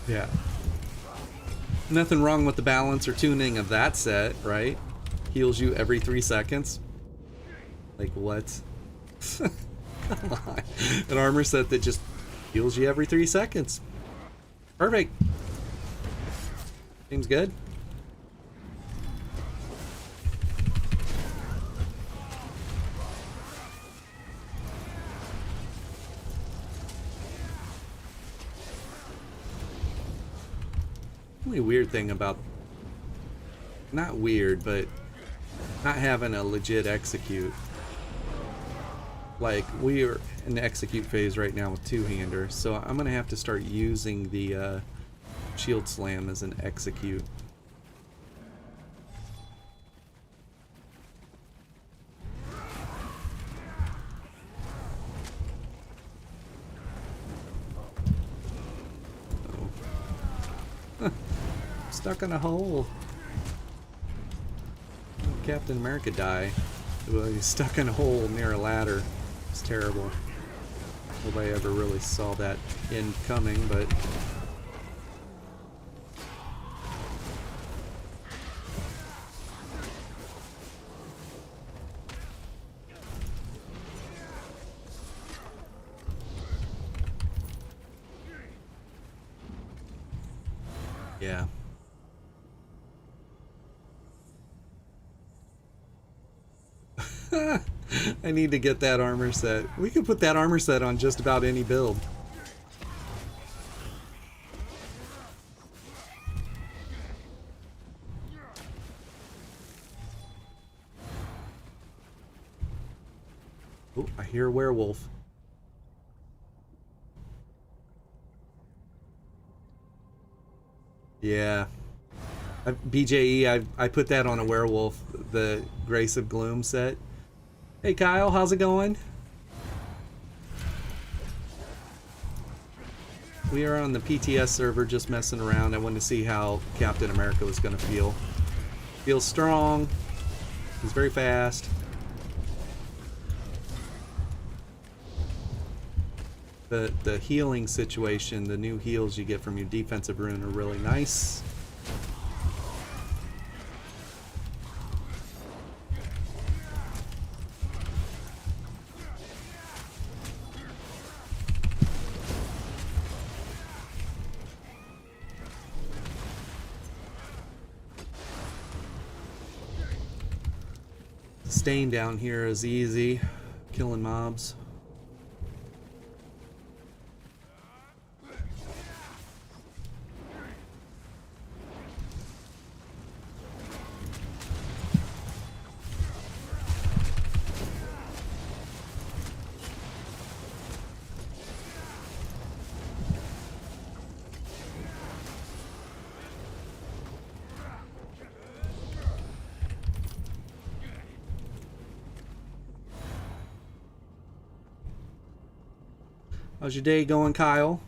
Speaker 1: Yeah. Nothing wrong with the balance or tuning of that set, right? Heals you every 3 seconds. Like, what? Come on. An armor set that just heals you every 3 seconds. Perfect. Seems good. Only weird thing about, not weird, but not having a legit execute. Like, we are in the execute phase right now with two-hander, so I'm gonna have to start using the shield slam as an execute. Stuck in a hole. Captain America die. Well, he's stuck in a hole near a ladder. It's terrible. Nobody ever really saw that end coming, but yeah. I need to get that armor set. We could put that armor set on just about any build. Oh, I hear a werewolf. Yeah. BJE, I put that on a werewolf, the Grace of Gloom set. Hey Kyle, how's it going? We are on the PTS server just messing around. I wanted to see how Captain America was going to feel. Feels strong. He's very fast. The healing situation, the new heals you get from your defensive rune are really nice. Staying down here is easy, killing mobs. How's your day going, Kyle?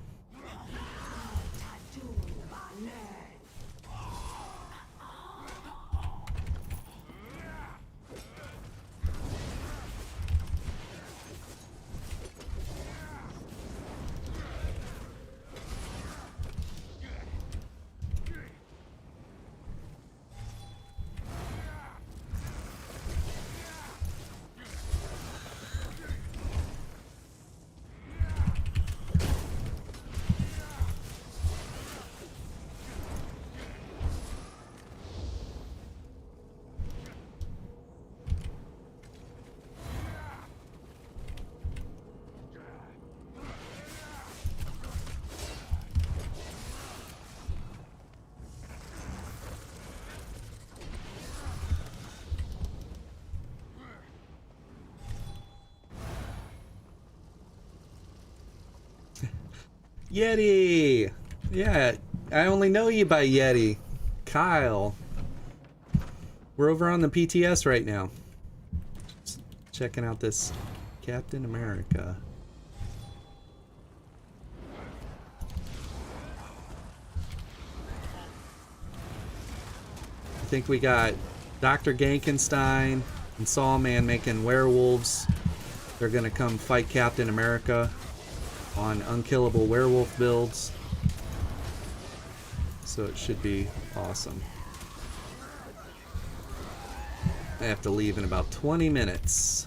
Speaker 1: Yeti! Yeah, I only know you by Yeti. Kyle. We're over on the PTS right now. Just checking out this Captain America. I think we got Dr. Gankenstein and Sawman making werewolves. They're gonna come fight Captain America on unkillable werewolf builds. So it should be awesome. I have to leave in about 20 minutes.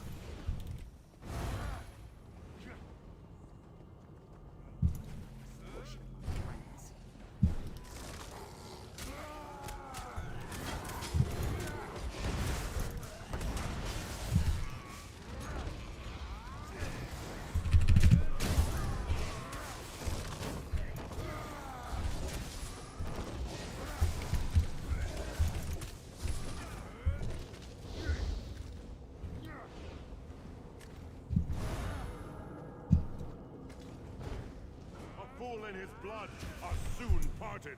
Speaker 3: And his blood are soon parted.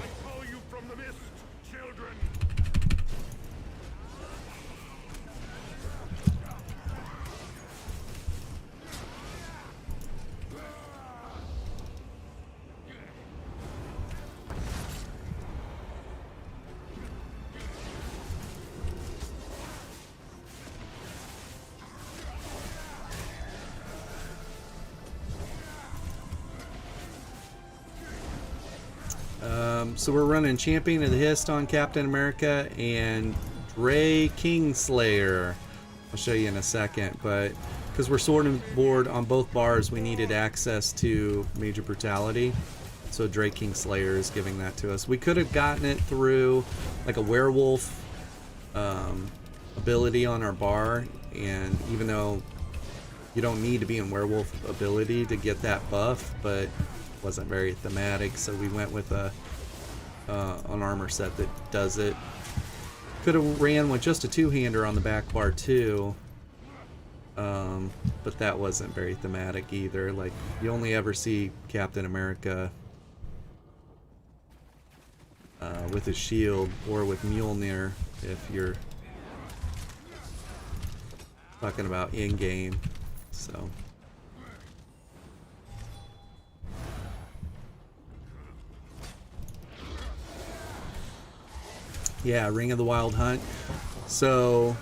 Speaker 3: I call you from the mist, children.
Speaker 1: So we're running Champion of the Hist on Captain America and Dre Kingslayer. I'll show you in a second, but because we're sorting board on both bars, we needed access to Major Brutality. So Dre Kingslayer is giving that to us. We could have gotten it through like a werewolf ability on our bar, and even though you don't need to be in werewolf ability to get that buff, but it wasn't very thematic, so we went with a an armor set that does it. Could have ran with just a two-hander on the back bar too, but that wasn't very thematic either. Like, you only ever see Captain America with his shield or with Mjolnir if you're talking about in-game. So yeah, Ring of the Wild Hunt. So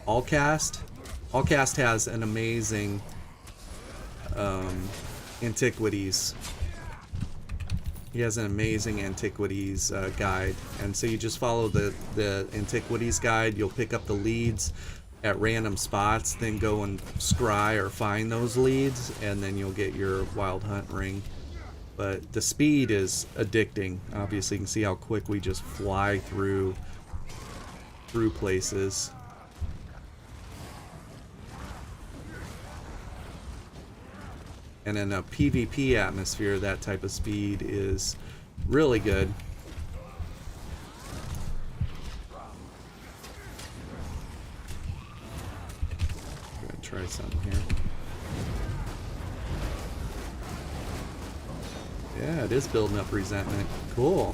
Speaker 1: Allcast has an amazing antiquities. He has an amazing antiquities guide, and so you just follow the antiquities guide. You'll pick up the leads at random spots, then go and scry or find those leads, and then you'll get your Wild Hunt ring. But the speed is addicting. Obviously, you can see how quick we just fly through places. And in a PvP atmosphere, that type of speed is really good. I'm gonna try something here. Yeah, it is building up resentment. Cool.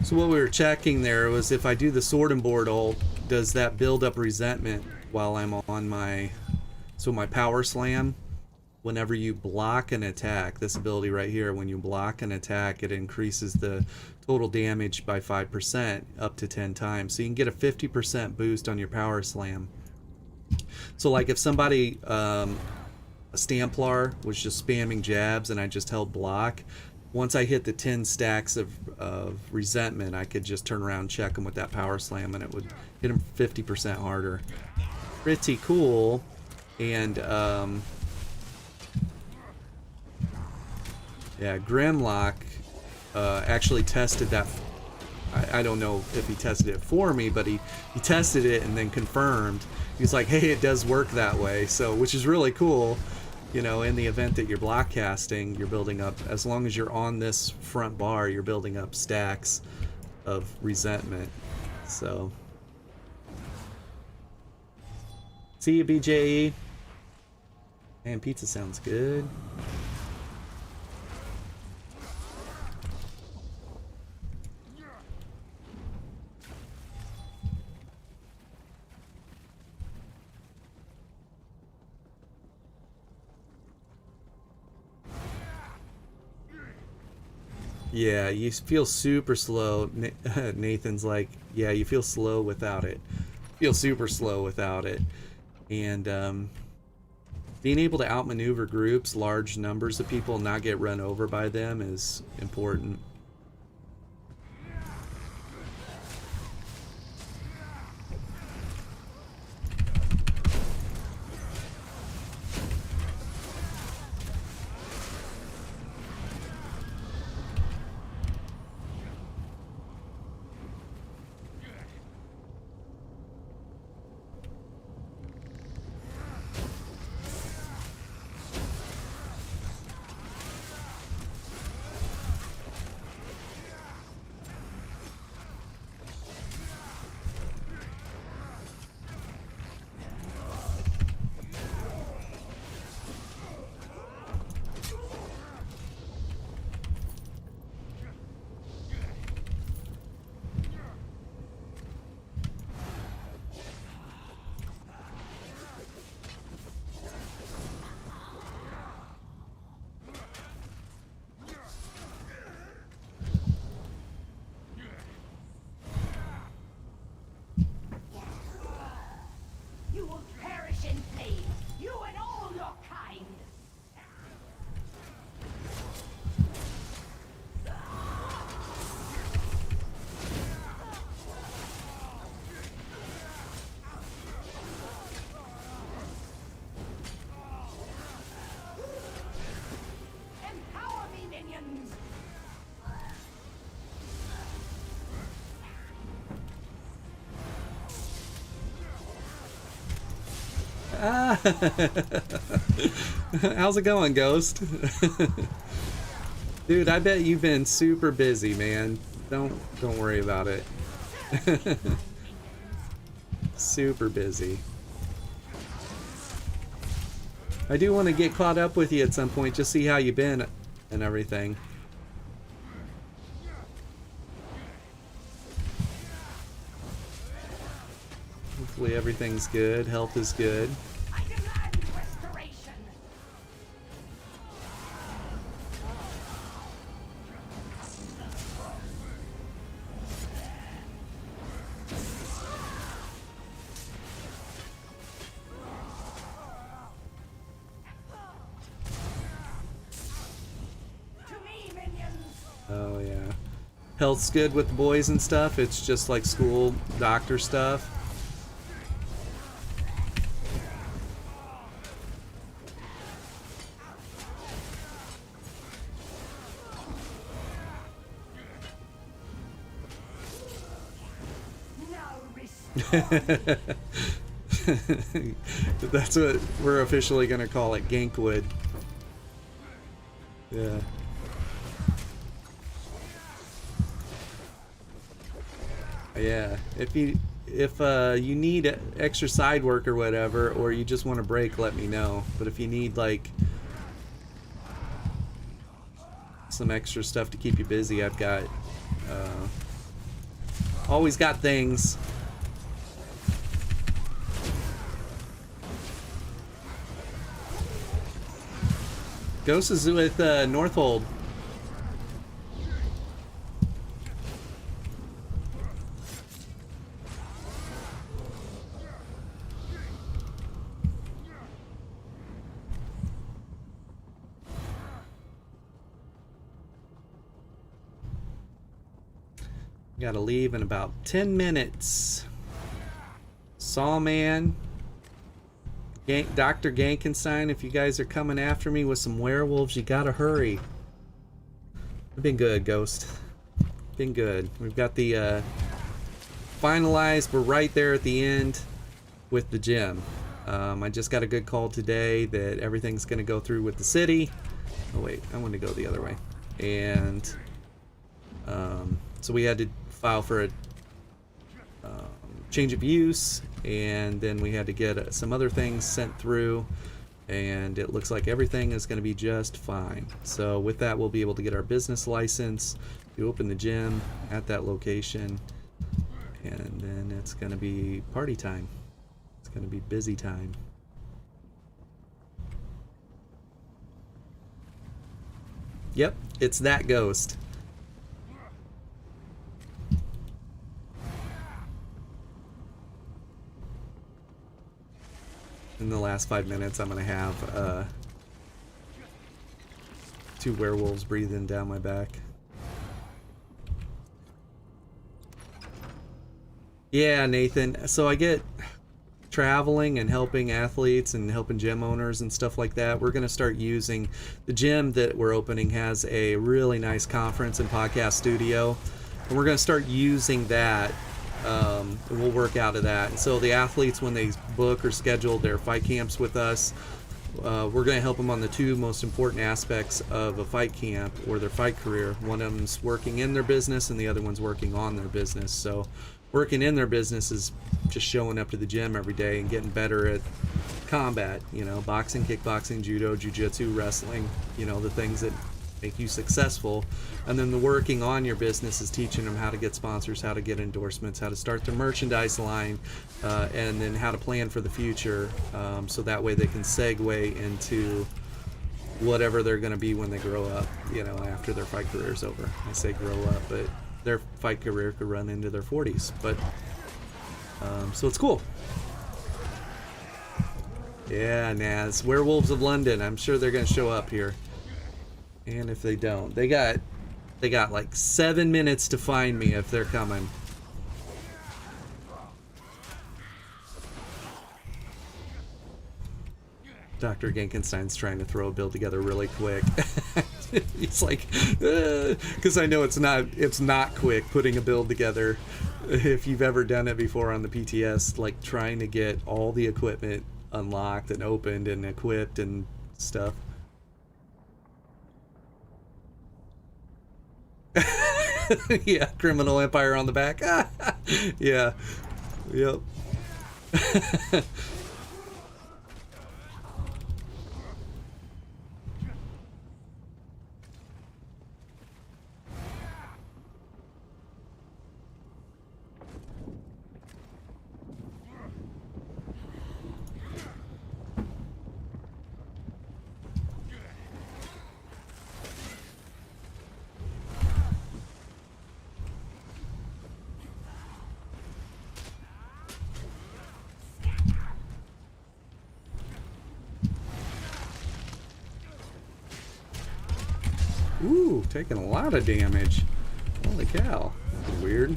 Speaker 1: So what we were checking there was if I do the sword and board ult, does that build up resentment while I'm on my... So my power slam, whenever you block an attack, this ability right here, when you block an attack, it increases the total damage by 5% up to 10 times. So you can get a 50% boost on your power slam. So like if somebody, a Stamplar was just spamming jabs and I just held block, once I hit the 10 stacks of resentment, I could just turn around and check them with that power slam and it would hit them 50% harder. Pretty cool. And yeah, Grimlock actually tested that. I don't know if he tested it for me, but he tested it and then confirmed. He's like, hey, it does work that way. So, which is really cool. You know, in the event that you're block casting, you're building up, as long as you're on this front bar, you're building up stacks of resentment. So, see you, BJE. Man, pizza sounds good. Yeah, you feel super slow. Nathan's like, yeah, you feel slow without it. Feel super slow without it. And being able to outmaneuver groups, large numbers of people, and not get run over by them is important. Ah. How's it going, Ghost? Dude, I bet you've been super busy, man. Don't worry about it. Super busy. I do want to get caught up with you at some point, just see how you've been and everything. Hopefully everything's good, health is good.
Speaker 2: I demand restoration. To me, minions.
Speaker 1: Oh yeah. Health's good with the boys and stuff. It's just like school doctor stuff. That's what we're officially gonna call it, Gankwood. Yeah. Yeah. If you need extra side work or whatever, or you just want a break, let me know. But if you need like some extra stuff to keep you busy, I've got always got things. Ghost is with Northold. Gotta leave in about 10 minutes. Sawman. Dr. Gankenstein, if you guys are coming after me with some werewolves, you gotta hurry. I've been good, Ghost. Been good. We've got the finalized. We're right there at the end with the gym. I just got a good call today that everything's gonna go through with the city. Oh wait, I want to go the other way. And so we had to file for a change of use, and then we had to get some other things sent through, and it looks like everything is going to be just fine. So with that, we'll be able to get our business license to open the gym at that location, and then it's going to be party time. It's going to be busy time. Yep, it's that Ghost. In the last 5 minutes, I'm gonna have 2 werewolves breathing down my back. Yeah, Nathan. So I get traveling and helping athletes and helping gym owners and stuff like that. We're gonna start using the gym that we're opening has a really nice conference and podcast studio, and we're gonna start using that. We'll work out of that. And so the athletes, when they book or schedule their fight camps with us, we're going to help them on the 2 most important aspects of a fight camp or their fight career. One of them's working in their business and the other one's working on their business. So working in their business is just showing up to the gym every day and getting better at combat, you know, boxing, kickboxing, judo, jiu-jitsu, wrestling, you know, the things that make you successful. And then the working on your business is teaching them how to get sponsors, how to get endorsements, how to start their merchandise line, and then how to plan for the future, so that way they can segue into whatever they're going to be when they grow up, you know, after their fight career is over. I say grow up, but their fight career could run into their 40s. But so it's cool. Yeah, Naz, Werewolves of London. I'm sure they're going to show up here. And if they don't, they got like 7 minutes to find me if they're coming. Dr. Gankenstein's trying to throw a build together really quick. He's like, because I know it's not quick putting a build together. If you've ever done it before on the PTS, like trying to get all the equipment unlocked and opened and equipped and stuff. Yeah, criminal empire on the back. Yeah. Yep. Ooh, taking a lot of damage. Holy cow. That's weird.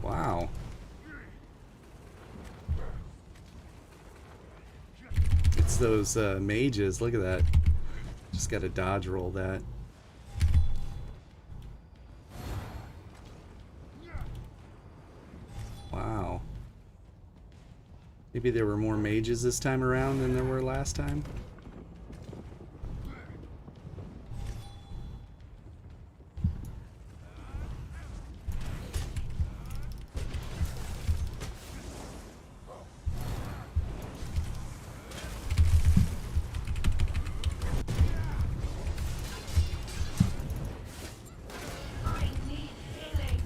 Speaker 1: Wow. It's those mages. Look at that. Just got to dodge roll that. Wow. Maybe there were more mages this time around than there were last time.
Speaker 2: I need healing.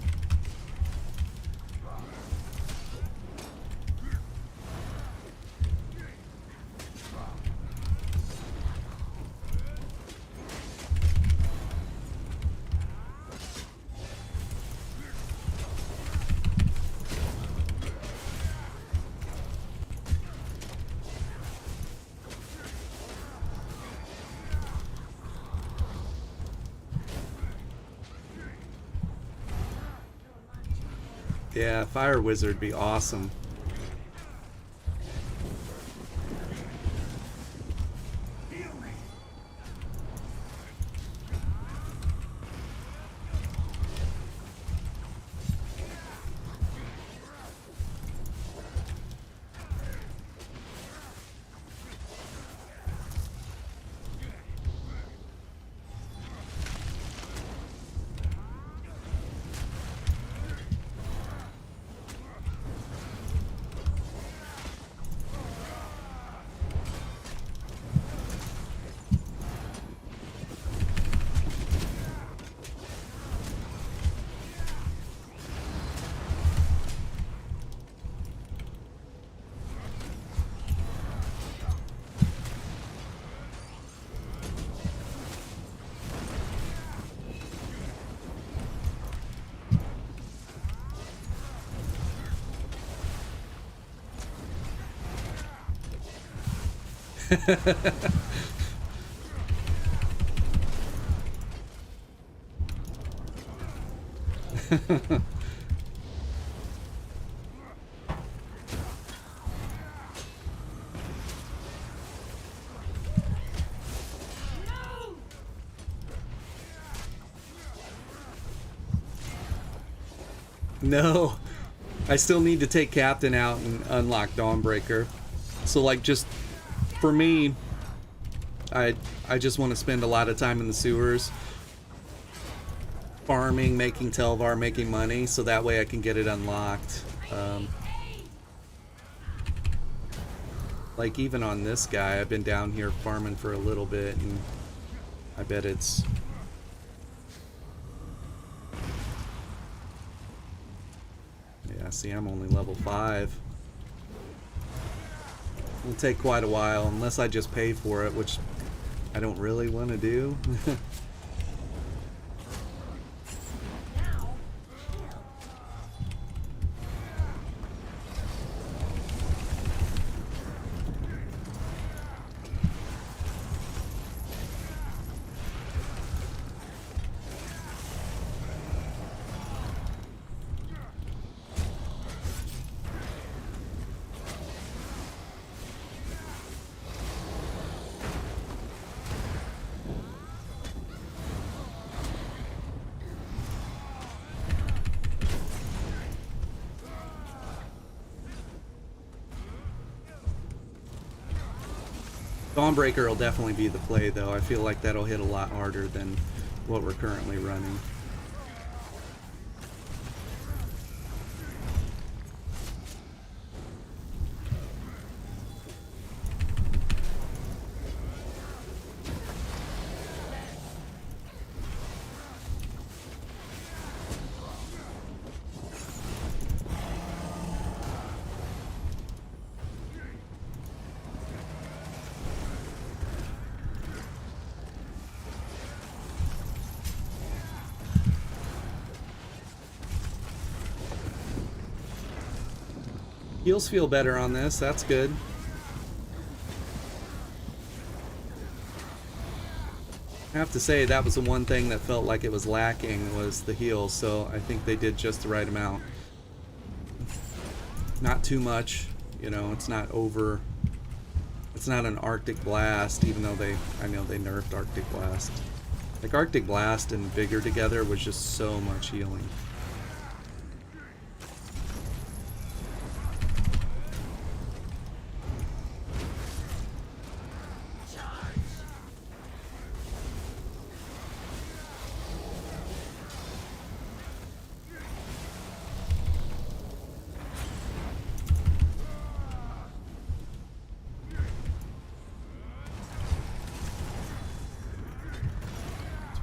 Speaker 1: Yeah, Fire Wizard be awesome. No, I still need to take Captain out and unlock Dawnbreaker. So like, just for me, I just want to spend a lot of time in the sewers, farming, making Telvar, making money, so that way I can get it unlocked. Like even on this guy, I've been down here farming for a little bit, and I bet it's... Yeah, see, I'm only level 5. It'll take quite a while, unless I just pay for it, which I don't really want to do. Dawnbreaker will definitely be the play, though. I feel like that'll hit a lot harder than what we're currently running. Heals feel better on this, that's good. I have to say that was the one thing that felt like it was lacking, was the heals, so I think they did just the right amount. Not too much, you know, it's not over. It's not an Arctic Blast, even though I know they nerfed Arctic Blast. Like Arctic Blast and Vigor together was just so much healing.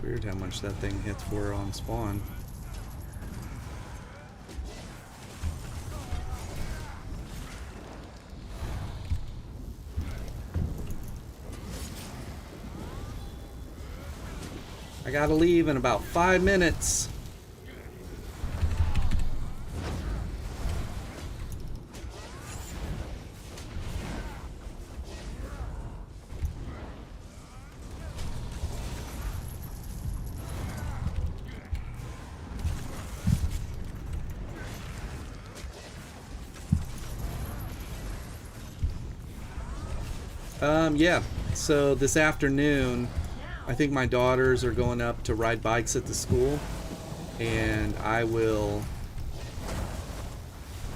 Speaker 1: Weird how much that thing hits for on spawn. I gotta leave in about 5 minutes. Yeah, so this afternoon, I think my daughters are going up to ride bikes at the school, and I will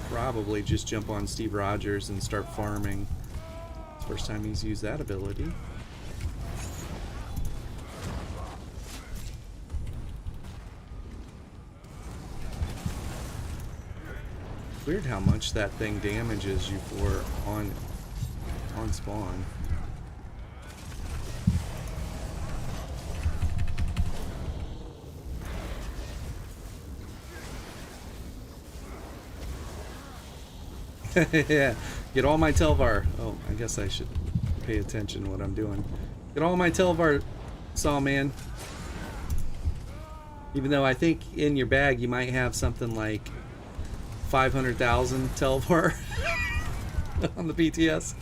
Speaker 1: probably just jump on Steve Rogers and start farming. It's the first time he's used that ability. Weird how much that thing damages you for on spawn. Yeah, get all my Telvar. Oh, I guess I should pay attention to what I'm doing. Get all my Telvar, Sawman. Even though I think in your bag you might have something like 500,000 Telvar on the BTS.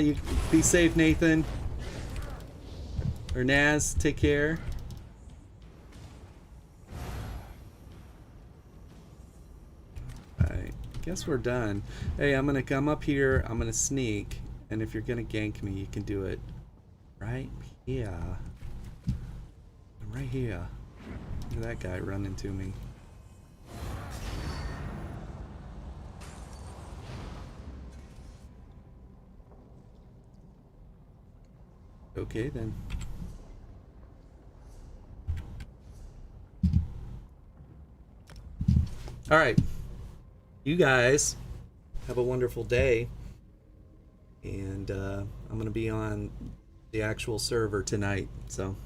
Speaker 1: You be safe, Nathan. Or Naz, take care. Alright, guess we're done. Hey, I'm gonna come up here, I'm gonna sneak, and if you're gonna gank me, you can do it right here. Right here. Look at that guy running to me. Okay then. All right, you guys have a wonderful day, and I'm gonna be on the actual server tonight, so